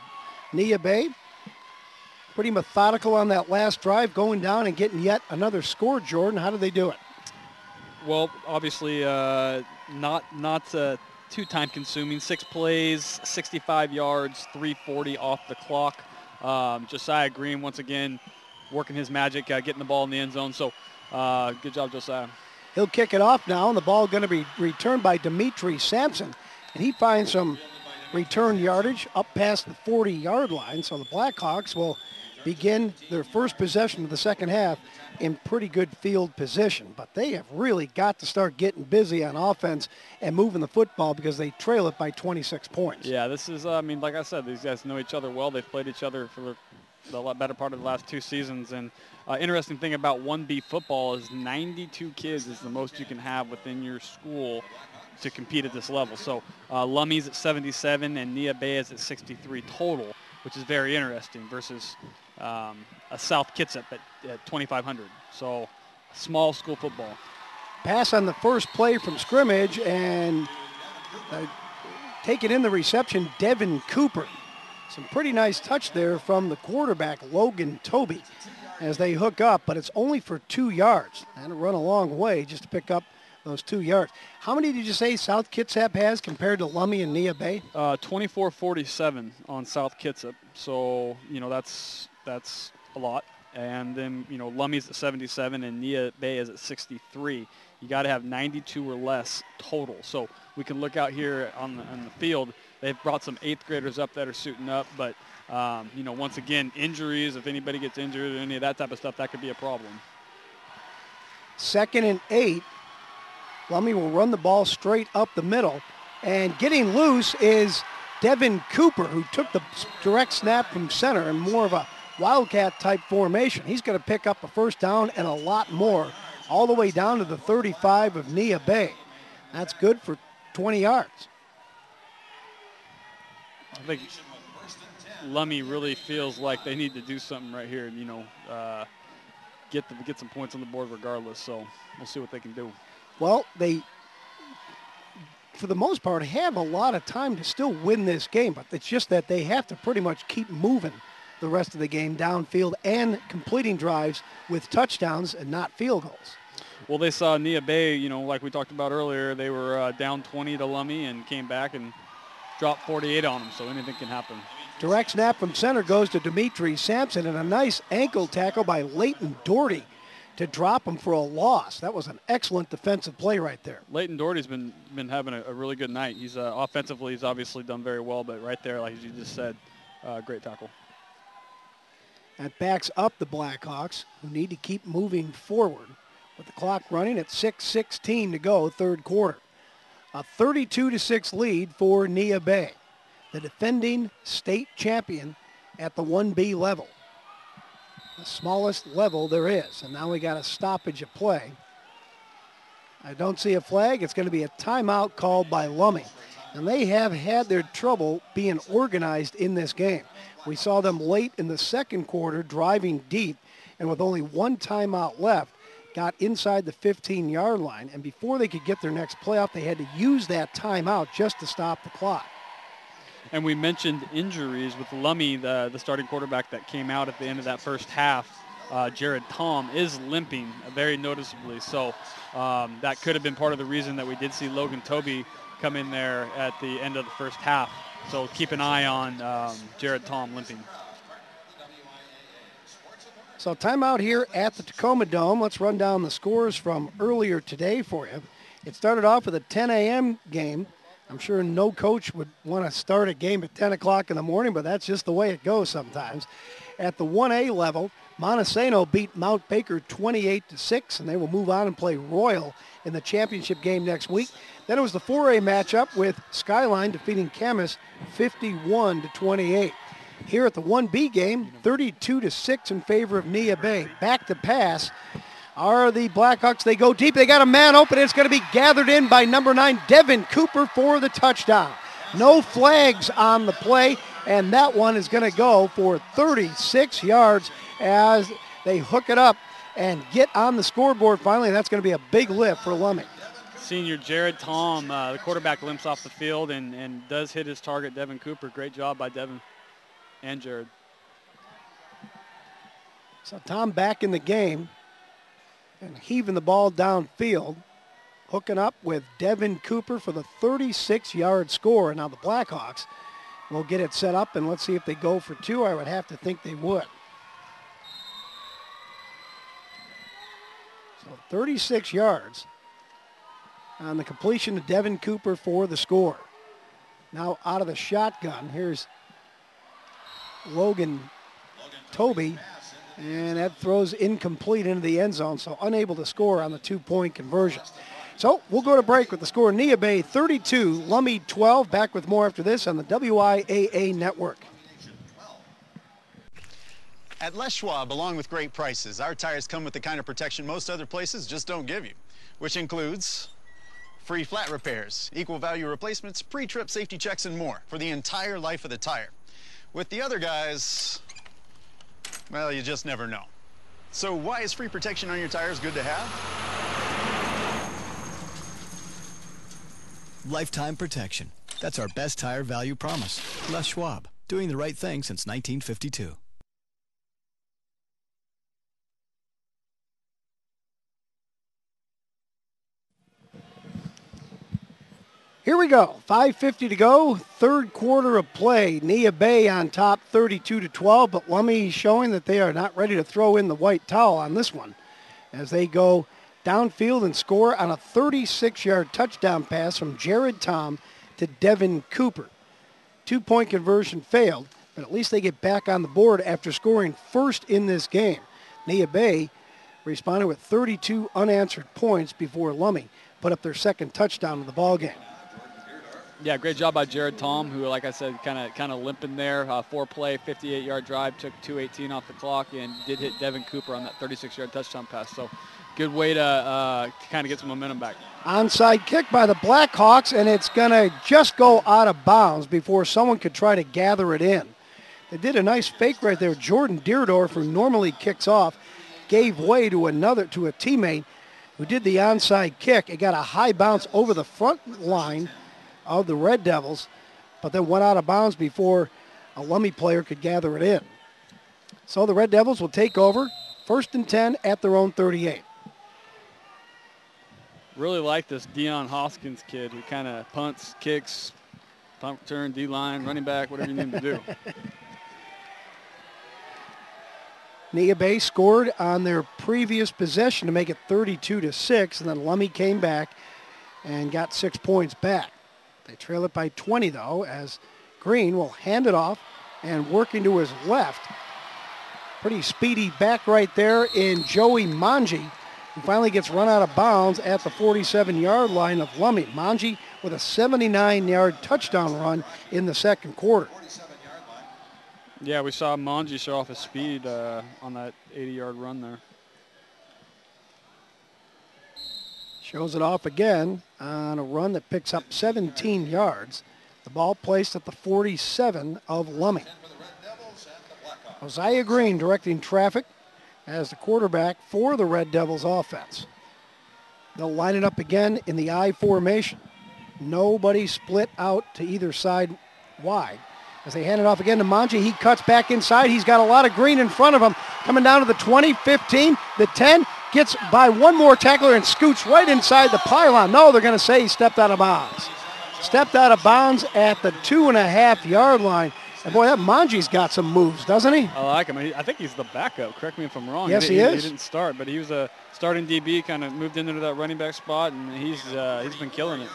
Neah Bay, pretty methodical on that last drive, going down and getting yet another score. Jordan, how did they do it? Well, obviously not too time consuming. 6 plays, 65 yards, 3:40 off the clock. Josiah Green once again working his magic, getting the ball in the end zone. So good job, Josiah. He'll kick it off now, and the ball going to be returned by Dimitri Sampson And he finds some return yardage up past the 40-yard line. So the Blackhawks will begin their first possession of the second half in pretty good field position. But they have really got to start getting busy on offense and moving the football because they trail it by 26 points. Yeah, this is, I mean, like I said, these guys know each other well. They've played each other for the lot better part of the last 2 seasons. And interesting thing about 1B football is 92 kids is the most you can have within your school to compete at this level. So Lummi's at 77 and Neah Bay is at 63 total, which is very interesting versus a South Kitsap at 2,500. So small school football. Pass on the first play from scrimmage and taking in the reception, Devin Cooper. Some pretty nice touch there from the quarterback, Logan Toby, as they hook up, but it's only for 2 yards. And run a long way just to pick up those 2 yards. How many did you say South Kitsap has compared to Lummi and Neah Bay? 24-47 on South Kitsap. So, you know, that's a lot. And then, you know, Lummi's at 77 and Neah Bay is at 63. You got to have 92 or less total. So we can look out here on the field. They've brought some 8th graders up that are suiting up. But, you know, once again, injuries, if anybody gets injured or any of that type of stuff, that could be a problem. 2nd and 8. Lummi will run the ball straight up the middle. And getting loose is Devin Cooper, who took the direct snap from center in more of a Wildcat-type formation. He's going to pick up a first down and a lot more, all the way down to the 35 of Neah Bay. That's good for 20 yards. I think Lummi really feels like they need to do something right here and, you know, get some points on the board regardless. So we'll see what they can do. Well, they, for the most part, have a lot of time to still win this game, but it's just that they have to pretty much keep moving the rest of the game downfield and completing drives with touchdowns and not field goals. Well, they saw Neah Bay, you know, like we talked about earlier, they were down 20 to Lummi and came back and dropped 48 on them, so anything can happen. Direct snap from center goes to Dimitri Sampson, and a nice ankle tackle by Leighton Doherty to drop him for a loss. That was an excellent defensive play right there. Leighton Doherty's been having a really good night. He's offensively, he's obviously done very well, but right there, like you just said, great tackle. That backs up the Blackhawks, who need to keep moving forward with the clock running at 6:16 to go, 3rd quarter. A 32-6 lead for Neah Bay, the defending state champion at the 1B level. The smallest level there is. And now we got a stoppage of play. I don't see a flag. It's going to be a timeout called by Lummi. And they have had their trouble being organized in this game. We saw them late in the 2nd quarter driving deep, and with only 1 timeout left, got inside the 15-yard line. And before they could get their next playoff, they had to use that timeout just to stop the clock. And we mentioned injuries with Lummi, the starting quarterback that came out at the end of that first half. Jared Tom is limping very noticeably. So that could have been part of the reason that we did see Logan Toby come in there at the end of the first half. So keep an eye on Jared Tom limping. So timeout here at the Tacoma Dome. Let's run down the scores from earlier today for you. It started off with a 10 a.m. game. I'm sure no coach would want to start a game at 10 o'clock in the morning, but that's just the way it goes sometimes. At the 1A level, Montesano beat Mount Baker 28-6, and they will move on and play Royal in the championship game next week. Then it was the 4A matchup with Skyline defeating Camas 51-28. Here at the 1B game, 32-6 in favor of Neah Bay. Back to pass are the Blackhawks. They go deep. They got a man open. It's going to be gathered in by number 9, Devin Cooper, for the touchdown. No flags on the play, and that one is going to go for 36 yards as they hook it up and get on the scoreboard finally. That's going to be a big lift for Lummi. Senior Jared Tom, the quarterback, limps off the field and does hit his target, Devin Cooper. Great job by Devin and Jared. So Tom back in the game and heaving the ball downfield, hooking up with Devin Cooper for the 36-yard score. And now the Blackhawks will get it set up, and let's see if they go for 2. I would have to think they would. So 36 yards on the completion of Devin Cooper for the score. Now out of the shotgun. Here's Logan Toby, and that throws incomplete into the end zone, so unable to score on the 2-point conversion. So we'll go to break with the score. Neah Bay 32, Lummi 12. Back with more after this on the WIAA Network. At Les Schwab, along with great prices, our tires come with the kind of protection most other places just don't give you, which includes free flat repairs, equal value replacements, pre-trip safety checks, and more for the entire life of the tire. With the other guys, well, you just never know. So why is free protection on your tires good to have? Lifetime protection. That's our best tire value promise. Les Schwab, doing the right thing since 1952. Here we go. 5:50 to go. Third quarter of play. Neah Bay on top 32-12, but Lummi showing that they are not ready to throw in the white towel on this one as they go downfield and score on a 36-yard touchdown pass from Jared Tom to Devin Cooper. 2-point conversion failed, but at least they get back on the board after scoring first in this game. Neah Bay responded with 32 unanswered points before Lummi put up their second touchdown of the ballgame. Yeah, great job by Jared Tom, who, like I said, kind of limping there. 4-play, 58-yard drive, took 2:18 off the clock, and did hit Devin Cooper on that 36-yard touchdown pass. So good way to kind of get some momentum back. Onside kick by the Blackhawks, and it's going to just go out of bounds before someone could try to gather it in. They did a nice fake right there. Jordan Deerdorf, who normally kicks off, gave way to a teammate who did the onside kick. It got a high bounce over the front line of the Red Devils, but then went out of bounds before a Lummi player could gather it in. So the Red Devils will take over, 1st and 10 at their own 38. Really like this Deion Hoskins kid who kind of punts, kicks, punt return, D-line, running back, whatever you need him to do. Neah Bay scored on their previous possession to make it 32-6, and then Lummi came back and got 6 points back. They trail it by 20, though, as Green will hand it off and working to his left. Pretty speedy back right there in Joey Manji, who finally gets run out of bounds at the 47-yard line of Lummi. Manji with a 79-yard touchdown run in the second quarter. Yeah, we saw Manji show off his speed on that 80-yard run there. Shows it off again on a run that picks up 17 yards. The ball placed at the 47 of Lummi. Hosea Green directing traffic as the quarterback for the Red Devils offense. They'll line it up again in the I formation. Nobody split out to either side wide. As they hand it off again to Manji, he cuts back inside. He's got a lot of green in front of him. Coming down to the 20, 15, the 10. Gets by one more tackler and scoots right inside the pylon. No, they're going to say he stepped out of bounds. Stepped out of bounds at the 2.5-yard line. And boy, that Manji's got some moves, doesn't he? I like him. I think he's the backup. Correct me if I'm wrong. Yes, he is. He didn't start, but he was a starting DB, kind of moved into that running back spot, and he's been killing it.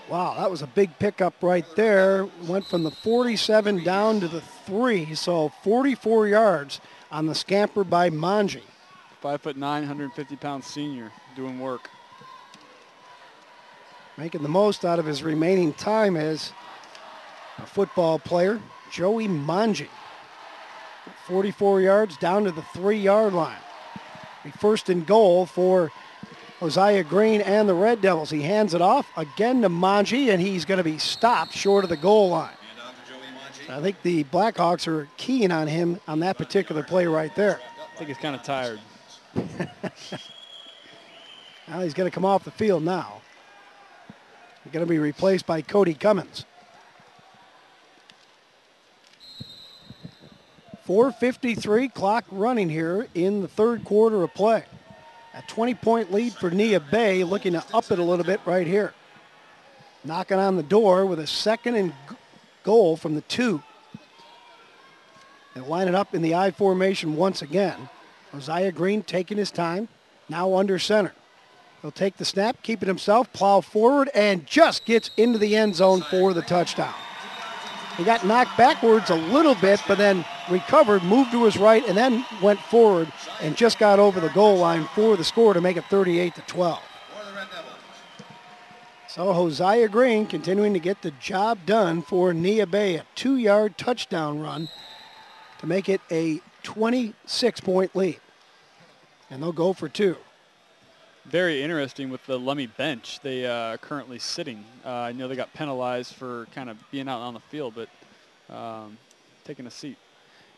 Wow, that was a big pickup right there. Went from the 47 down to the 3, so 44 yards on the scamper by Manji. 5'9", 150-pound senior doing work. Making the most out of his remaining time as a football player, Joey Manji. 44 yards down to the 3-yard line. A 1st and goal for Hosea Green and the Red Devils. He hands it off again to Manji, and he's going to be stopped short of the goal line. I think the Blackhawks are keying on him on that particular play right there. I think he's kind of tired. Well, he's going to come off the field now. He's going to be replaced by Cody Cummins. 4:53 clock running here in the third quarter of play. A 20-point lead for Neah Bay, looking to up it a little bit right here. Knocking on the door with a 2nd and goal from the 2. They line it up in the I formation once again. Hosea Green taking his time, now under center. He'll take the snap, keep it himself, plow forward, and just gets into the end zone for the touchdown. He got knocked backwards a little bit, but then recovered, moved to his right, and then went forward and just got over the goal line for the score to make it 38-12. So Hosea Green continuing to get the job done for Neah Bay, a 2-yard touchdown run to make it a 26-point lead. And they'll go for 2. Very interesting with the Lummi bench. They are currently sitting. I know they got penalized for kind of being out on the field, but taking a seat.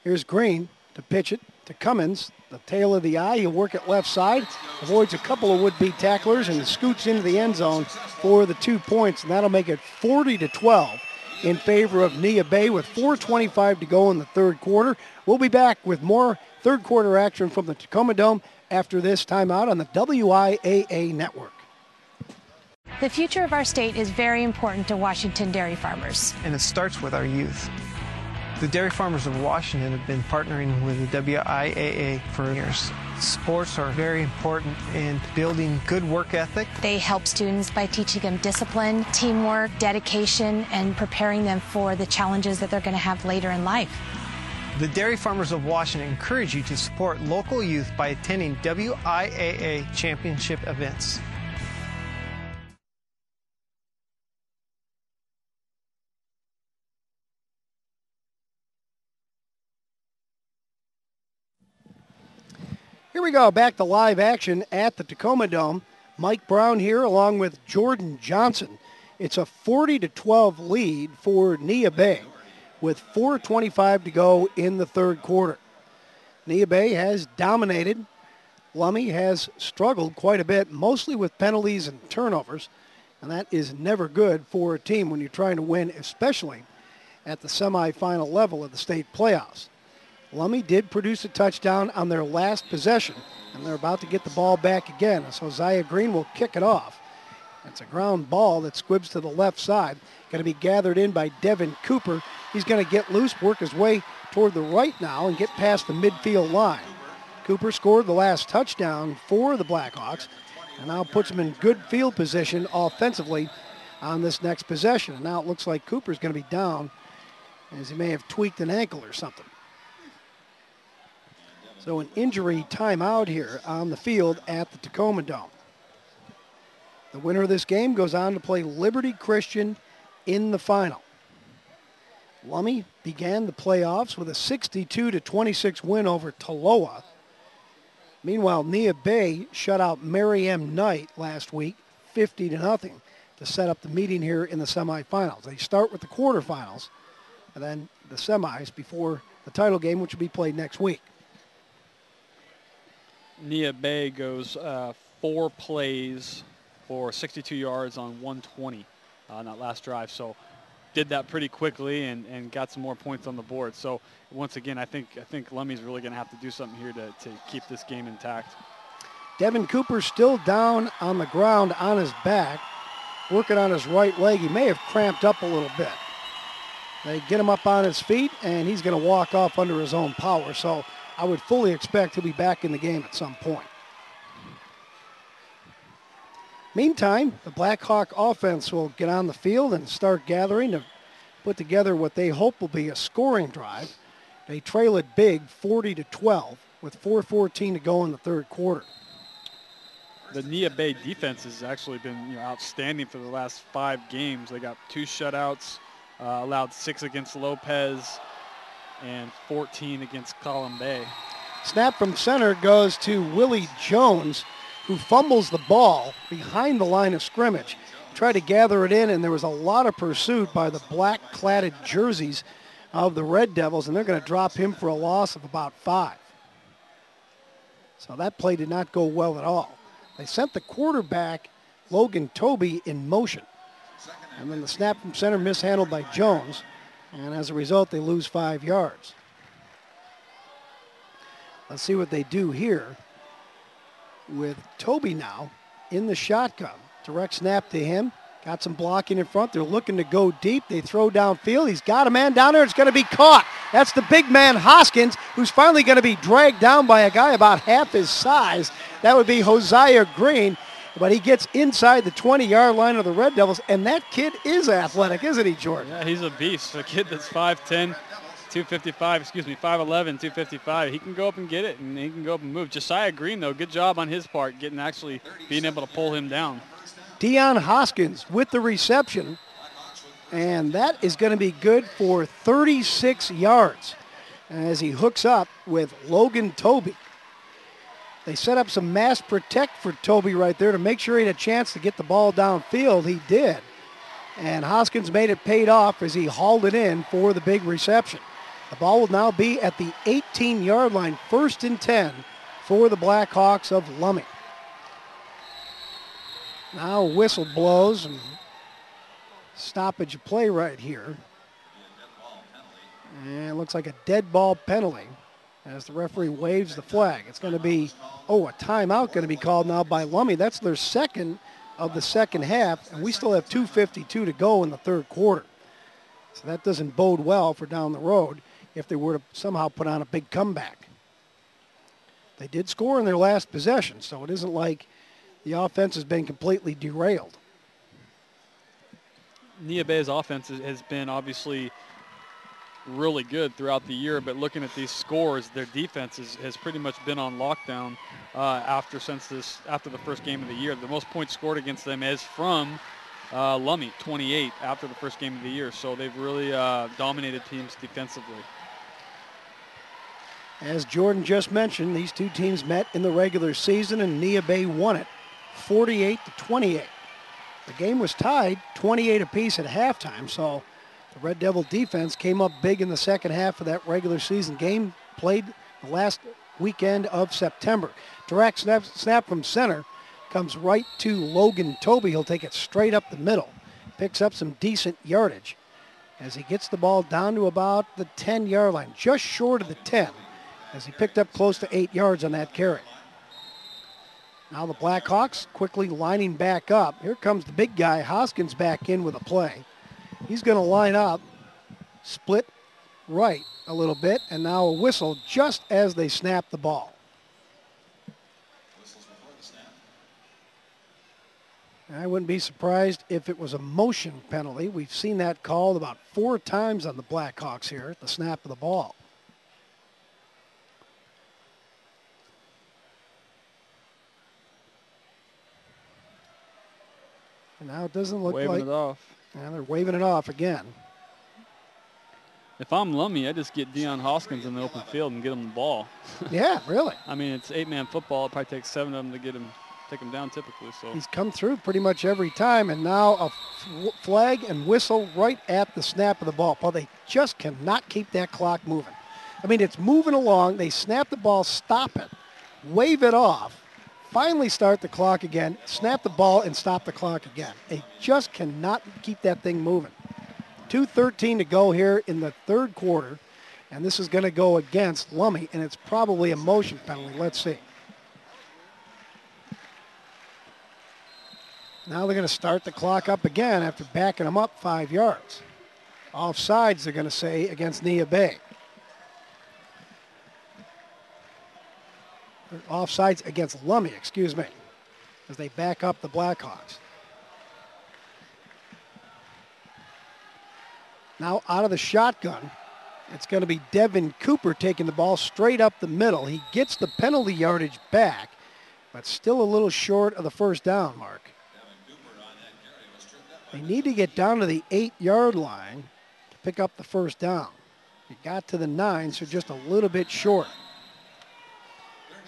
Here's Green to pitch it to Cummins, the tail of the eye. He'll work it left side, avoids a couple of would-be tacklers, and scoots into the end zone for the 2 points, and that'll make it 40-12 in favor of Neah Bay with 4:25 to go in the third quarter. We'll be back with more third quarter action from the Tacoma Dome after this timeout on the WIAA network. The future of our state is very important to Washington dairy farmers. And it starts with our youth. The dairy farmers of Washington have been partnering with the WIAA for years. Sports are very important in building good work ethic. They help students by teaching them discipline, teamwork, dedication, and preparing them for the challenges that they're going to have later in life. The Dairy Farmers of Washington encourage you to support local youth by attending WIAA championship events. Here we go, back to live action at the Tacoma Dome. Mike Brown here along with Jordan Johnson. It's a 40-12 lead for Neah Bay with 4:25 to go in the third quarter. Neah Bay has dominated. Lummi has struggled quite a bit, mostly with penalties and turnovers, and that is never good for a team when you're trying to win, especially at the semifinal level of the state playoffs. Lummi did produce a touchdown on their last possession, and they're about to get the ball back again as Hosea Green will kick it off. It's a ground ball that squibs to the left side. Going to be gathered in by Devin Cooper. He's going to get loose, work his way toward the right now, and get past the midfield line. Cooper scored the last touchdown for the Blackhawks, and now puts them in good field position offensively on this next possession. And now it looks like Cooper's going to be down, as he may have tweaked an ankle or something. So an injury timeout here on the field at the Tacoma Dome. The winner of this game goes on to play Liberty Christian in the final. Lummi began the playoffs with a 62-26 win over Toloa. Meanwhile, Neah Bay shut out Mary M. Knight last week, 50-0, to set up the meeting here in the semifinals. They start with the quarterfinals and then the semis before the title game, which will be played next week. Neah Bay goes 4 plays for 62 yards on 120 on that last drive. So did that pretty quickly and got some more points on the board. So once again, I think Lummi's really going to have to do something here to keep this game intact. Devin Cooper still down on the ground on his back, working on his right leg. He may have cramped up a little bit. They get him up on his feet, and he's going to walk off under his own power. So I would fully expect he'll be back in the game at some point. Meantime, the Blackhawk offense will get on the field and start gathering to put together what they hope will be a scoring drive. They trail it big, 40-12, with 4:14 to go in the third quarter. The Neah Bay defense has actually been outstanding for the last 5 games. They got 2 shutouts, allowed 6 against Lopez, and 14 against Column Bay. Snap from center goes to Willie Jones, who fumbles the ball behind the line of scrimmage. Tried to gather it in, and there was a lot of pursuit by the black-cladded jerseys of the Red Devils, and they're going to drop him for a loss of about 5. So that play did not go well at all. They sent the quarterback, Logan Toby, in motion. And then the snap from center mishandled by Jones. And as a result, they lose 5 yards. Let's see what they do here with Toby now in the shotgun. Direct snap to him. Got some blocking in front. They're looking to go deep. They throw downfield. He's got a man down there. It's going to be caught. That's the big man Hoskins, who's finally going to be dragged down by a guy about half his size. That would be Hosea Green. but he gets inside the 20-yard line of the Red Devils, and that kid is athletic, isn't he, Jordan? Yeah, he's a beast. A kid that's 5'10", 5'11", 255. He can go up and get it, and he can go up and move. Josiah Green, though, good job on his part, being able to pull him down. Deion Hoskins with the reception, and that is going to be good for 36 yards as he hooks up with Logan Toby. They set up some mass protect for Toby right there to make sure he had a chance to get the ball downfield. He did. And Hoskins made it paid off as he hauled it in for the big reception. The ball will now be at the 18-yard line, 1st and 10 for the Blackhawks of Lummi. Now whistle blows and stoppage of play right here. And it looks like a dead ball penalty as the referee waves the flag. It's going to be, a timeout going to be called now by Lummi. That's their second of the second half, and we still have 2:52 to go in the third quarter. So that doesn't bode well for down the road if they were to somehow put on a big comeback. They did score in their last possession, so it isn't like the offense has been completely derailed. Neah Bay's offense has been obviously really good throughout the year, but looking at these scores, their defense has pretty much been on lockdown after the first game of the year. The most points scored against them is from Lummi, 28 after the first game of the year. So they've really dominated teams defensively. As Jordan just mentioned, these two teams met in the regular season, and Neah Bay won it 48-28. The game was tied 28 apiece at halftime, so the Red Devil defense came up big in the second half of that regular season game, played the last weekend of September. Direct snap from center comes right to Logan Toby. He'll take it straight up the middle, picks up some decent yardage as he gets the ball down to about the 10-yard line, just short of the 10, as he picked up close to 8 yards on that carry. Now the Blackhawks quickly lining back up. Here comes the big guy, Hoskins, back in with a play. He's going to line up, split right a little bit, and now a whistle just as they snap the ball. I wouldn't be surprised if it was a motion penalty. We've seen that called about 4 times on the Blackhawks here at the snap of the ball. And now it doesn't look waving like... it off. And they're waving it off again. If I'm Lummi, I just get Deion Hoskins in the open field and get him the ball. Yeah, really. I mean, it's 8-man football. It probably takes 7 of them to take him down typically. So he's come through pretty much every time, and now a flag and whistle right at the snap of the ball. Paul, they just cannot keep that clock moving. I mean, it's moving along. They snap the ball, stop it, wave it off, finally start the clock again, snap the ball, and stop the clock again. They just cannot keep that thing moving. 2:13 to go here in the third quarter, and this is going to go against Lummi, and it's probably a motion penalty. Let's see. Now they're going to start the clock up again after backing them up 5 yards. Offsides, they're going to say, against Neah Bay. Offsides against Lummi, excuse me, as they back up the Blackhawks. Now out of the shotgun, it's going to be Devin Cooper taking the ball straight up the middle. He gets the penalty yardage back, but still a little short of the first down mark. They need to get down to the 8-yard line to pick up the first down. He got to the 9, so just a little bit short.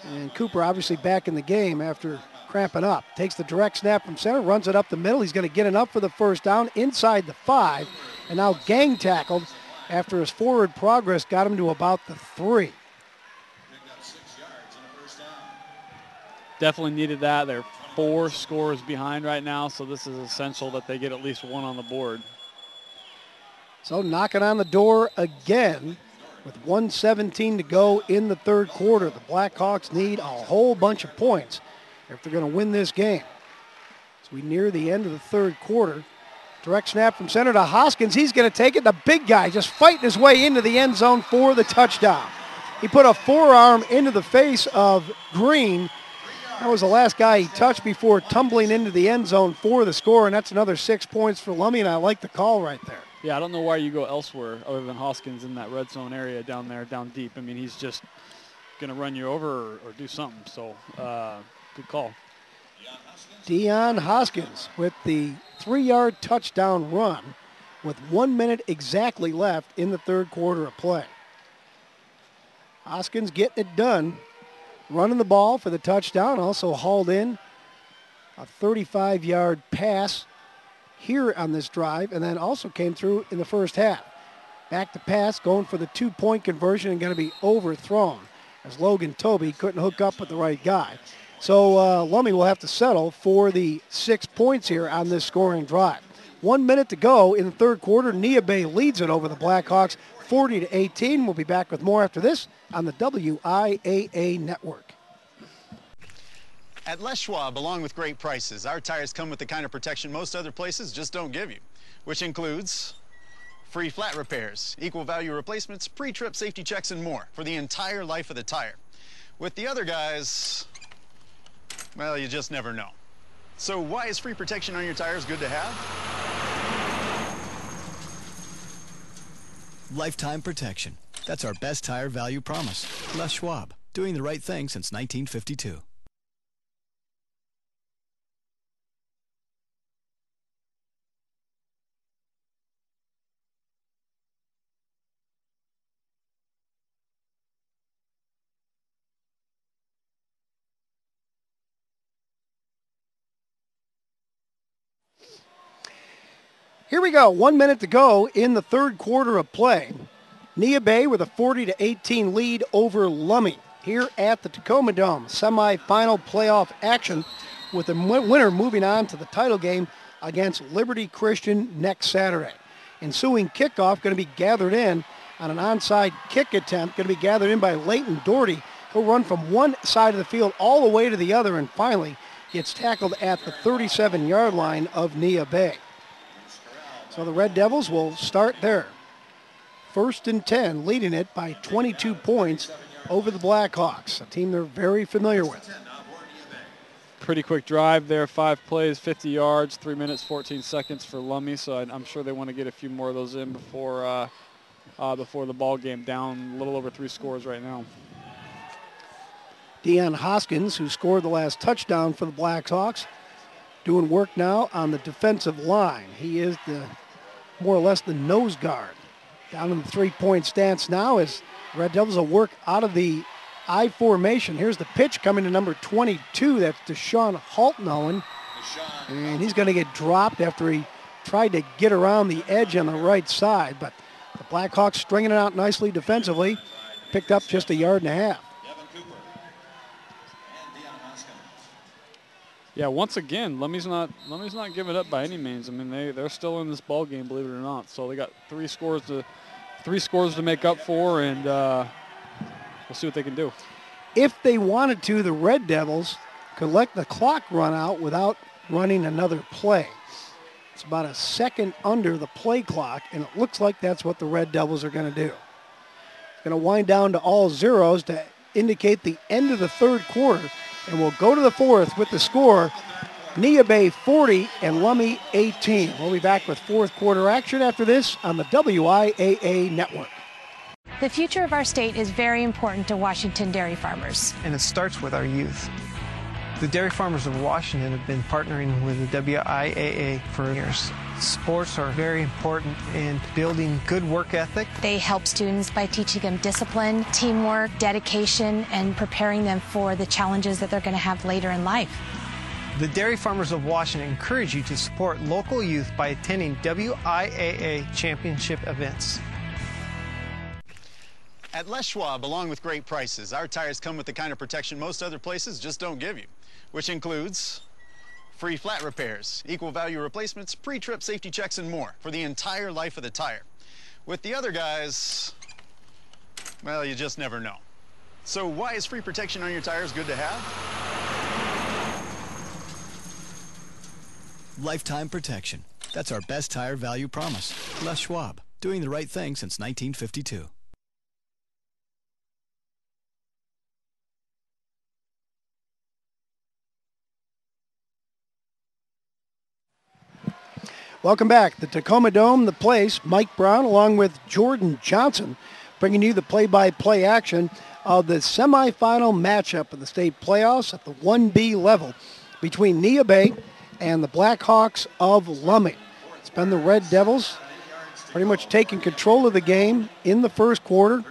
And Cooper obviously back in the game after cramping up. Takes the direct snap from center, runs it up the middle. He's going to get enough for the first down inside the 5, and now gang tackled after his forward progress got him to about the 3. Definitely needed that. They're 4 scores behind right now, so this is essential that they get at least 1 on the board. So knocking on the door again with 1:17 to go in the third quarter. The Blackhawks need a whole bunch of points if they're going to win this game. As we near the end of the third quarter, direct snap from center to Hoskins. He's going to take it. The big guy just fighting his way into the end zone for the touchdown. He put a forearm into the face of Green, That was the last guy he touched before tumbling into the end zone for the score, and that's another 6 points for Lummi, and I like the call right there. Yeah, I don't know why you go elsewhere other than Hoskins in that red zone area down there, down deep. I mean, he's just going to run you over or do something. So, good call. Deion Hoskins with the 3-yard touchdown run with 1 minute exactly left in the third quarter of play. Hoskins getting it done, running the ball for the touchdown, also hauled in a 35-yard pass here on this drive, and then also came through in the first half. Back to pass, going for the 2-point conversion and going to be overthrown as Logan Toby couldn't hook up with the right guy. So Lummi will have to settle for the 6 points here on this scoring drive. 1 minute to go in the third quarter. Neah Bay leads it over the Blackhawks 40-18. We'll be back with more after this on the WIAA network. At Les Schwab, along with great prices, our tires come with the kind of protection most other places just don't give you, which includes free flat repairs, equal value replacements, pre-trip safety checks, and more for the entire life of the tire. With the other guys, well, you just never know. So why is free protection on your tires good to have? Lifetime protection. That's our best tire value promise. Les Schwab, doing the right thing since 1952. Here we go. 1 minute to go in the third quarter of play. Neah Bay with a 40-18 lead over Lummi here at the Tacoma Dome. Semifinal playoff action with the winner moving on to the title game against Liberty Christian next Saturday. Ensuing kickoff going to be gathered in on an onside kick attempt, going to be gathered in by Leighton Doherty. He'll run from one side of the field all the way to the other and finally gets tackled at the 37-yard line of Neah Bay. So the Red Devils will start there. 1st and 10, leading it by 22 points over the Blackhawks, a team they're very familiar with. Pretty quick drive there, 5 plays, 50 yards, 3 minutes, 14 seconds for Lummi. So I'm sure they want to get a few more of those in before the ball game. Down a little over 3 scores right now. Deion Hoskins, who scored the last touchdown for the Blackhawks, doing work now on the defensive line. He is more or less the nose guard. Down in the 3-point stance now as Red Devils will work out of the I formation. Here's the pitch coming to number 22. That's Deshaun Haltnowen. And he's going to get dropped after he tried to get around the edge on the right side. But the Blackhawks stringing it out nicely defensively. Picked up just a yard and a half. Yeah, once again, Lummi's not giving up by any means. I mean, they're still in this ball game, believe it or not. So they got 3 scores to make up for, and we'll see what they can do. If they wanted to, the Red Devils could let the clock run out without running another play. It's about a second under the play clock, and it looks like that's what the Red Devils are going to do. It's going to wind down to all zeros to indicate the end of the third quarter. And we'll go to the fourth with the score, Neah Bay 40 and Lummi 18. We'll be back with fourth quarter action after this on the WIAA network. The future of our state is very important to Washington dairy farmers. And it starts with our youth. The dairy farmers of Washington have been partnering with the WIAA for years. Sports are very important in building good work ethic. They help students by teaching them discipline, teamwork, dedication, and preparing them for the challenges that they're going to have later in life. The dairy farmers of Washington encourage you to support local youth by attending WIAA championship events. At Les Schwab, along with great prices, our tires come with the kind of protection most other places just don't give you, which includes free flat repairs, equal value replacements, pre-trip safety checks, and more for the entire life of the tire. With the other guys, well, you just never know. So why is free protection on your tires good to have? Lifetime protection. That's our best tire value promise. Les Schwab, doing the right thing since 1952. Welcome back. The Tacoma Dome, the place. Mike Brown along with Jordan Johnson bringing you the play-by-play action of the semifinal matchup of the state playoffs at the 1B level between Neah Bay and the Blackhawks of Lummi. It's been the Red Devils pretty much taking control of the game in the first quarter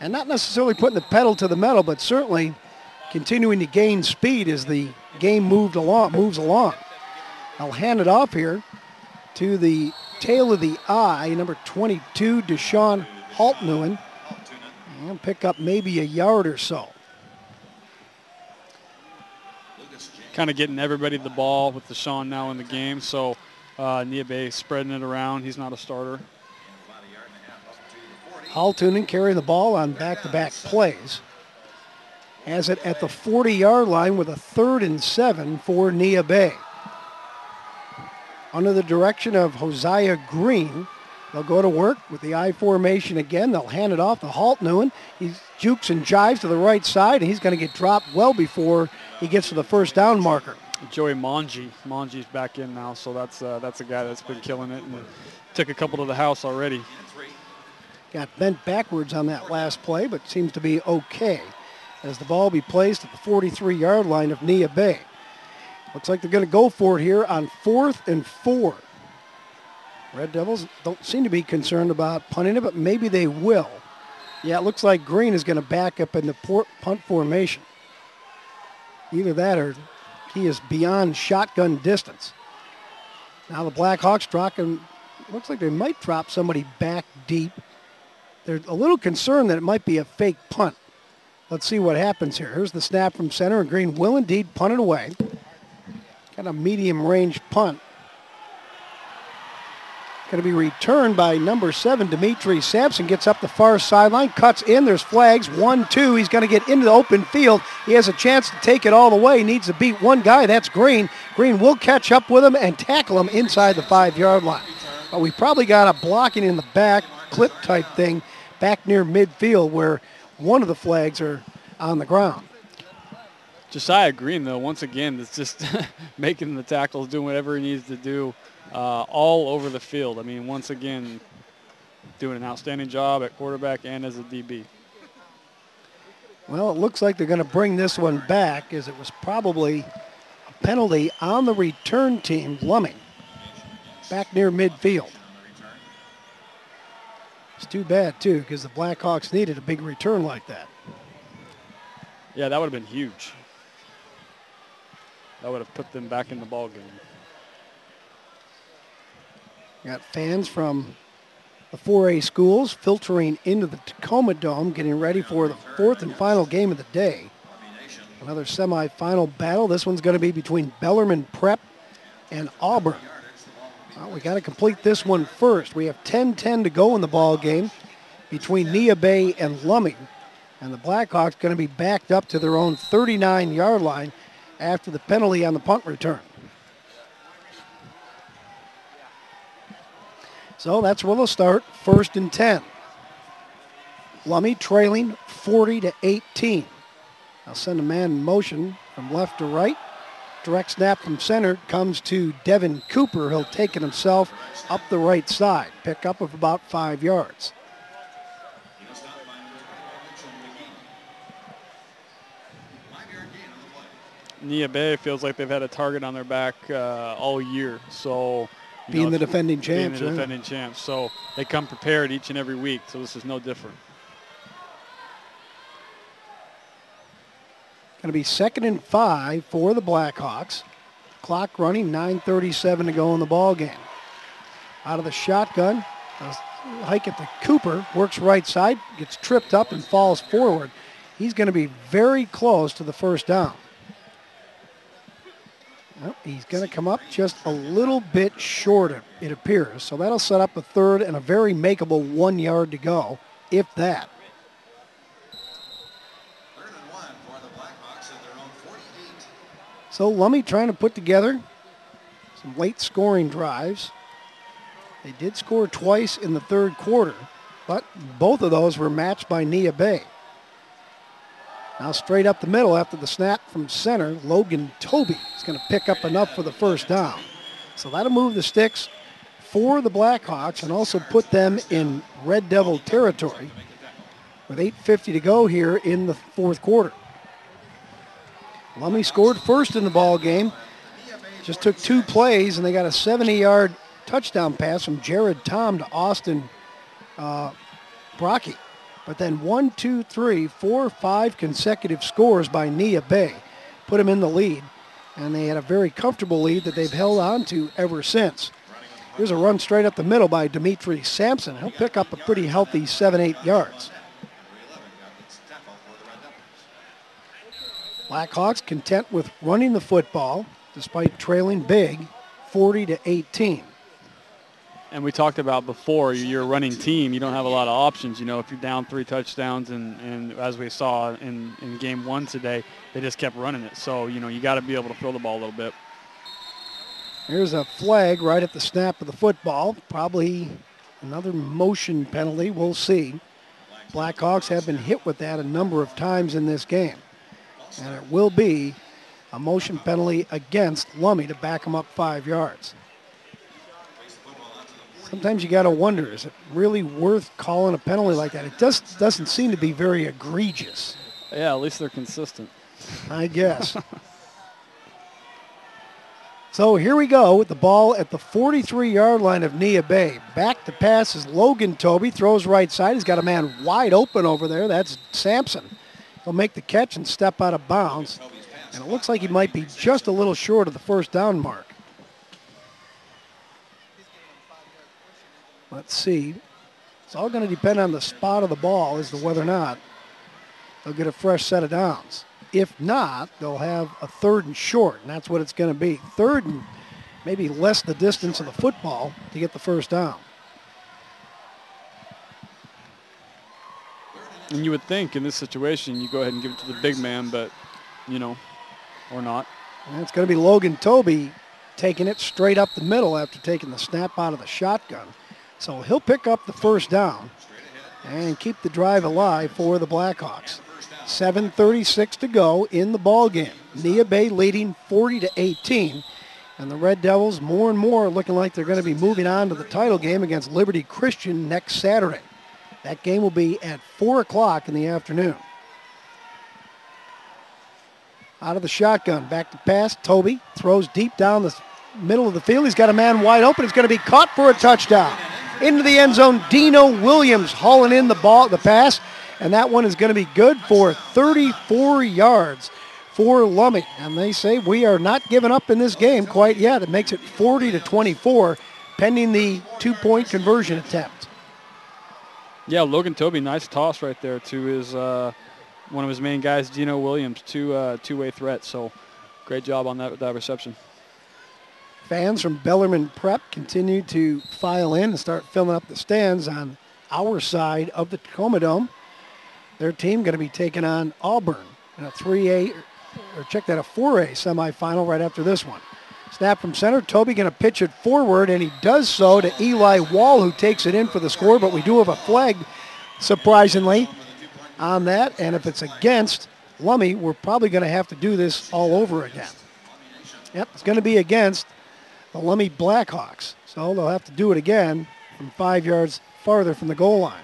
and not necessarily putting the pedal to the metal, but certainly continuing to gain speed as the game moves along. I'll hand it off here to the tail of the eye, number 22, Deshaun Haltnewen, and pick up maybe a yard or so. Kind of getting everybody the ball with Deshaun now in the game, so Neah Bay spreading it around. He's not a starter. Haltnewen carrying the ball on back-to-back plays. Has it at the 40-yard line with a 3rd and 7 for Neah Bay. Under the direction of Hosea Green, they'll go to work with the I formation again. They'll hand it off to Haltnewen. He jukes and jives to the right side, and he's going to get dropped well before he gets to the first down marker. Joey Monge's back in now, so that's a guy that's been killing it and took a couple to the house already. Got bent backwards on that last play, but seems to be okay as the ball will be placed at the 43-yard line of Neah Bay. Looks like they're going to go for it here on 4th and 4. Red Devils don't seem to be concerned about punting it, but maybe they will. Yeah, it looks like Green is going to back up in the punt formation. Either that or he is beyond shotgun distance. Now the Blackhawks dropping. Looks like they might drop somebody back deep. They're a little concerned that it might be a fake punt. Let's see what happens here. Here's the snap from center, and Green will indeed punt it away. Got a medium-range punt. Going to be returned by number 7, Dimitri Sampson. Gets up the far sideline, cuts in. There's flags. 1-2. He's going to get into the open field. He has a chance to take it all the way. He needs to beat one guy. That's Green. Green will catch up with him and tackle him inside the 5-yard line. But we probably got a blocking in the back, clip type thing, back near midfield where one of the flags are on the ground. Josiah Green, though, once again, is just making the tackles, doing whatever he needs to do all over the field. I mean, once again, doing an outstanding job at quarterback and as a DB. Well, it looks like they're going to bring this one back as it was probably a penalty on the return team, Lummi, back near midfield. It's too bad, too, because the Blackhawks needed a big return like that. Yeah, that would have been huge. That would have put them back in the ball game. Got fans from the 4A schools filtering into the Tacoma Dome, getting ready for the 4th and final game of the day. Another semifinal battle. This one's going to be between Bellarmine Prep and Auburn. Well, we got to complete this one first. We have 10-10 to go in the ball game between Neah Bay and Lummi. And the Blackhawks going to be backed up to their own 39-yard line after the penalty on the punt return. So that's where they'll start, 1st and 10. Lummi trailing 40-18. I'll send a man in motion from left to right. Direct snap from center comes to Devin Cooper. He'll take it himself up the right side. Pickup of about 5 yards. Neah Bay feels like they've had a target on their back all year. So being the defending champs. Being the defending champs. So they come prepared each and every week. So this is no different. Going to be 2nd and 5 for the Blackhawks. Clock running, 9:37 to go in the ball game. Out of the shotgun, a hike at the Cooper, works right side, gets tripped up and falls forward. He's going to be very close to the first down. Well, he's going to come up just a little bit short, it appears. So that'll set up a 3rd and a very makeable 1 yard to go, if that. 3rd and 1 for the Blackhawks at their own 48. So Lummi trying to put together some late scoring drives. They did score twice in the 3rd quarter, but both of those were matched by Neah Bay. Now straight up the middle after the snap from center, Logan Toby is going to pick up enough for the first down. So that'll move the sticks for the Blackhawks and also put them in Red Devil territory with 8:50 to go here in the fourth quarter. Lummi scored first in the ball game. Just took 2 plays, and they got a 70-yard touchdown pass from Jared Tom to Austin Brocky. But then 1, 2, 3, 4, 5 consecutive scores by Neah Bay put them in the lead. And they had a very comfortable lead that they've held on to ever since. Here's a run straight up the middle by Dimitri Sampson. He'll pick up a pretty healthy 7-8 yards. Blackhawks content with running the football despite trailing big 40-18. And we talked about before, you're a running team, you don't have a lot of options. You know, if you're down 3 touchdowns, and as we saw in game 1 today, they just kept running it. So, you know, you got to be able to throw the ball a little bit. Here's a flag right at the snap of the football. Probably another motion penalty. We'll see. Blackhawks have been hit with that a number of times in this game. And it will be a motion penalty against Lummi to back them up 5 yards. Sometimes you got to wonder, is it really worth calling a penalty like that? It just doesn't seem to be very egregious. Yeah, at least they're consistent. I guess. So here we go with the ball at the 43-yard line of Neah Bay. Back to pass is Logan Toby, throws right side. He's got a man wide open over there. That's Sampson. He'll make the catch and step out of bounds. And it looks like he might be just a little short of the first down mark. Let's see. It's all going to depend on the spot of the ball as to whether or not they'll get a fresh set of downs. If not, they'll have a 3rd and short, and that's what it's going to be. 3rd and maybe less the distance of the football to get the first down. And you would think in this situation you go ahead and give it to the big man, but, you know, or not. And it's going to be Logan Toby taking it straight up the middle after taking the snap out of the shotgun. So he'll pick up the first down and keep the drive alive for the Blackhawks. 7:36 to go in the ball game. Neah Bay leading 40-18, and the Red Devils more and more looking like they're going to be moving on to the title game against Liberty Christian next Saturday. That game will be at 4 o'clock in the afternoon. Out of the shotgun, back to pass. Toby throws deep down the middle of the field. He's got a man wide open. It's going to be caught for a touchdown. Into the end zone, Dino Williams hauling in the pass, and that one is going to be good for 34 yards for Lummi. And they say we are not giving up in this game quite yet. It makes it 40-24, pending the 2-point conversion attempt. Yeah, Logan Toby, nice toss right there to his one of his main guys, Dino Williams, two-way threat. So great job on that reception. Fans from Bellarmine Prep continue to file in and start filling up the stands on our side of the Tacoma Dome. Their team going to be taking on Auburn in a 4A semifinal right after this one. Snap from center. Toby going to pitch it forward, and he does so to Eli Wall, who takes it in for the score, but we do have a flag, surprisingly, on that. And if it's against Lummi, we're probably going to have to do this all over again. Yep, it's going to be against the Lummi Blackhawks. So they'll have to do it again from 5 yards farther from the goal line.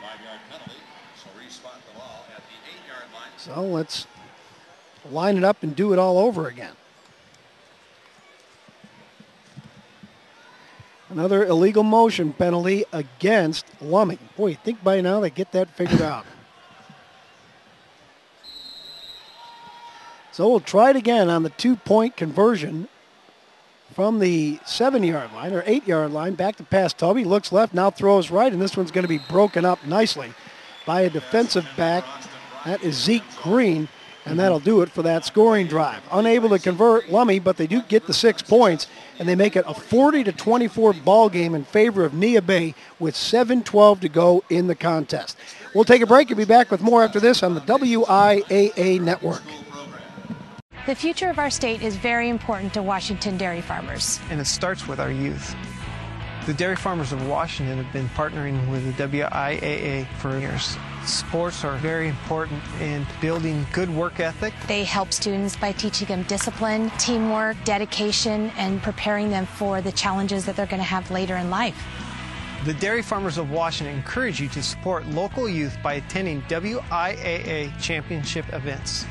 So let's line it up and do it all over again. Another illegal motion penalty against Lummi. Boy, you'd think by now they get that figured out. So we'll try it again on the 2-point conversion from the 7-yard line or 8-yard line. Back to pass. Toby looks left, now throws right, and this one's going to be broken up nicely by a defensive back. That is Zeke Green, and that'll do it for that scoring drive. Unable to convert Lummi, but they do get the 6 points, and they make it a 40-24 ball game in favor of Neah Bay with 7:12 to go in the contest. We'll take a break and be back with more after this on the WIAA Network. The future of our state is very important to Washington dairy farmers. And it starts with our youth. The dairy farmers of Washington have been partnering with the WIAA for years. Sports are very important in building good work ethic. They help students by teaching them discipline, teamwork, dedication, and preparing them for the challenges that they're going to have later in life. The dairy farmers of Washington encourage you to support local youth by attending WIAA championship events.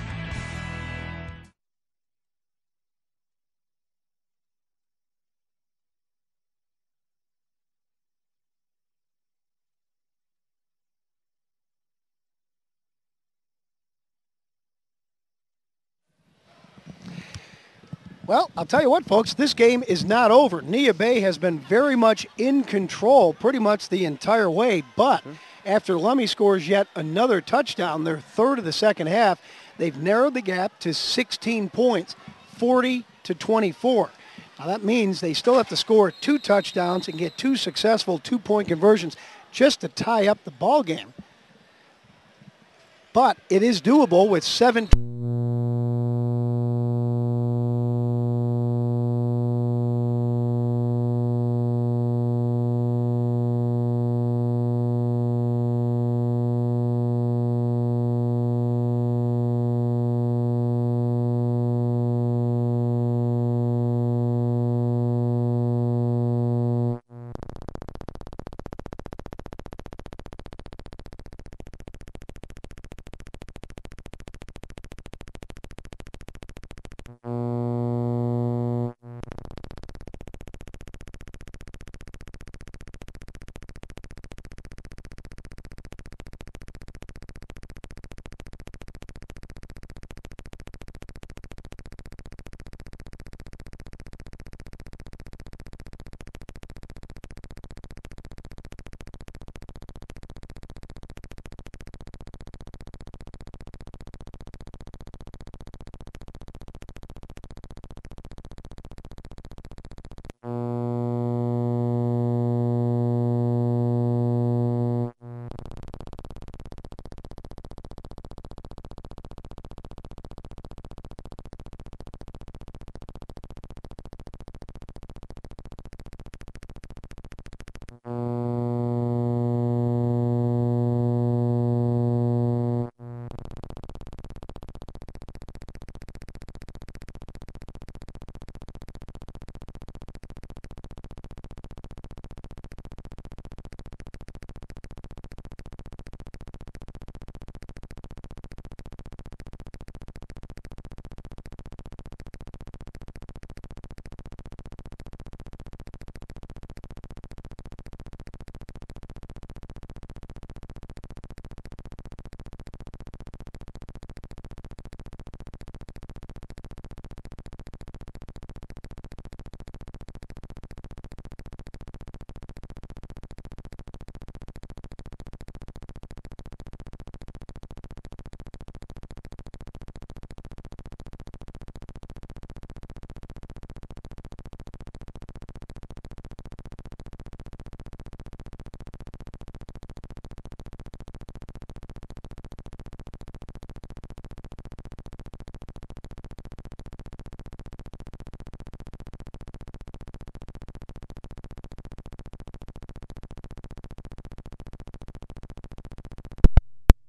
Well, I'll tell you what, folks, this game is not over. Neah Bay has been very much in control pretty much the entire way, but after Lummi scores yet another touchdown, their third of the second half, they've narrowed the gap to 16 points, 40-24. Now that means they still have to score 2 touchdowns and get 2 successful 2-point conversions just to tie up the ball game. But it is doable with 7.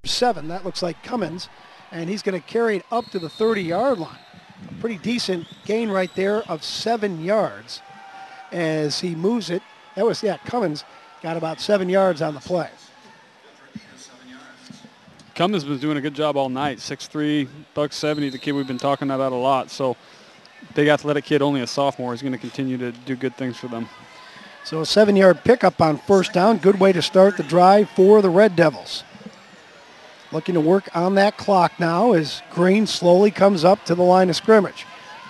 Seven. That looks like Cummins, and he's going to carry it up to the 30-yard line. A pretty decent gain right there of 7 yards as he moves it. That was, Cummins got about 7 yards on the play. Cummins was doing a good job all night. 6'3", $170, the kid we've been talking about a lot. So big athletic kid, only a sophomore. He's going to continue to do good things for them. So a 7-yard pickup on first down. Good way to start the drive for the Red Devils. Looking to work on that clock now as Green slowly comes up to the line of scrimmage.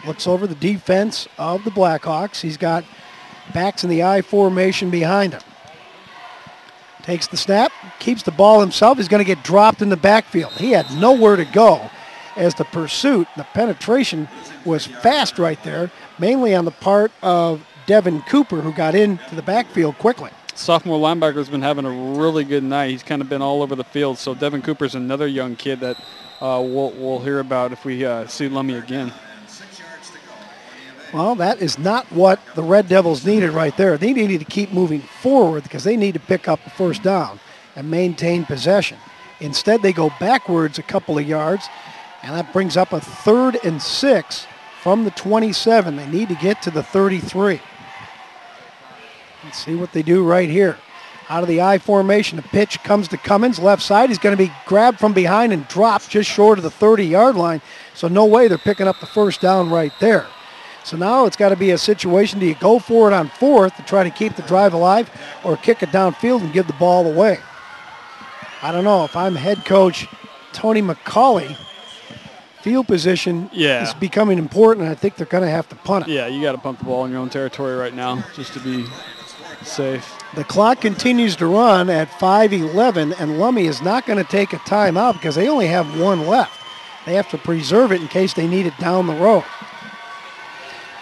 Looks over the defense of the Blackhawks. He's got backs in the I formation behind him. Takes the snap, keeps the ball himself. He's going to get dropped in the backfield. He had nowhere to go as the pursuit, the penetration was fast right there, mainly on the part of Devin Cooper, who got into the backfield quickly. Sophomore linebacker's been having a really good night. He's kind of been all over the field. So Devin Cooper's another young kid that we'll hear about if we see Lummi again. Well, that is not what the Red Devils needed right there. They needed to keep moving forward because they need to pick up the first down and maintain possession. Instead, they go backwards a couple of yards, and that brings up a 3rd and 6 from the 27. They need to get to the 33. Let's see what they do right here. Out of the I formation, the pitch comes to Cummins, left side. He's going to be grabbed from behind and dropped just short of the 30-yard line, so no way they're picking up the first down right there. So now it's got to be a situation, do you go for it on 4th to try to keep the drive alive or kick it downfield and give the ball away? I don't know. If I'm head coach Tony McCauley, field position is becoming important, and I think they're going to have to punt it. Yeah, you got to punt the ball in your own territory right now just to be safe. The clock continues to run at 5:11, and Lummi is not going to take a timeout because they only have 1 left. They have to preserve it in case they need it down the road.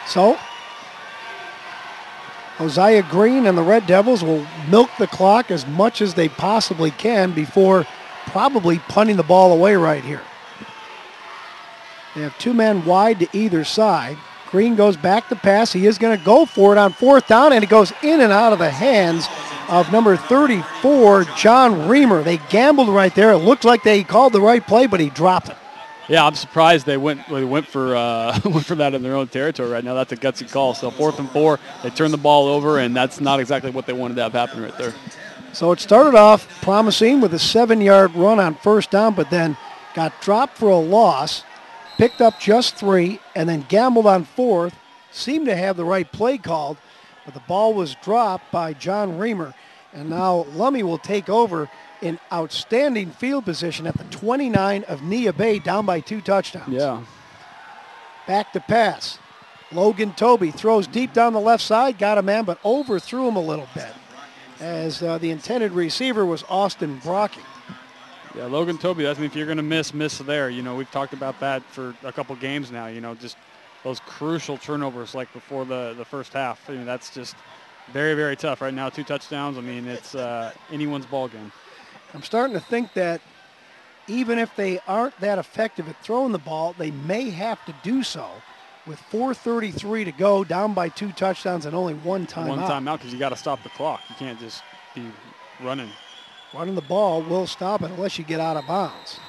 So, Hosea Green and the Red Devils will milk the clock as much as they possibly can before probably punting the ball away right here. They have 2 men wide to either side. Green goes back to pass. He is going to go for it on 4th down, and it goes in and out of the hands of number 34, John Reamer. They gambled right there. It looked like they called the right play, but he dropped it. Yeah, I'm surprised they went for went for that in their own territory right now. That's a gutsy call. So 4th and 4, they turned the ball over, and that's not exactly what they wanted to have happen right there. So it started off promising with a 7-yard run on 1st down, but then got dropped for a loss, picked up just 3, and then gambled on 4th. Seemed to have the right play called, but the ball was dropped by John Reamer. And now Lummi will take over in outstanding field position at the 29 of Neah Bay, down by 2 touchdowns. Yeah. Back to pass. Logan Toby throws deep down the left side, got a man, but overthrew him a little bit, as the intended receiver was Austin Brocky. Yeah, Logan Toby, I mean, if you're going to miss there. You know, we've talked about that for a couple games now, you know, just those crucial turnovers like before the first half. I mean, that's just very, very tough. Right now, 2 touchdowns, I mean, it's anyone's ball game. I'm starting to think that even if they aren't that effective at throwing the ball, they may have to do so with 4:33 to go, down by 2 touchdowns and only 1 timeout. 1 timeout because you got to stop the clock. You can't just be running. Running the ball will stop it unless you get out of bounds.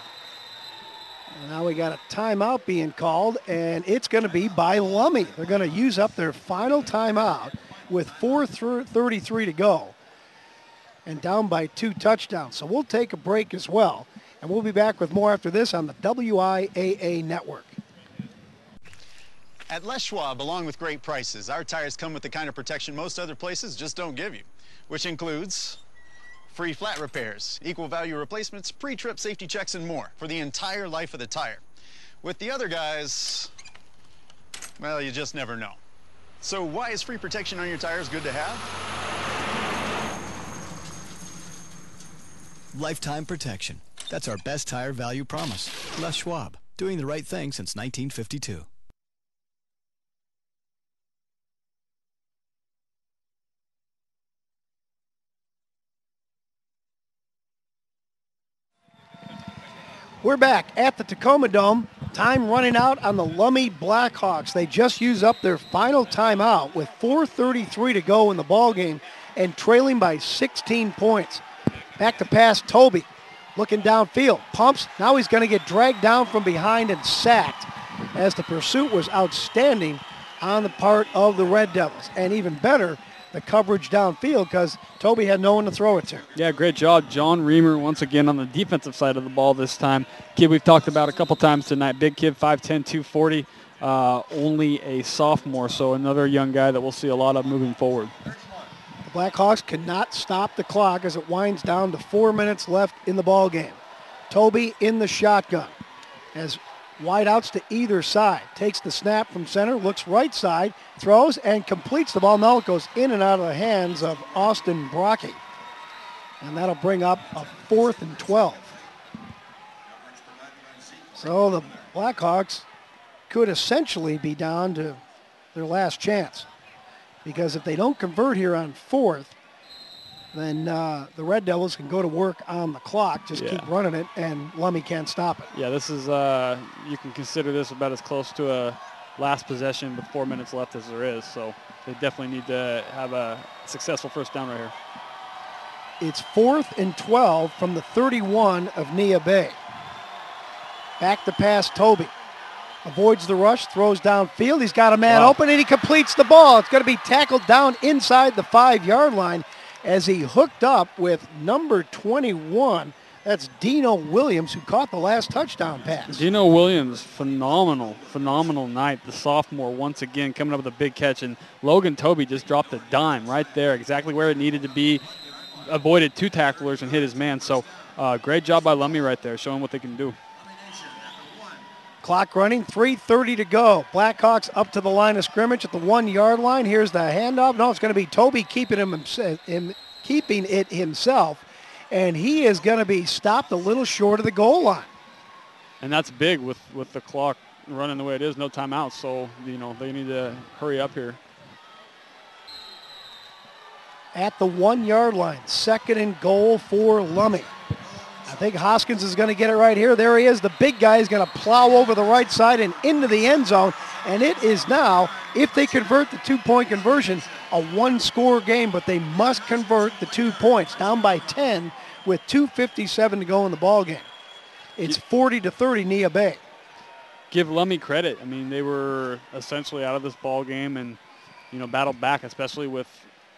And now we got a timeout being called, and it's going to be by Lummi. They're going to use up their final timeout with 4:33 to go and down by 2 touchdowns. So we'll take a break as well, and we'll be back with more after this on the WIAA Network. At Les Schwab, along with great prices, our tires come with the kind of protection most other places just don't give you, which includes free flat repairs, equal value replacements, pre-trip safety checks, and more for the entire life of the tire. With the other guys, well, you just never know. So why is free protection on your tires good to have? Lifetime protection. That's our best tire value promise. Les Schwab, doing the right thing since 1952. We're back at the Tacoma Dome. Time running out on the Lummi Blackhawks. They just used up their final timeout with 4:33 to go in the ballgame and trailing by 16 points. Back to pass, Toby. Looking downfield, pumps. Now he's going to get dragged down from behind and sacked, as the pursuit was outstanding on the part of the Red Devils. And even better, the coverage downfield, because Toby had no one to throw it to. Yeah, great job. John Reamer once again on the defensive side of the ball this time. Kid we've talked about a couple times tonight. Big kid, 5'10", 240, only a sophomore, so another young guy that we'll see a lot of moving forward. The Blackhawks cannot stop the clock as it winds down to 4 minutes left in the ball game. Toby in the shotgun as wideouts to either side. Takes the snap from center, looks right side, throws, and completes the ball. Now it goes in and out of the hands of Austin Brocky. And that'll bring up a 4th and 12. So the Blackhawks could essentially be down to their last chance, because if they don't convert here on 4th, then the Red Devils can go to work on the clock, just keep running it, and Lummi can't stop it. Yeah, this is, you can consider this about as close to last possession with 4 minutes left as there is. So they definitely need to have a successful first down right here. It's 4th and 12 from the 31 of Neah Bay. Back to pass, Toby. Avoids the rush, throws downfield. He's got a man open, and he completes the ball. It's going to be tackled down inside the 5-yard line as he hooked up with number 21. That's Dino Williams, who caught the last touchdown pass. Dino Williams, phenomenal night. The sophomore once again coming up with a big catch, and Logan Toby just dropped a dime right there, exactly where it needed to be. Avoided 2 tacklers and hit his man. So great job by Lummi right there, showing what they can do. Clock running, 3:30 to go. Blackhawks up to the line of scrimmage at the 1-yard line. Here's the handoff. No, it's going to be Toby keeping it himself, and he is going to be stopped a little short of the goal line. And that's big with the clock running the way it is, no timeouts. So, they need to hurry up here. At the 1-yard line, 2nd and goal for Lummi. I think Hoskins is going to get it right here. There he is. The big guy is going to plow over the right side and into the end zone. And it is now, if they convert the 2-point conversion, a 1-score game, but they must convert the 2 points. Down by 10 with 2:57 to go in the ball game. It's 40-30 Neah Bay. Give Lummi credit. I mean, they were essentially out of this ball game and, battled back, especially with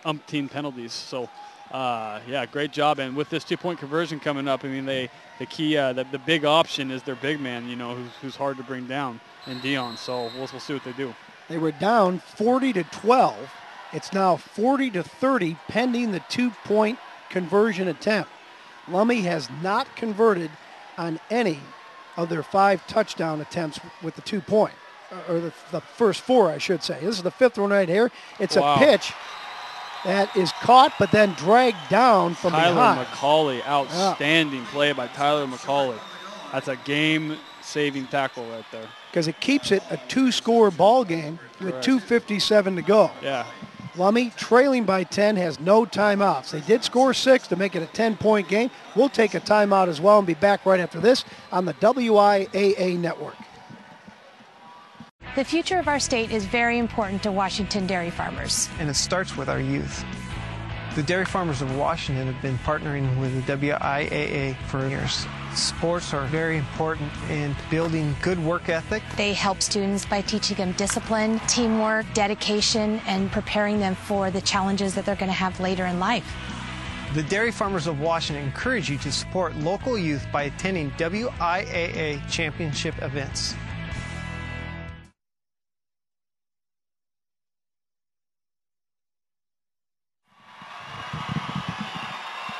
umpteen penalties. So, great job. And with this 2-point conversion coming up, I mean, the big option is their big man, who's hard to bring down, and Dion. So we'll see what they do. They were down 40-12. It's now 40-30 pending the 2-point conversion attempt. Lummi has not converted on any of their 5 touchdown attempts with the 2-point, or the first 4, I should say. This is the 5th one right here. It's a pitch that is caught but then dragged down from behind. Tyler McCauley, outstanding play by Tyler McCauley. That's a game-saving tackle right there. Because it keeps it a 2-score ball game with 2:57 to go. Yeah. Lummi, trailing by 10, has no timeouts. They did score 6 to make it a 10-point game. We'll take a timeout as well and be back right after this on the WIAA network. The future of our state is very important to Washington dairy farmers. And it starts with our youth. The dairy farmers of Washington have been partnering with the WIAA for years. Sports are very important in building good work ethic. They help students by teaching them discipline, teamwork, dedication, and preparing them for the challenges that they're going to have later in life. The dairy farmers of Washington encourage you to support local youth by attending WIAA championship events.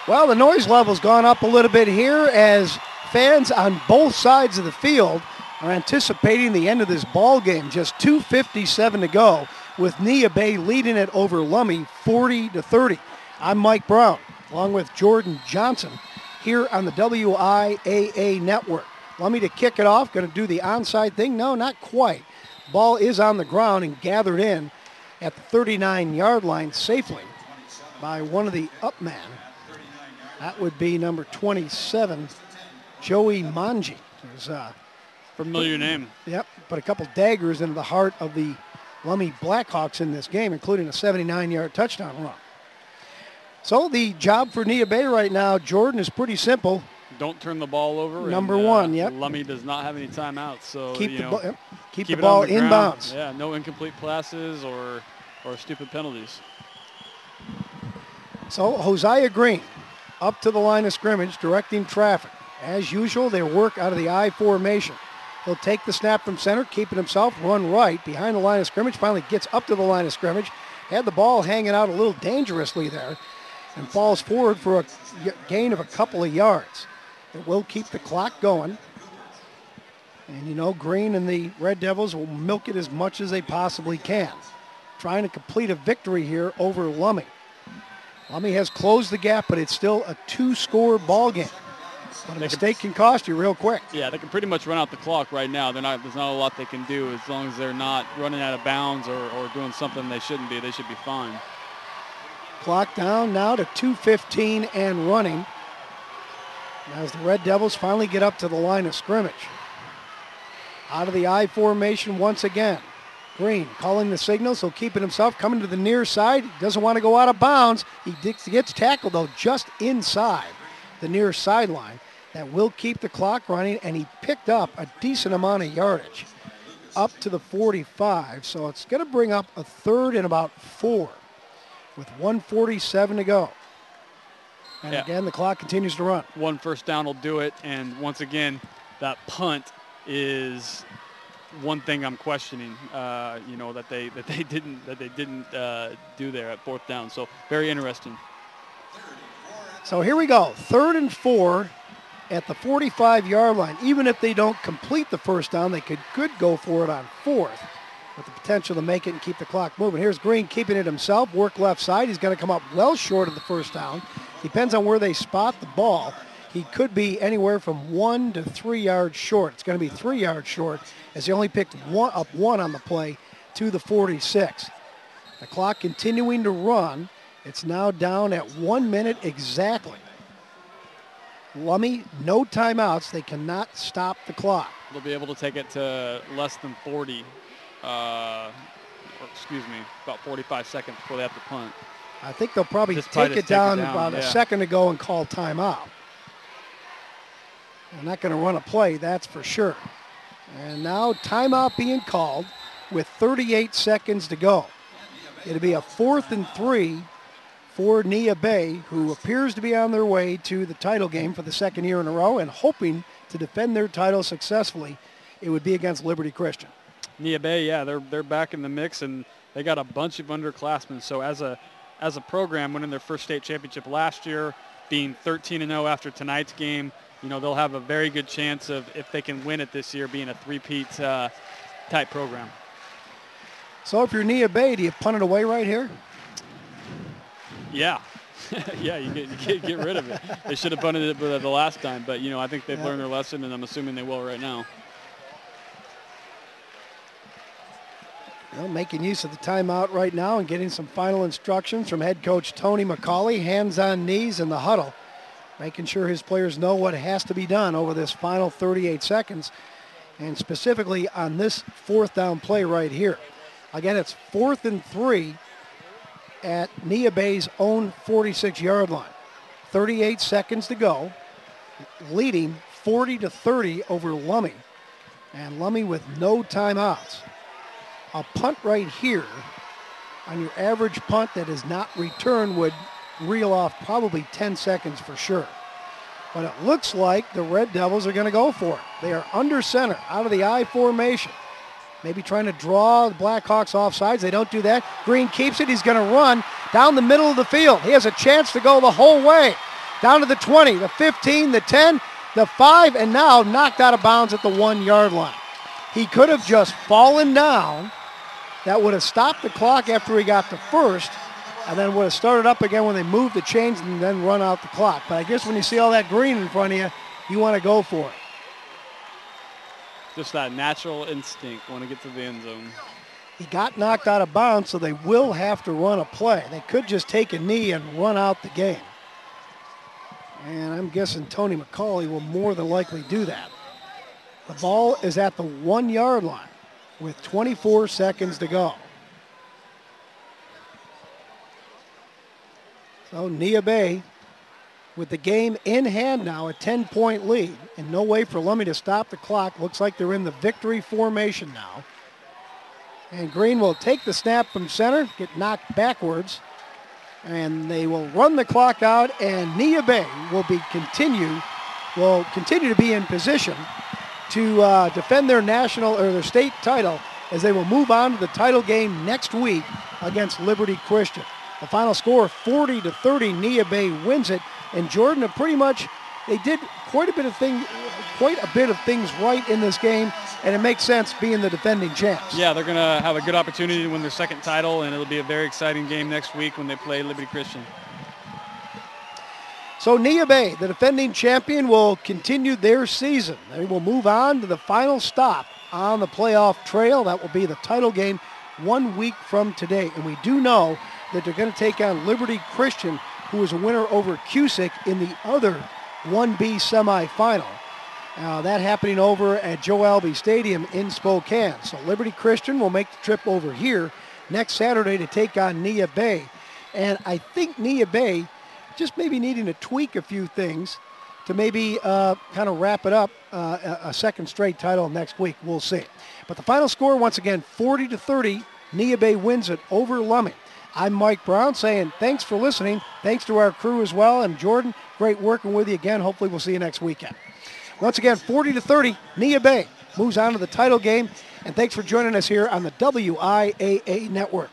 Well, the noise level's gone up a little bit here as fans on both sides of the field are anticipating the end of this ball game. Just 2:57 to go with Neah Bay leading it over Lummi 40-30. I'm Mike Brown along with Jordan Johnson here on the WIAA network. Lummi to kick it off, going to do the onside thing. No, not quite. Ball is on the ground and gathered in at the 39-yard line safely by one of the up men. That would be number 27, Joey Manji. Familiar name. Yep, but a couple daggers into the heart of the Lummi Blackhawks in this game, including a 79-yard touchdown run. So the job for Neah Bay right now, Jordan, is pretty simple. Don't turn the ball over. Number one, yep. Lummi does not have any timeouts, so keep the ball in bounds. Yeah, no incomplete passes or stupid penalties. So Hosea Green up to the line of scrimmage, directing traffic. As usual, they work out of the I formation. He'll take the snap from center, keep it himself, run right behind the line of scrimmage, finally gets up to the line of scrimmage, had the ball hanging out a little dangerously there, and falls forward for a gain of a couple of yards. It will keep the clock going. And Green and the Red Devils will milk it as much as they possibly can, trying to complete a victory here over Lummi. Lummi has closed the gap, but it's still a 2-score ball game. But a mistake can cost you real quick. Yeah, they can pretty much run out the clock right now. There's not a lot they can do as long as they're not running out of bounds or doing something they shouldn't be. They should be fine. Clock down now to 2:15 and running as the Red Devils finally get up to the line of scrimmage. Out of the I formation once again. Green calling the signal, so keeping himself, coming to the near side. Doesn't want to go out of bounds. He gets tackled, though, just inside the near sideline. That will keep the clock running, and he picked up a decent amount of yardage up to the 45. So it's going to bring up a 3rd and about 4 with 1:47 to go. And again, the clock continues to run. 1 first down will do it, and once again, that punt is one thing I'm questioning. That they didn't do there at 4th down. So very interesting. So here we go, 3rd and 4 at the 45-yard line. Even if they don't complete the first down, they could go for it on 4th with the potential to make it and keep the clock moving. Here's Green keeping it himself, work left side. He's going to come up well short of the first down. Depends on where they spot the ball. He could be anywhere from 1 to 3 yards short. It's going to be 3 yards short as he only picked one on the play to the 46. The clock continuing to run. It's now down at 1 minute exactly. Lummi, no timeouts. They cannot stop the clock. They'll be able to take it to less than 40, about 45 seconds before they have to punt. I think they'll probably Just take it down yeah. a second ago and call timeout. They're not going to run a play, that's for sure. And now timeout being called with 38 seconds to go. It'll be a 4th and 3 for Neah Bay, who appears to be on their way to the title game for the 2nd year in a row and hoping to defend their title successfully. It would be against Liberty Christian. Neah Bay, yeah, they're back in the mix, and they got a bunch of underclassmen. So as a program, winning their first state championship last year, being 13-0 after tonight's game, they'll have a very good chance of, if they can win it this year, being a three-peat type program. So if you're Neah Bay, do you punt it away right here? Yeah. Yeah, you get rid of it. They should have punted it the last time, but, I think they've learned their lesson, and I'm assuming they will right now. Well, making use of the timeout right now and getting some final instructions from head coach Tony McCauley, hands on knees in the huddle, making sure his players know what has to be done over this final 38 seconds, and specifically on this 4th down play right here. Again, it's 4th and 3 at Neah Bay's own 46-yard line. 38 seconds to go, leading 40-30 over Lummi, and Lummi with no timeouts. A punt right here on your average punt that is not returned would reel off probably 10 seconds for sure. But it looks like the Red Devils are going to go for it. They are under center, out of the I formation. Maybe trying to draw the Blackhawks off sides. They don't do that. Green keeps it. He's going to run down the middle of the field. He has a chance to go the whole way. Down to the 20, the 15, the 10, the 5, and now knocked out of bounds at the 1-yard line. He could have just fallen down. That would have stopped the clock after he got to first, and then would have started up again when they moved the chains and then run out the clock. But I guess when you see all that green in front of you want to go for it. Just that natural instinct want to get to the end zone. He got knocked out of bounds, so they will have to run a play. They could just take a knee and run out the game. And I'm guessing Tony McCauley will more than likely do that. The ball is at the 1-yard line with 24 seconds to go. So Neah Bay with the game in hand now, a 10-point lead, and no way for Lummi to stop the clock. Looks like they're in the victory formation now. And Green will take the snap from center, get knocked backwards, and they will run the clock out, and Neah Bay will continue to be in position to defend their national or their state title as they will move on to the title game next week against Liberty Christian. The final score, 40-30, Neah Bay wins it. And Jordan, they did quite a bit of things right in this game, and it makes sense being the defending champs. Yeah, they're going to have a good opportunity to win their 2nd title, and it'll be a very exciting game next week when they play Liberty Christian. So Neah Bay, the defending champion, will continue their season. They will move on to the final stop on the playoff trail. That will be the title game 1 week from today. And we do know that they're going to take on Liberty Christian, who was a winner over Cusick in the other 1B semifinal. That happening over at Joe Albee Stadium in Spokane. So Liberty Christian will make the trip over here next Saturday to take on Neah Bay. And I think Neah Bay just maybe needing to tweak a few things to maybe kind of wrap it up, a second straight title next week. We'll see. But the final score, once again, 40-30. Neah Bay wins it over Lummi. I'm Mike Brown saying thanks for listening. Thanks to our crew as well. And Jordan, great working with you again. Hopefully we'll see you next weekend. Once again, 40-30, Neah Bay moves on to the title game. And thanks for joining us here on the WIAA Network.